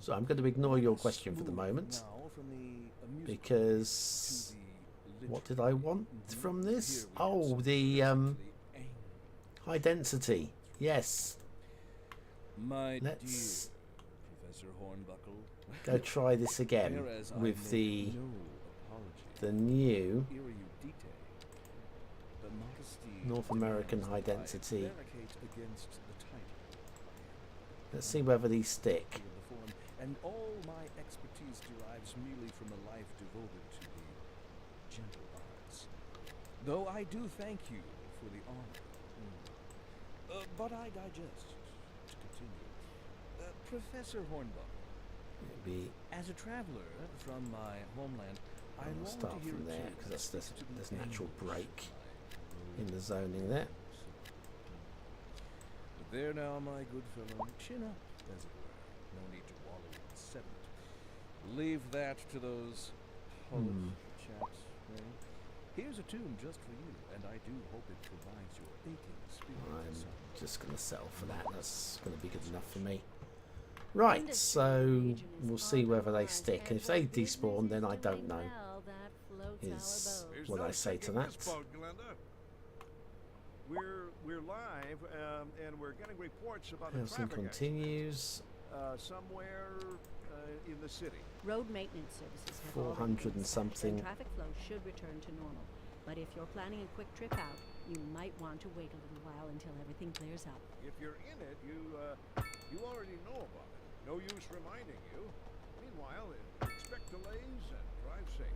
So I'm going to ignore your question for the moment, because what did I want from this? Oh, the high density. Yes. Let's go try this again with the new North American high density. Let's see whether these stick. And all my expertise derives merely from a life devoted to the gentle arts. Though I do thank you for the honor. But I digest. To continue. Professor Hornbuckle, Maybe as a traveler from my homeland, I I'll long start to hear from there, tales because there's to be a natural endless. break in the zoning there. But there now, my good fellow, chin up, as it were. No need to wallow in sediment. Leave that to those Polish chaps. Eh? Here's a tune just for you, and I do hope it provides your aching spirit. I'm just going to settle for that. That's going to be good enough for me. Right, so we'll see whether they stick. And if they despawn, then I don't know. Is what I say to that. We're live, and we're getting reports about a Housing traffic accident continues. somewhere in the city. Road maintenance services have 400 already been and set, something. Traffic flow should return to normal. But if you're planning a quick trip out, you might want to wait a little while until everything clears up. If you're in it, you already know about it. No use reminding you. Meanwhile, expect delays and drive safe.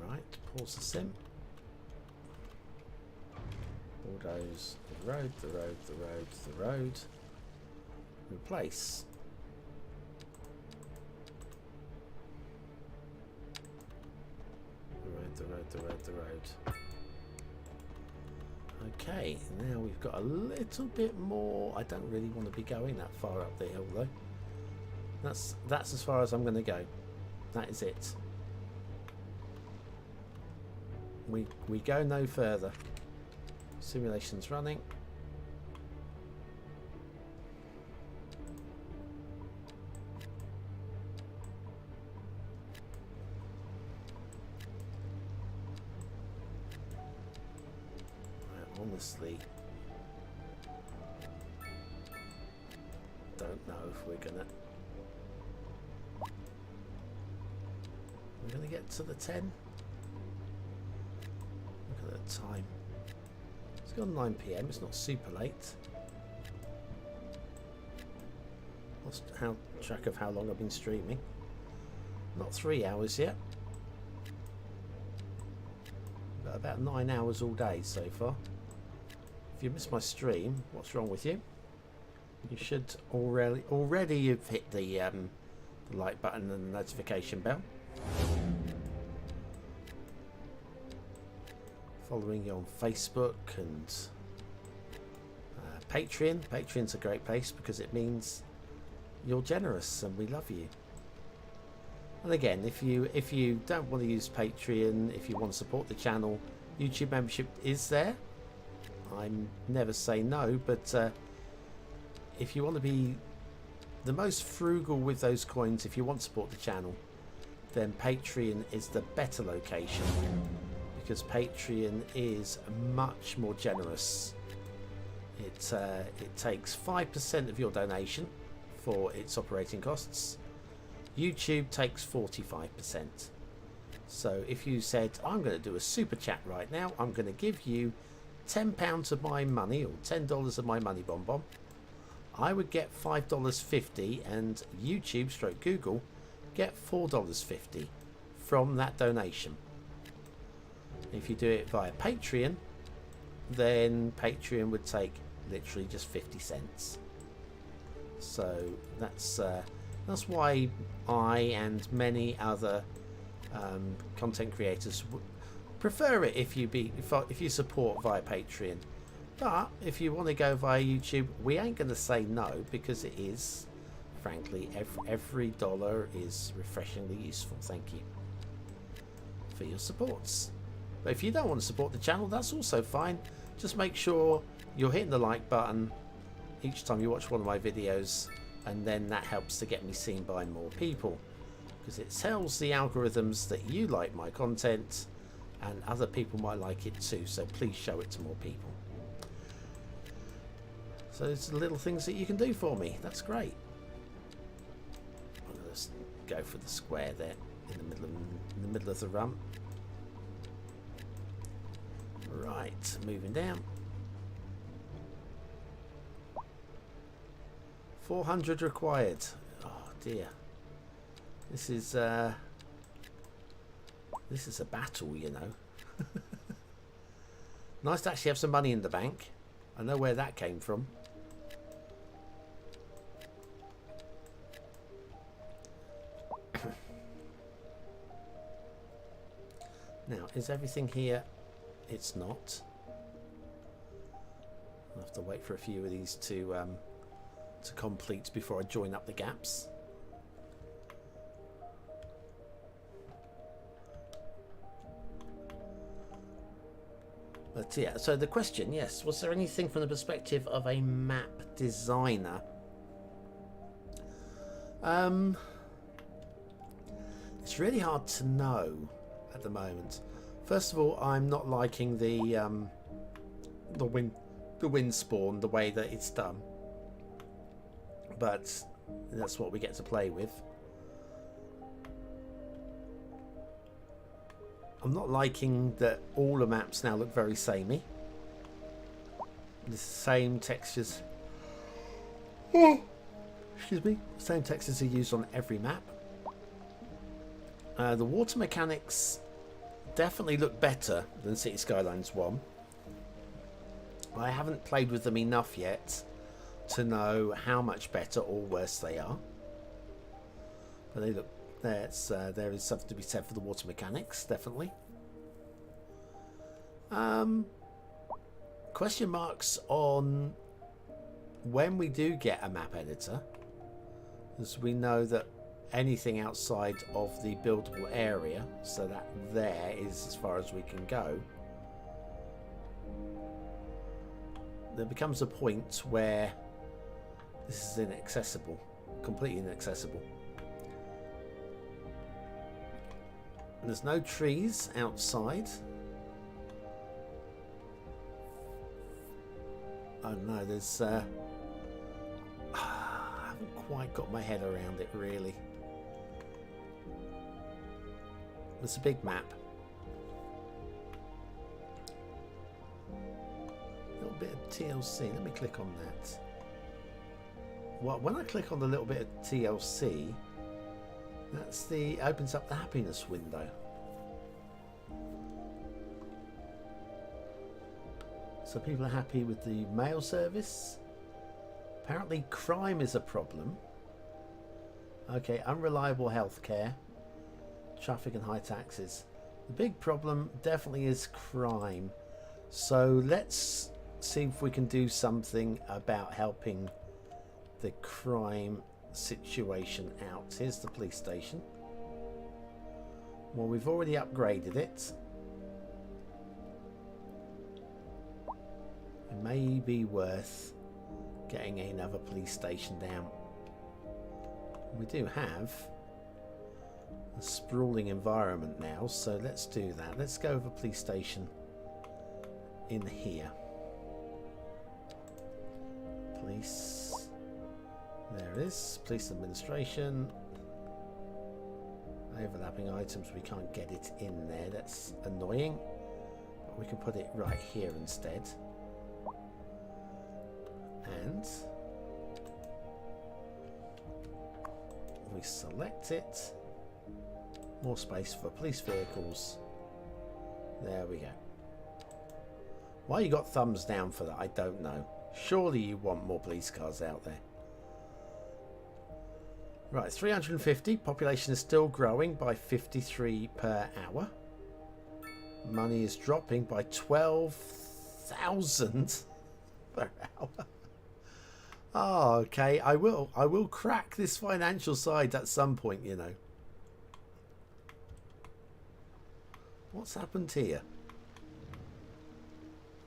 Right, pause the sim. Bulldoze the road, the road, the road, the road. Replace. The road, the road, the road, the road. Okay, now we've got a little bit more. I don't really want to be going that far up the hill though. That's as far as I'm going to go. That is it. We go no further. Simulation's running. I honestly don't know if we're gonna get to the 10. Look at the time. It's gone 9 PM. It's not super late. Lost track of how long I've been streaming. Not 3 hours yet. But about 9 hours all day so far. If you missed my stream, what's wrong with you? You should already you've hit the like button and the notification bell. Following you on Facebook and Patreon. Patreon's a great place because it means you're generous and we love you. And again, if you don't want to use Patreon, if you want to support the channel, YouTube membership is there. I never say no, but if you want to be the most frugal with those coins, if you want to support the channel, then Patreon is the better location, because Patreon is much more generous. It takes 5% of your donation for its operating costs. YouTube takes 45%. So if you said, I'm going to do a super chat right now, I'm going to give you £10 of my money, or $10 of my money, BonBonB, I would get $5.50, and YouTube / Google get $4.50 from that donation. If you do it via Patreon, then Patreon would take literally just 50 cents. So that's why I and many other content creators prefer it if you support via Patreon. But if you want to go via YouTube, we ain't going to say no, because it is, frankly, every dollar is refreshingly useful. Thank you for your supports. But if you don't want to support the channel, that's also fine. Just make sure you're hitting the like button each time you watch one of my videos, and then that helps to get me seen by more people, because it tells the algorithms that you like my content and other people might like it too. So please show it to more people. So there's little things that you can do for me. That's great. I'm going to go for the square there in the middle of the run. Right, moving down. 400 required. Oh dear. This is a battle, you know. Nice to actually have some money in the bank. I know where that came from. Now, is everything here? It's not. I'll have to wait for a few of these to complete before I join up the gaps. But yeah, so the question, yes, was there anything from the perspective of a map designer? It's really hard to know at the moment. First of all, I'm not liking the wind spawn, the way that it's done, but that's what we get to play with. I'm not liking that all the maps now look very samey. The same textures. Excuse me. Same textures are used on every map. The water mechanics definitely look better than Cities Skylines 1. I haven't played with them enough yet to know how much better or worse they are. But they look. There is something to be said for the water mechanics, definitely. Question marks on when we do get a map editor, as we know that anything outside of the buildable area, so that there is as far as we can go, there becomes a point where this is inaccessible, completely inaccessible. There's no trees outside. Oh no, there's I haven't quite got my head around it really. It's a big map. A little bit of TLC. Let me click on that. Well, when I click on the little bit of TLC, that's opens up the happiness window. So people are happy with the mail service. Apparently crime is a problem. Okay, unreliable healthcare, traffic and high taxes. The big problem definitely is crime. So let's see if we can do something about helping the crime situation out. Here's the police station. Well, we've already upgraded it. It may be worth getting another police station down. We do have a sprawling environment now, so let's do that. Let's go with a police station in here. Police. There it is. Police administration. Overlapping items, we can't get it in there. That's annoying. But we can put it right here instead. And we select it. More space for police vehicles. There we go. Why you got thumbs down for that, I don't know. Surely you want more police cars out there. Right, 350. Population is still growing by 53 per hour. Money is dropping by 12,000 per hour. Oh, okay. I will crack this financial side at some point, you know. What's happened here?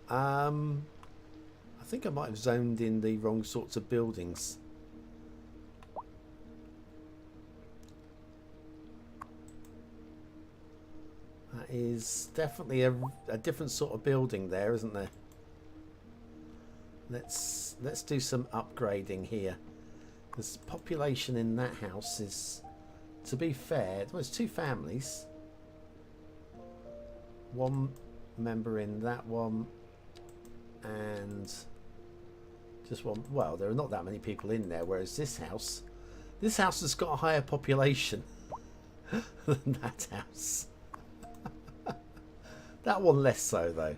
I think I might have zoned in the wrong sorts of buildings. That is definitely a different sort of building there, isn't there? Let's do some upgrading here. The population in that house is, to be fair, well, it's two families. One member in that one, and just one. Well, there are not that many people in there. Whereas this house has got a higher population than that house. That one less so, though.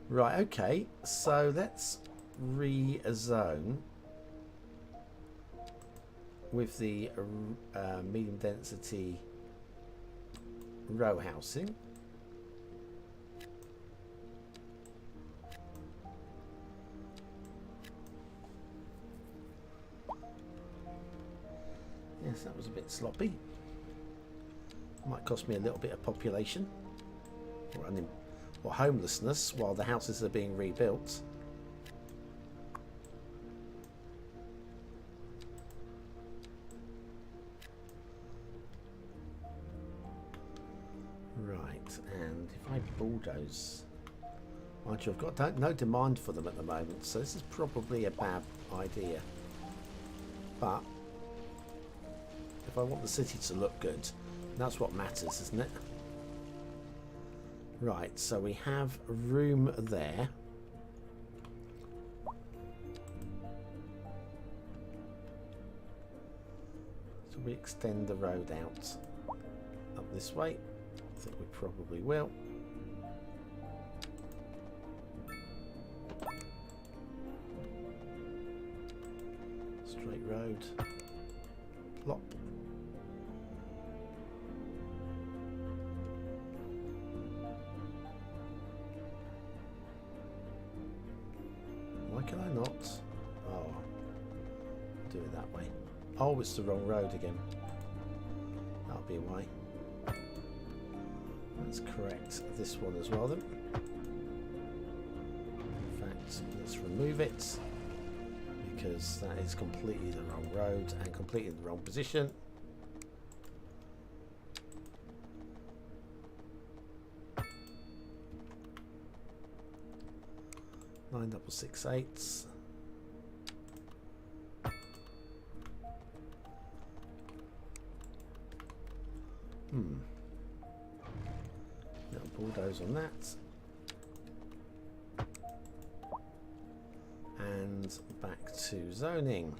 Right, okay. So let's rezone with the medium density row housing. Yes, that was a bit sloppy. Might cost me a little bit of population. Or homelessness while the houses are being rebuilt. Right, and if I bulldoze, mind you, I've got no demand for them at the moment, so this is probably a bad idea. But if I want the city to look good, that's what matters, isn't it? Right, so we have room there. So we extend the road out up this way. I think we probably will. Straight road. Plop. Why can I not? Oh, do it that way. Oh, it's the wrong road again. That'll be why. Let's correct this one as well then. In fact, let's remove it because that is completely the wrong road and completely the wrong position. Nine double 6 8s. Little bulldoze on that. And back to zoning.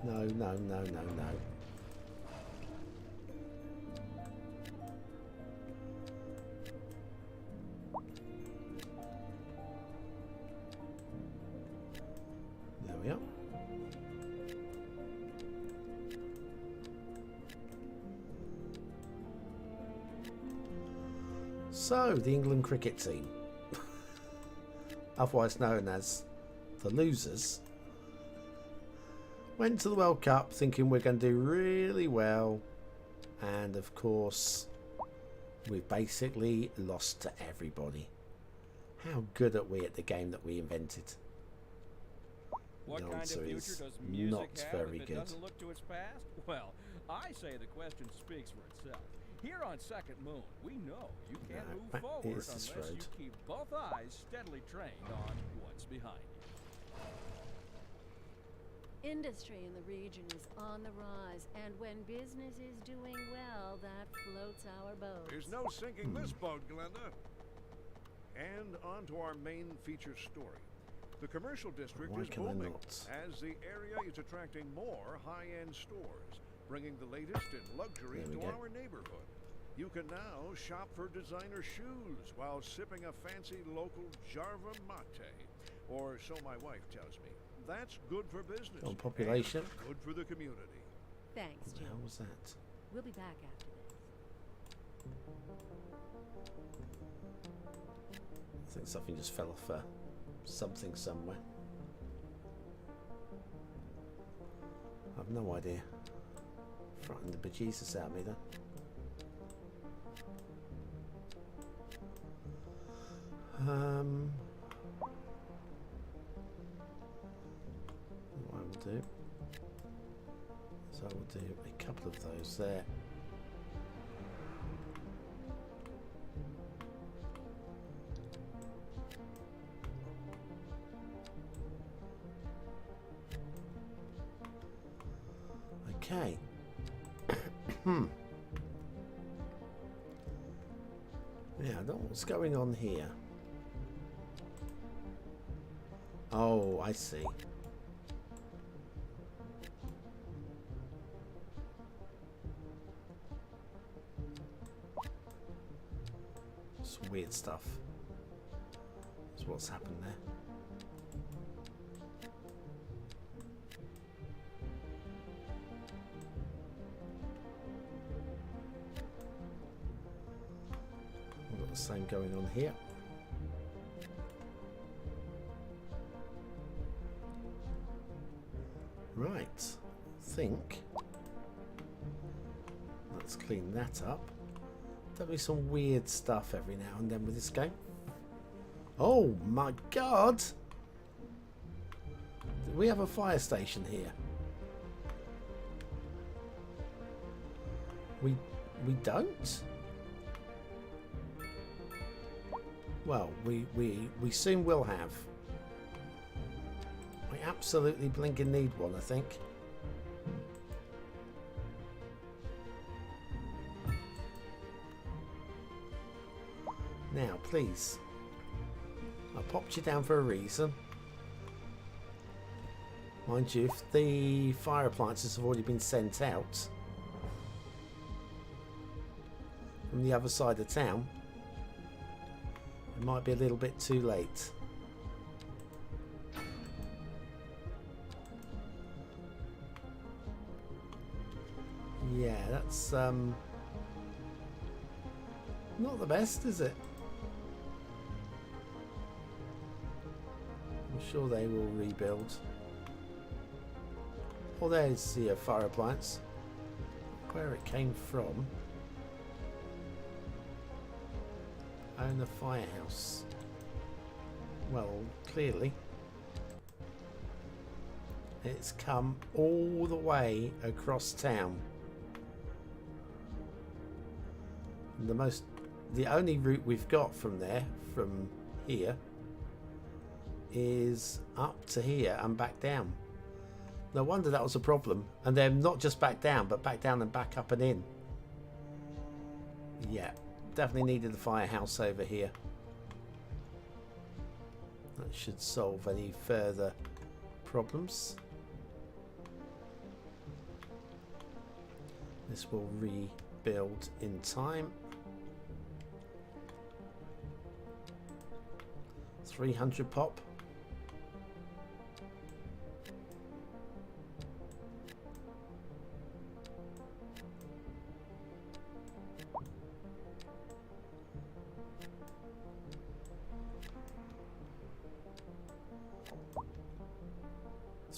No, no, no, no, no. There we are. So, the England cricket team. otherwise known as the losers, went to the World Cup thinking we're going to do really well, and of course we've basically lost to everybody. How good are we at the game that we invented? What The kind of answer future is does music not have very if it good. doesn't look to its past? Well, I say the question speaks for itself. Here on Second Moon, we know you can't No, move that forward is unless this you road. keep both eyes steadily trained on what's behind you. Industry in the region is on the rise, and when business is doing well, that floats our boat. There's no sinking this boat, Glenda. And on to our main feature story. The commercial district Why is can I booming not? as the area is attracting more high-end stores, bringing the latest in luxury There we to go. our neighborhood. You can now shop for designer shoes while sipping a fancy local Jarva mate, or so my wife tells me. That's good for business. On population. And good for the community. Thanks, What the Jim. hell was that? We'll be back after this. I think something just fell off something somewhere. I've no idea. Frightened the bejesus out of me then. What I will do is I will do a couple of those there. Okay. Yeah, I don't know what's going on here. Oh, I see. Some weird stuff. That's what's happened there. We've got the same going on here. Right, think. Let's clean that up. There'll be some weird stuff every now and then with this game. Oh my god! Do we have a fire station here? We don't? Well, we soon will have. We absolutely blinking need one, I think. Now, please. I popped you down for a reason. Mind you, if the fire appliances have already been sent out from the other side of town, it might be a little bit too late. Yeah, that's not the best, is it? I'm sure they will rebuild. Oh, there's the fire appliance. Where it came from. Own the firehouse. Well, clearly it's come all the way across town. And the only route we've got from there, from here, is up to here and back down. No wonder that was a problem. And then not just back down, but back down and back up and in. Yeah, definitely needed the firehouse over here. That should solve any further problems. This will rebuild in time. 300 pop.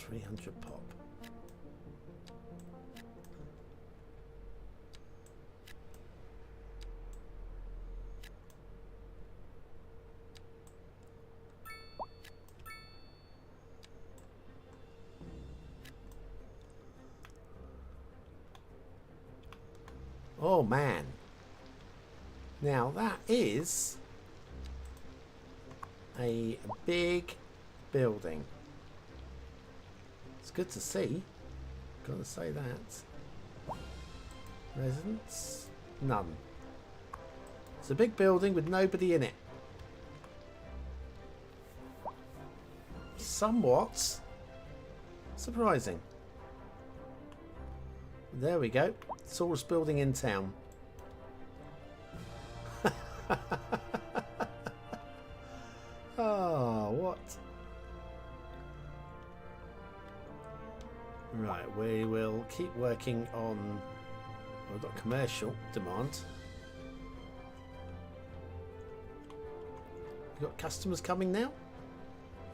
300 pop. Oh man. Now that is a big building. It's good to see. Gotta say that. Residents? None. It's a big building with nobody in it. Somewhat surprising. There we go. Tallest building in town. Oh, what? Right, we will keep working on... We've got commercial demand. We've got customers coming now.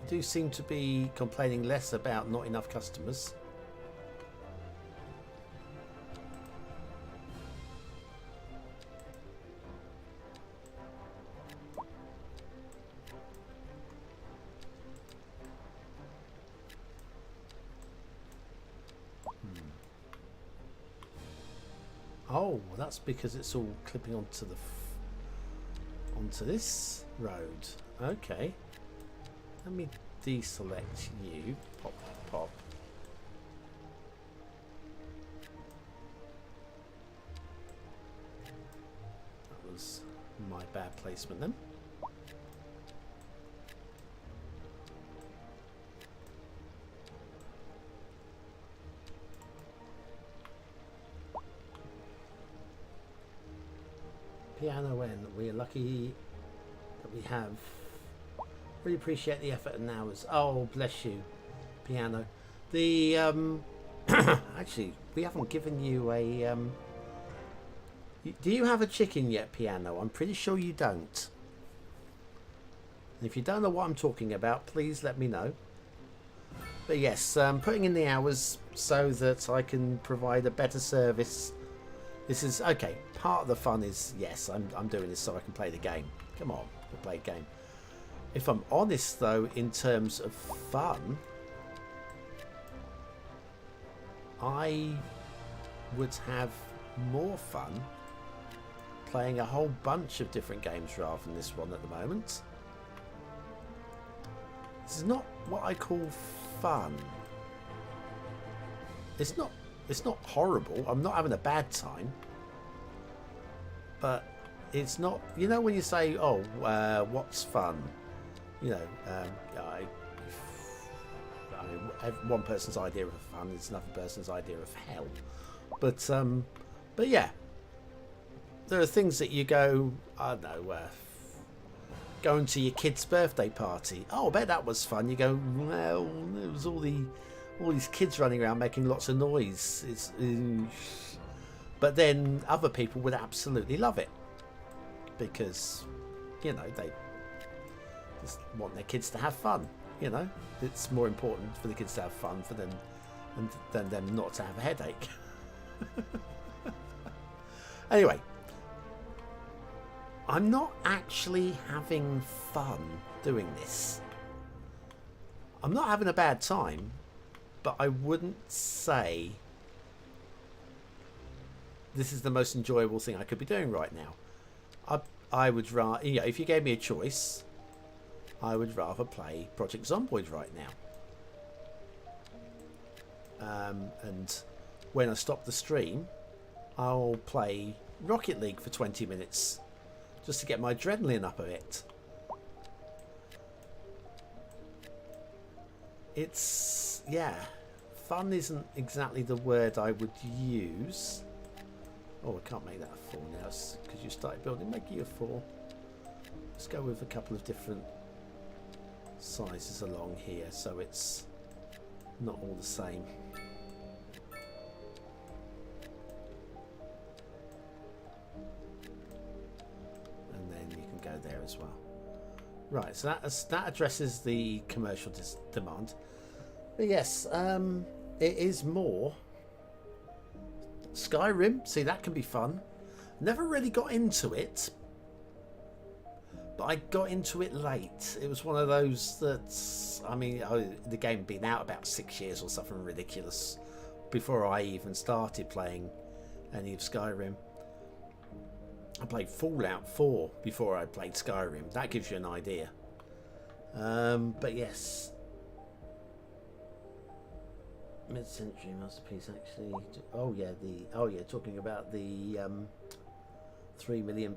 You do seem to be complaining less about not enough customers. Oh, that's because it's all clipping onto the onto this road. Okay. Let me deselect you. Pop, pop. That was my bad placement then. Piano N, we're lucky that we have. Really appreciate the effort and hours. Oh, bless you, Piano. The actually, we haven't given you a do you have a chicken yet, Piano? I'm pretty sure you don't. And if you don't know what I'm talking about, please let me know. But yes, putting in the hours so that I can provide a better service. This is okay. Part of the fun is, yes, I'm doing this so I can play the game. Come on, we'll play a game. If I'm honest though, in terms of fun, I would have more fun playing a whole bunch of different games rather than this one at the moment. This is not what I call fun. It's not horrible. I'm not having a bad time. But it's not, you know, when you say, oh, what's fun? You know, I mean, one person's idea of fun is another person's idea of hell. But yeah, there are things that you go, I don't know, going to your kid's birthday party. Oh, I bet that was fun. You go, well, it was all these kids running around making lots of noise. But then other people would absolutely love it because, you know, they just want their kids to have fun. You know, it's more important for the kids to have fun for them than them not to have a headache. Anyway, I'm not actually having fun doing this. I'm not having a bad time, but I wouldn't say this is the most enjoyable thing I could be doing right now. I would rather, you know, if you gave me a choice, I would rather play Project Zomboid right now. And when I stop the stream, I'll play Rocket League for 20 minutes just to get my adrenaline up a bit. It's, yeah, fun isn't exactly the word I would use. Oh, I can't make that a 4 now because you started building. Make it a 4. Let's go with a couple of different sizes along here so it's not all the same. And then you can go there as well. Right, so that addresses the commercial demand. But yes, it is more Skyrim. See, that can be fun. Never really got into it, but I got into it late. It was one of those that, I mean, the game had been out about 6 years or something ridiculous before I even started playing any of Skyrim. I played Fallout 4 before I played Skyrim. That gives you an idea. But yes, mid-century masterpiece actually. Oh yeah, talking about the £3 million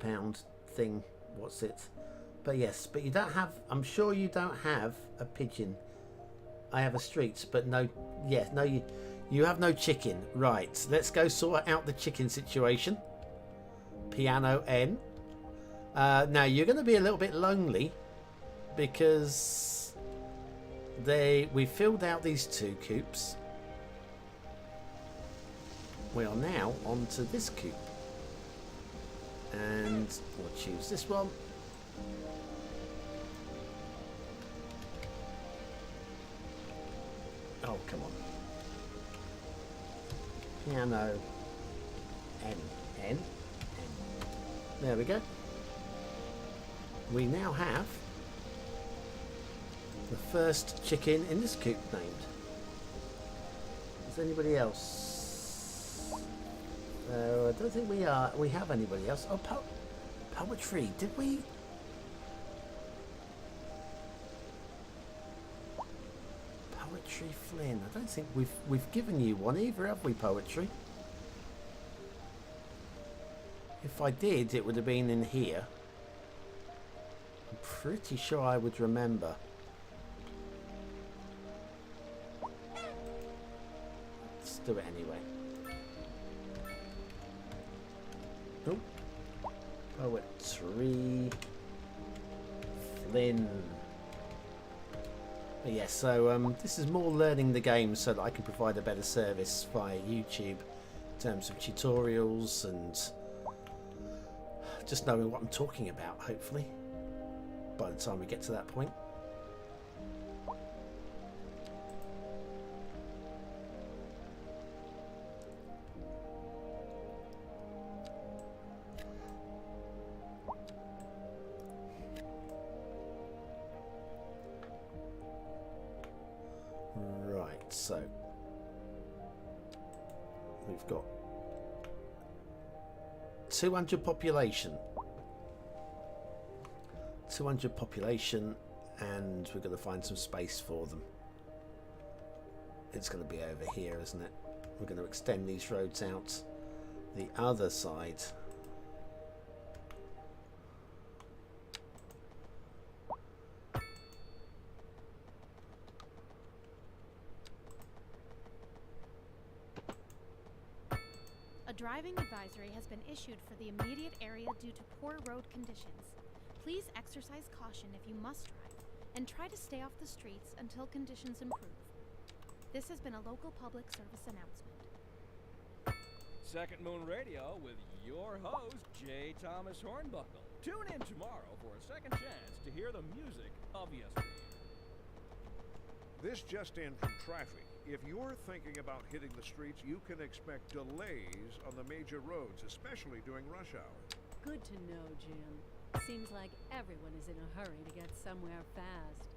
thing. What's it? But yes, but you don't have. I'm sure you don't have a pigeon. I have a street, but no. Yes, no. You have no chicken. Right. Let's go sort out the chicken situation. Piano N. Now you're going to be a little bit lonely because we filled out these 2 coops. We are now on to this coop, and we'll choose this one. Oh, come on. Piano N. N. N. There we go. We now have the first chicken in this coop named. Is anybody else? I don't think we have anybody else. Oh, poetry. Did we? Poetry Flynn. I don't think we've given you one either, have we, Poetry? If I did, it would have been in here. I'm pretty sure I would remember. Let's do it anyway. Oh, Poetry Flynn. But yeah, so this is more learning the game so that I can provide a better service via YouTube in terms of tutorials and just knowing what I'm talking about, hopefully, by the time we get to that point. Right, so we've got 200 population, and we're going to find some space for them. It's going to be over here, isn't it? We're going to extend these roads out the other side. A driving advisory has been issued for the immediate area due to poor road conditions. Please exercise caution if you must drive, and try to stay off the streets until conditions improve. This has been a local public service announcement. Second Moon Radio with your host, J. Thomas Hornbuckle. Tune in tomorrow for a second chance to hear the music of yesteryear. This just in from traffic. If you're thinking about hitting the streets, you can expect delays on the major roads, especially during rush hour. Good to know, Jim. Seems like everyone is in a hurry to get somewhere fast.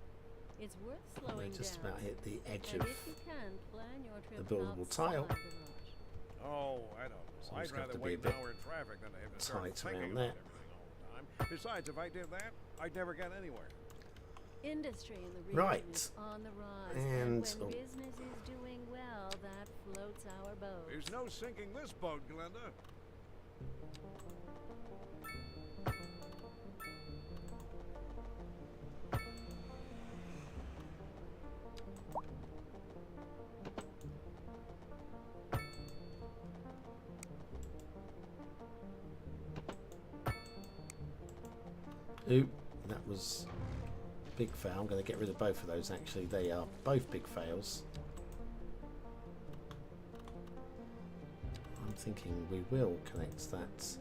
It's worth slowing We're just down. about hit the edge And of if you can, plan your the trip buildable outside tile. the rush. Oh, I don't know. So I'd it's got rather to be a wait an bit hour in traffic than to have to start tight thinking around about everything all the time. Besides, if I did that, I'd never get anywhere. Industry in the region Right. is on the rise, And when business is doing well, that floats our boat. There's no sinking this boat, Glenda. Oop, that was big fail. I'm going to get rid of both of those actually. They are both big fails. I'm thinking we will connect that.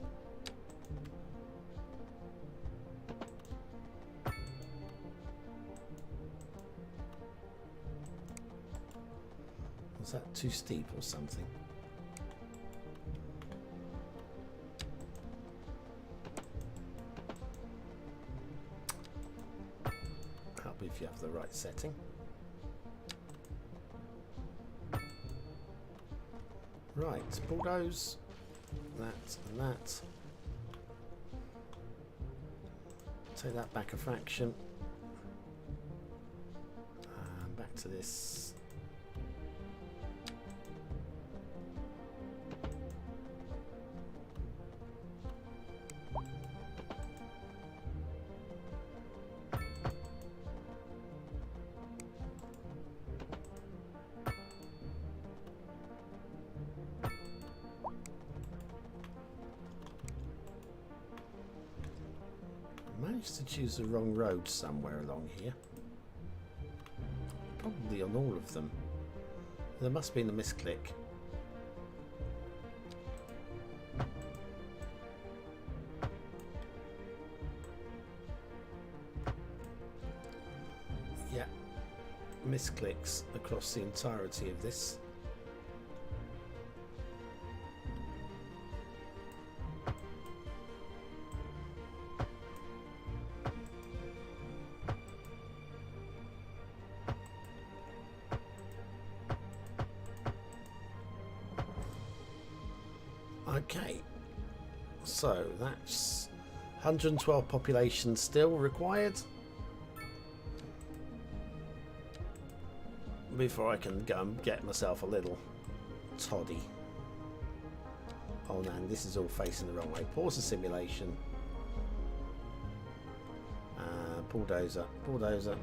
Was that too steep or something? Help if you have the right setting. Right, bulldoze. That and that. Take that back a fraction. Back to this. Managed to choose the wrong road somewhere along here. Probably on all of them. There must be a misclick. Yeah, misclicks across the entirety of this. Okay, so that's 112 population still required before I can go and get myself a little toddy. Oh man, this is all facing the wrong way. Pause the simulation. Bulldozer, bulldozer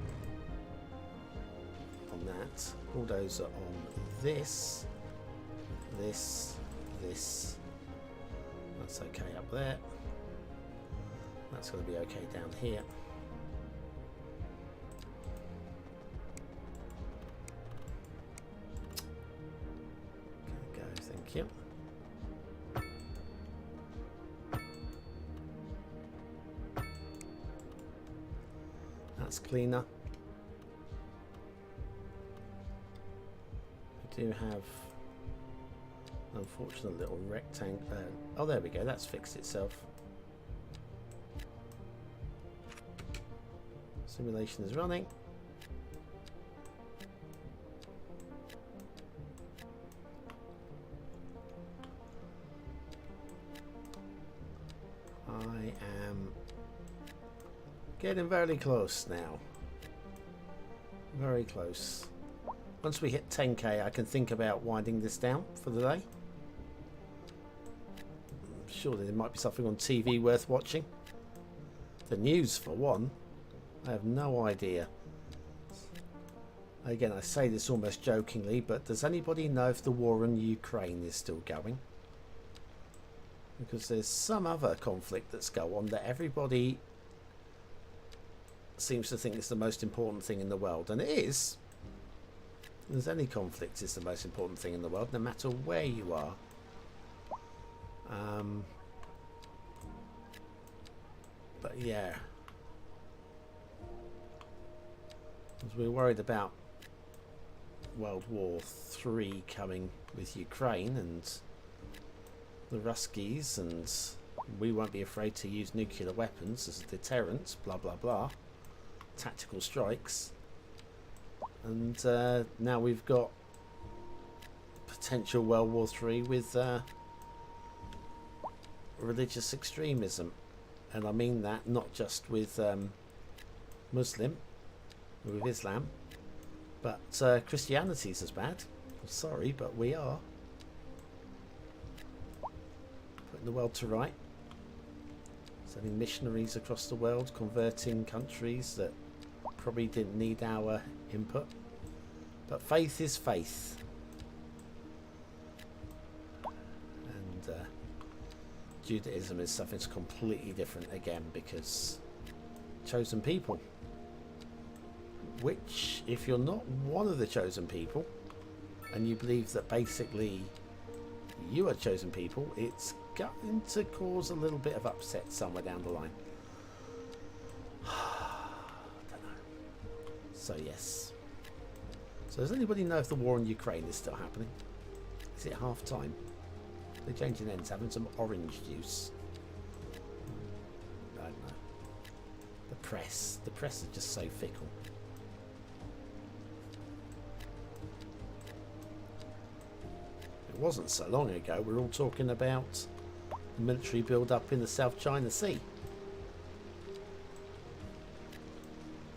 on that, bulldozer on this, this. That's okay up there. That's going to be okay down here. Okay, go, thank you. That's cleaner. We do have unfortunate little rectangle. Oh, there we go. That's fixed itself. Simulation is running. I am getting very close now. Very close. Once we hit 10k, I can think about winding this down for the day. Surely there might be something on TV worth watching. The news, for one. I have no idea. Again, I say this almost jokingly, but does anybody know if the war in Ukraine is still going? Because there's some other conflict that's going on that everybody seems to think is the most important thing in the world. And it is. There's any conflict is the most important thing in the world, no matter where you are. But yeah, as we're worried about World War III coming with Ukraine and the Ruskies, and we won't be afraid to use nuclear weapons as a deterrent, blah blah blah, tactical strikes, and now we've got potential World War III with religious extremism, and I mean that not just with Muslim, with Islam, but Christianity's as bad. I'm sorry, but we are putting the world to right, sending missionaries across the world, converting countries that probably didn't need our input. But faith is faith, and Judaism is something that's completely different again, because chosen people, which if you're not one of the chosen people and you believe that basically you are chosen people, it's going to cause a little bit of upset somewhere down the line. I don't know. So yes, So does anybody know if the war in Ukraine is still happening? Is it half time? They're changing ends, having some orange juice. I don't know. The press is just so fickle. It wasn't so long ago we were all talking about the military build-up in the South China Sea.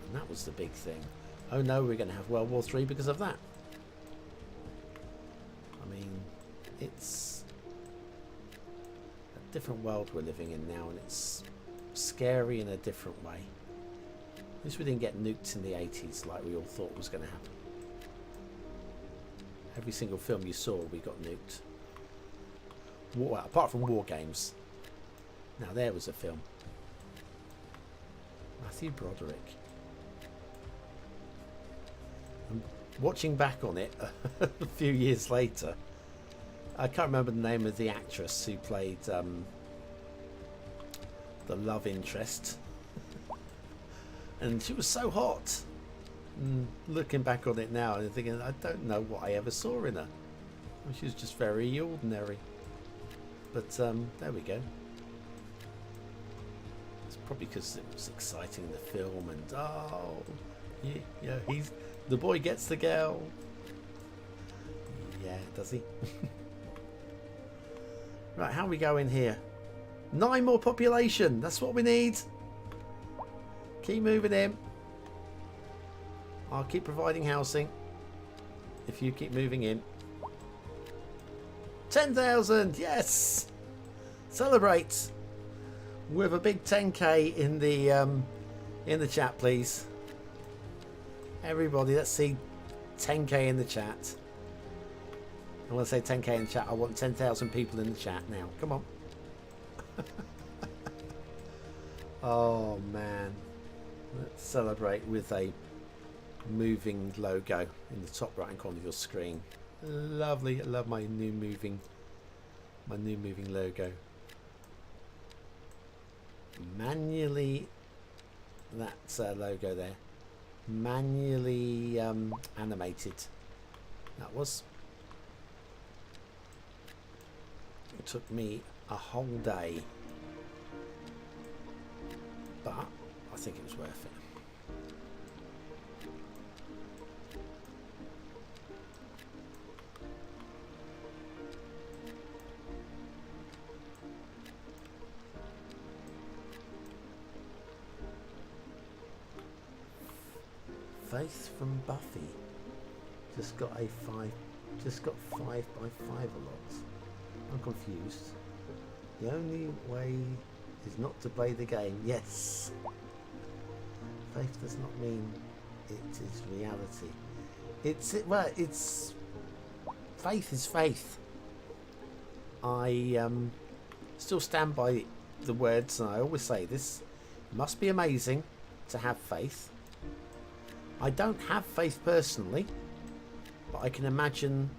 And that was the big thing. Oh no, we're going to have World War III because of that. I mean, it's a different world we're living in now, and it's scary in a different way. At least we didn't get nuked in the 80s like we all thought was going to happen. Every single film you saw, we got nuked. Well, apart from War Games. Now there was a film. Matthew Broderick. And watching back on it a few years later, I can't remember the name of the actress who played the love interest. And she was so hot. And looking back on it now and thinking, I don't know what I ever saw in her. She was just very ordinary. But there we go. It's probably because it was exciting in the film, and oh, yeah, the boy gets the girl. Yeah, does he? Right, how are we going here? 9 more population. That's what we need. Keep moving in. I'll keep providing housing if you keep moving in. 10,000, yes! Celebrate with a big 10k in the chat, please. Everybody, let's see 10k in the chat. I want to say 10k in the chat. I want 10,000 people in the chat now. Come on. Oh man, let's celebrate with a moving logo in the top right hand corner of your screen. Lovely. I love my new moving logo. Manually, that logo there, manually animated. That was. It took me a whole day, but I think it was worth it. Faith from Buffy just got 5 by 5 allots. I'm confused. The only way is not to play the game. Yes. Faith does not mean it is reality. It's faith is faith. I still stand by the words, and I always say this: it must be amazing to have faith. I don't have faith personally, but I can imagine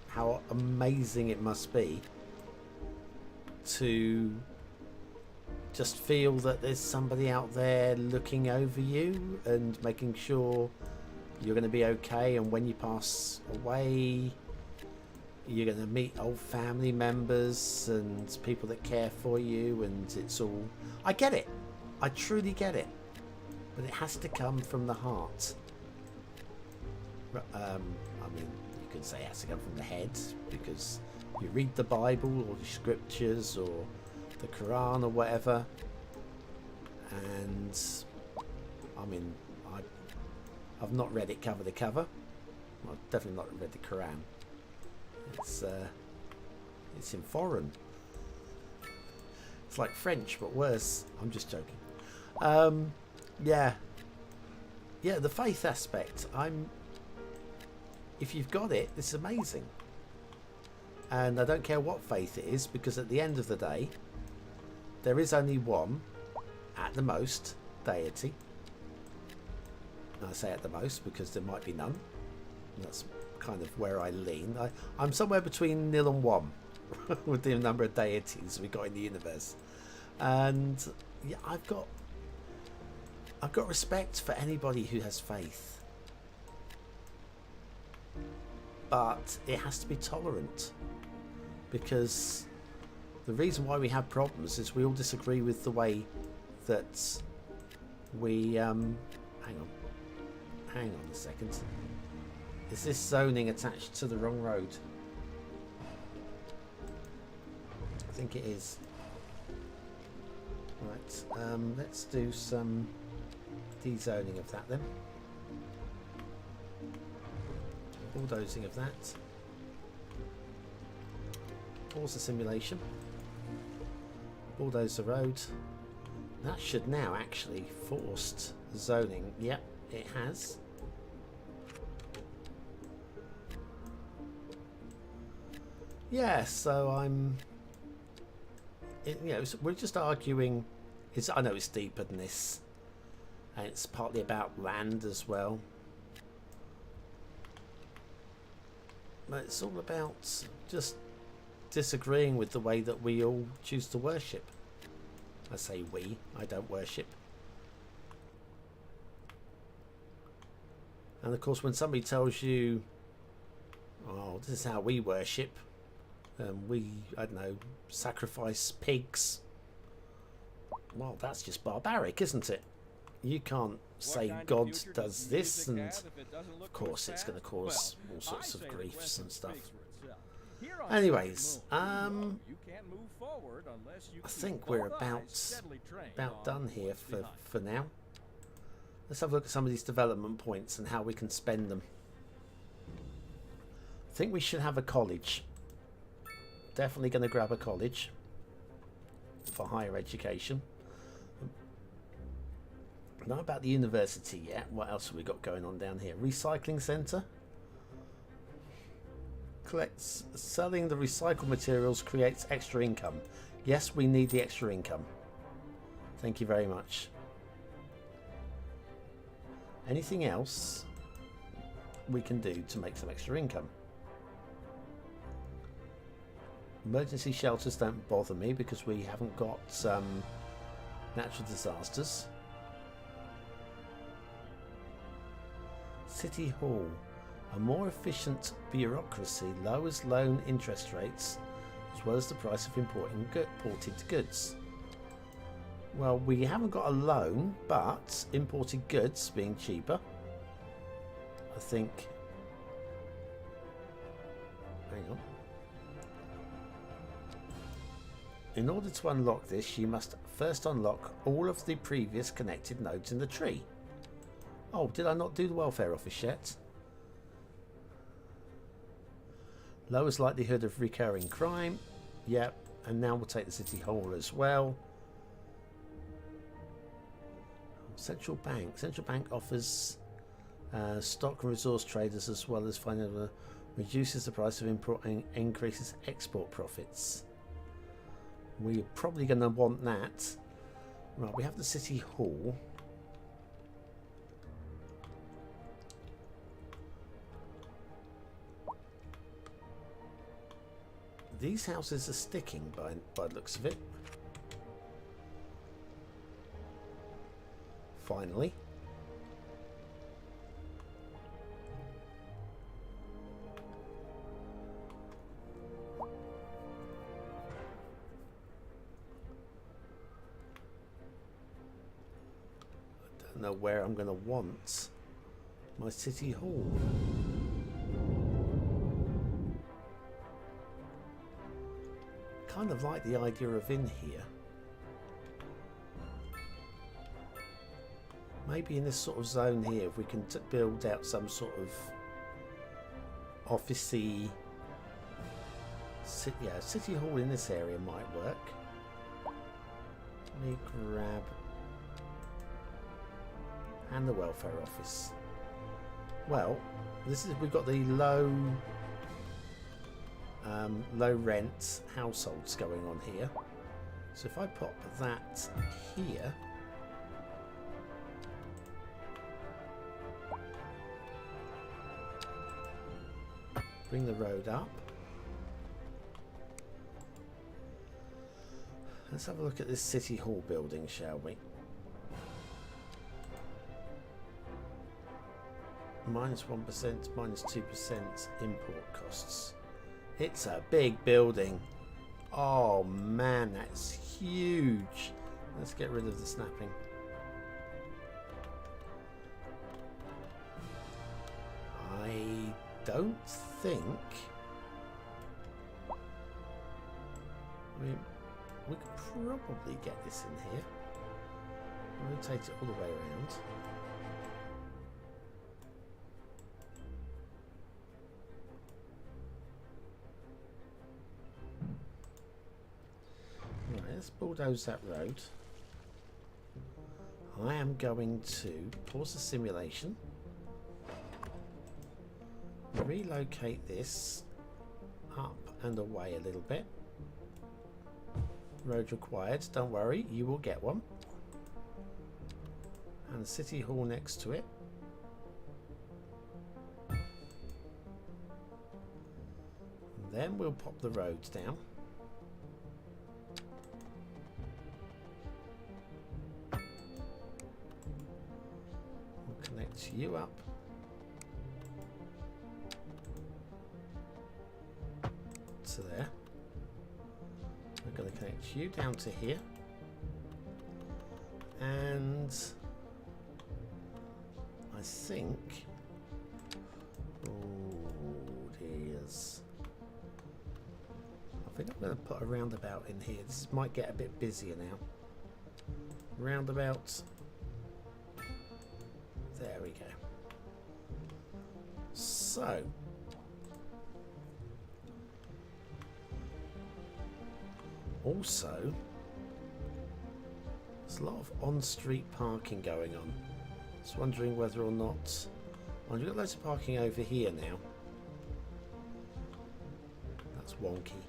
how amazing it must be to just feel that there's somebody out there looking over you and making sure you're going to be okay, and when you pass away you're going to meet old family members and people that care for you, and it's all... I get it. I truly get it. But it has to come from the heart. I mean, you could say it has to come from the head, because you read the Bible or the scriptures or the Quran or whatever, and I mean, I've not read it cover to cover. I've definitely not read the Quran. It's in foreign. It's like French but worse. I'm just joking. Yeah, the faith aspect. If you've got it, it's amazing. And I don't care what faith it is, because at the end of the day, there is only one, at the most, deity. And I say at the most because there might be none. That's kind of where I lean. I'm somewhere between 0 and 1 with the number of deities we've got in the universe. And yeah, I've got respect for anybody who has faith. but it has to be tolerant, because the reason why we have problems is we all disagree with the way that we hang on a second. Is this zoning attached to the wrong road? I think it is. Right, let's do some dezoning of that then. Bulldozing of that. Pause the simulation. Bulldoze the road. That should now actually forced zoning. Yep, it has. Yeah, so we're just arguing. I know it's deeper than this, and it's partly about land as well. But it's all about just disagreeing with the way that we all choose to worship. I say we, I don't worship. And of course, when somebody tells you, oh, this is how we worship, we, I don't know, sacrifice pigs. Well, that's just barbaric, isn't it? You can't say God does this, and of course it's going to cause all sorts of griefs and stuff. Anyways, I think we're about done here for now. Let's have a look at some of these development points and how we can spend them. I think we should have a college. Definitely going to grab a college for higher education. Not about the university yet. What else have we got going on down here? Recycling centre. Selling the recycled materials creates extra income. Yes, we need the extra income. Thank you very much. Anything else we can do to make some extra income? Emergency shelters don't bother me because we haven't got natural disasters. City Hall. A more efficient bureaucracy lowers loan interest rates as well as the price of imported goods. Well, we haven't got a loan, but imported goods being cheaper, I think. Hang on. In order to unlock this, you must first unlock all of the previous connected nodes in the tree. Oh, did I not do the welfare office yet? Lowers likelihood of recurring crime. Yep, and now we'll take the city hall as well. Central Bank. Central Bank offers stock and resource traders as well as reduces the price of import and increases export profits. We're probably going to want that. Right, we have the city hall. These houses are sticking by the looks of it. Finally. I don't know where I'm going to want my city hall. Kind of like the idea of in here. Maybe in this sort of zone here, if we can build out some sort of officey, city hall in this area might work. Let me grab, and the welfare office. Well, we've got the low rent households going on here. So if I pop that here, bring the road up. Let's have a look at this city hall building, shall we? -1%, -2% import costs. It's a big building. Oh man, that's huge. Let's get rid of the snapping. I don't think... I mean, we could probably get this in here. Rotate it all the way around. Right, let's bulldoze that road. I am going to pause the simulation. Relocate this up and away a little bit. Road required, don't worry, you will get one. And the city hall next to it. And then we'll pop the roads down. We'll connect you up. To there. We're going to connect you down to here. And I think, oh dears, I think I'm going to put a roundabout in here. This might get a bit busier now. Roundabout. There we go. So also, there's a lot of on-street parking going on. Just wondering whether or not... Oh, you've got loads of parking over here now. That's wonky.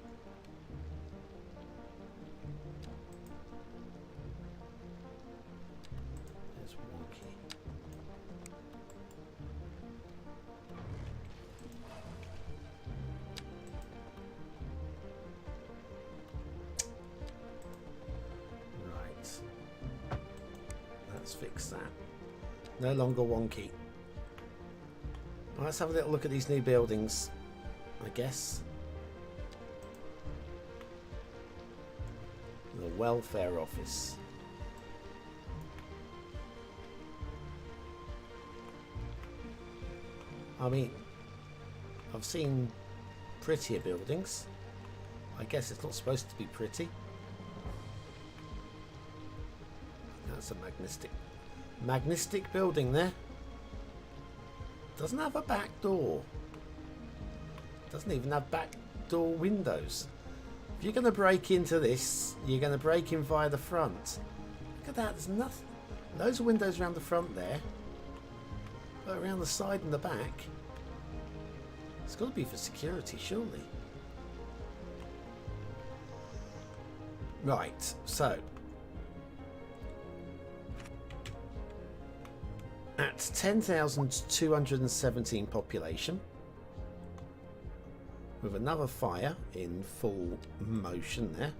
There's wonky. Let's fix that. No longer wonky. Well, let's have a little look at these new buildings, I guess. The welfare office. I mean, I've seen prettier buildings. I guess it's not supposed to be pretty. That's a magnetic building there. Doesn't have a back door. Doesn't even have back door windows. If you're going to break into this, you're going to break in via the front. Look at that. There's nothing. Loads of windows around the front there, but around the side and the back, it's got to be for security, surely. Right. So. At 10,217 population, with another fire in full motion there.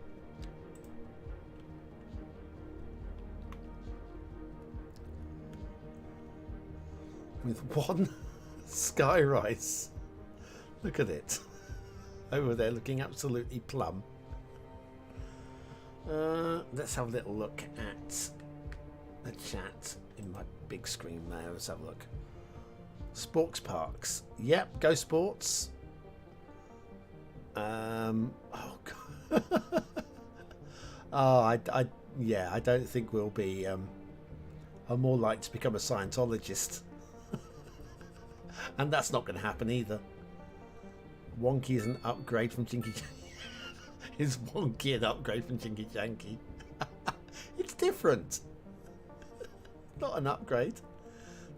With one skyrise. Look at it. Over there looking absolutely plumb. Let's have a little look at the chat in my big screen there. Let's have a look. Sports parks. Yep, go sports. Oh god. Oh, yeah, I don't think we'll be. I'm more like to become a Scientologist, and that's not going to happen either. Wonky is an upgrade from Jinky. Is Wonky an upgrade from Jinky Janky? It's different. Not an upgrade.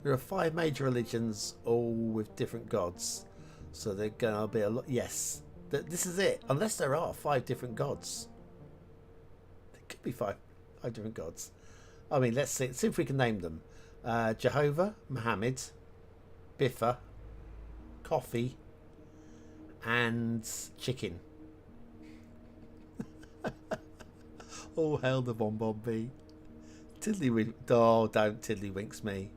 There are 5 major religions, all with different gods. So they're gonna be a lot. Yes, this is it. Unless there are 5 different gods, there could be five different gods. I mean, let's see if we can name them: Jehovah, Muhammad, Biffa, coffee, and chicken. All hail the BonBonB. Tiddlywink. Oh, don't tiddlywinks me.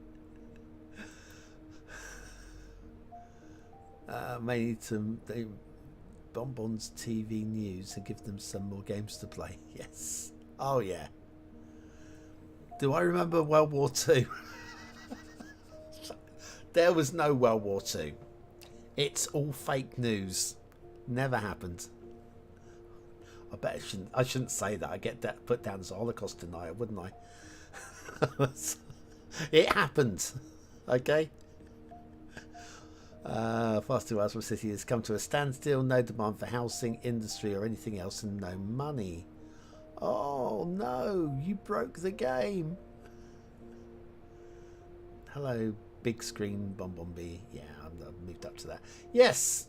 May need to BonBon's TV news and give them some more games to play. Yes. Oh yeah. Do I remember World War Two? There was no World War Two. It's all fake news. Never happened. I bet I shouldn't say that. I get that put down as a Holocaust denier, wouldn't I? It happened. Okay. Fast 2 hours from City has come to a standstill. No demand for housing, industry, or anything else, and no money. Oh no! You broke the game. Hello, big screen BonBonB. Yeah, I've moved up to that. Yes,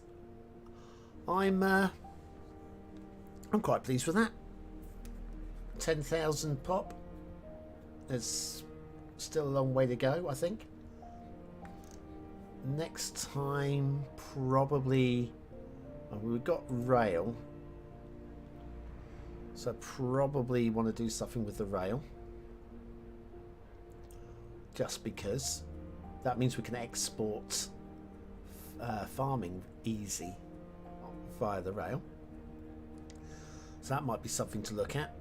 I'm quite pleased with that. 10,000 pop. There's still a long way to go, I think. Next time, probably... Well, we've got rail. So probably want to do something with the rail. Just because. That means we can export farming easy via the rail. So that might be something to look at.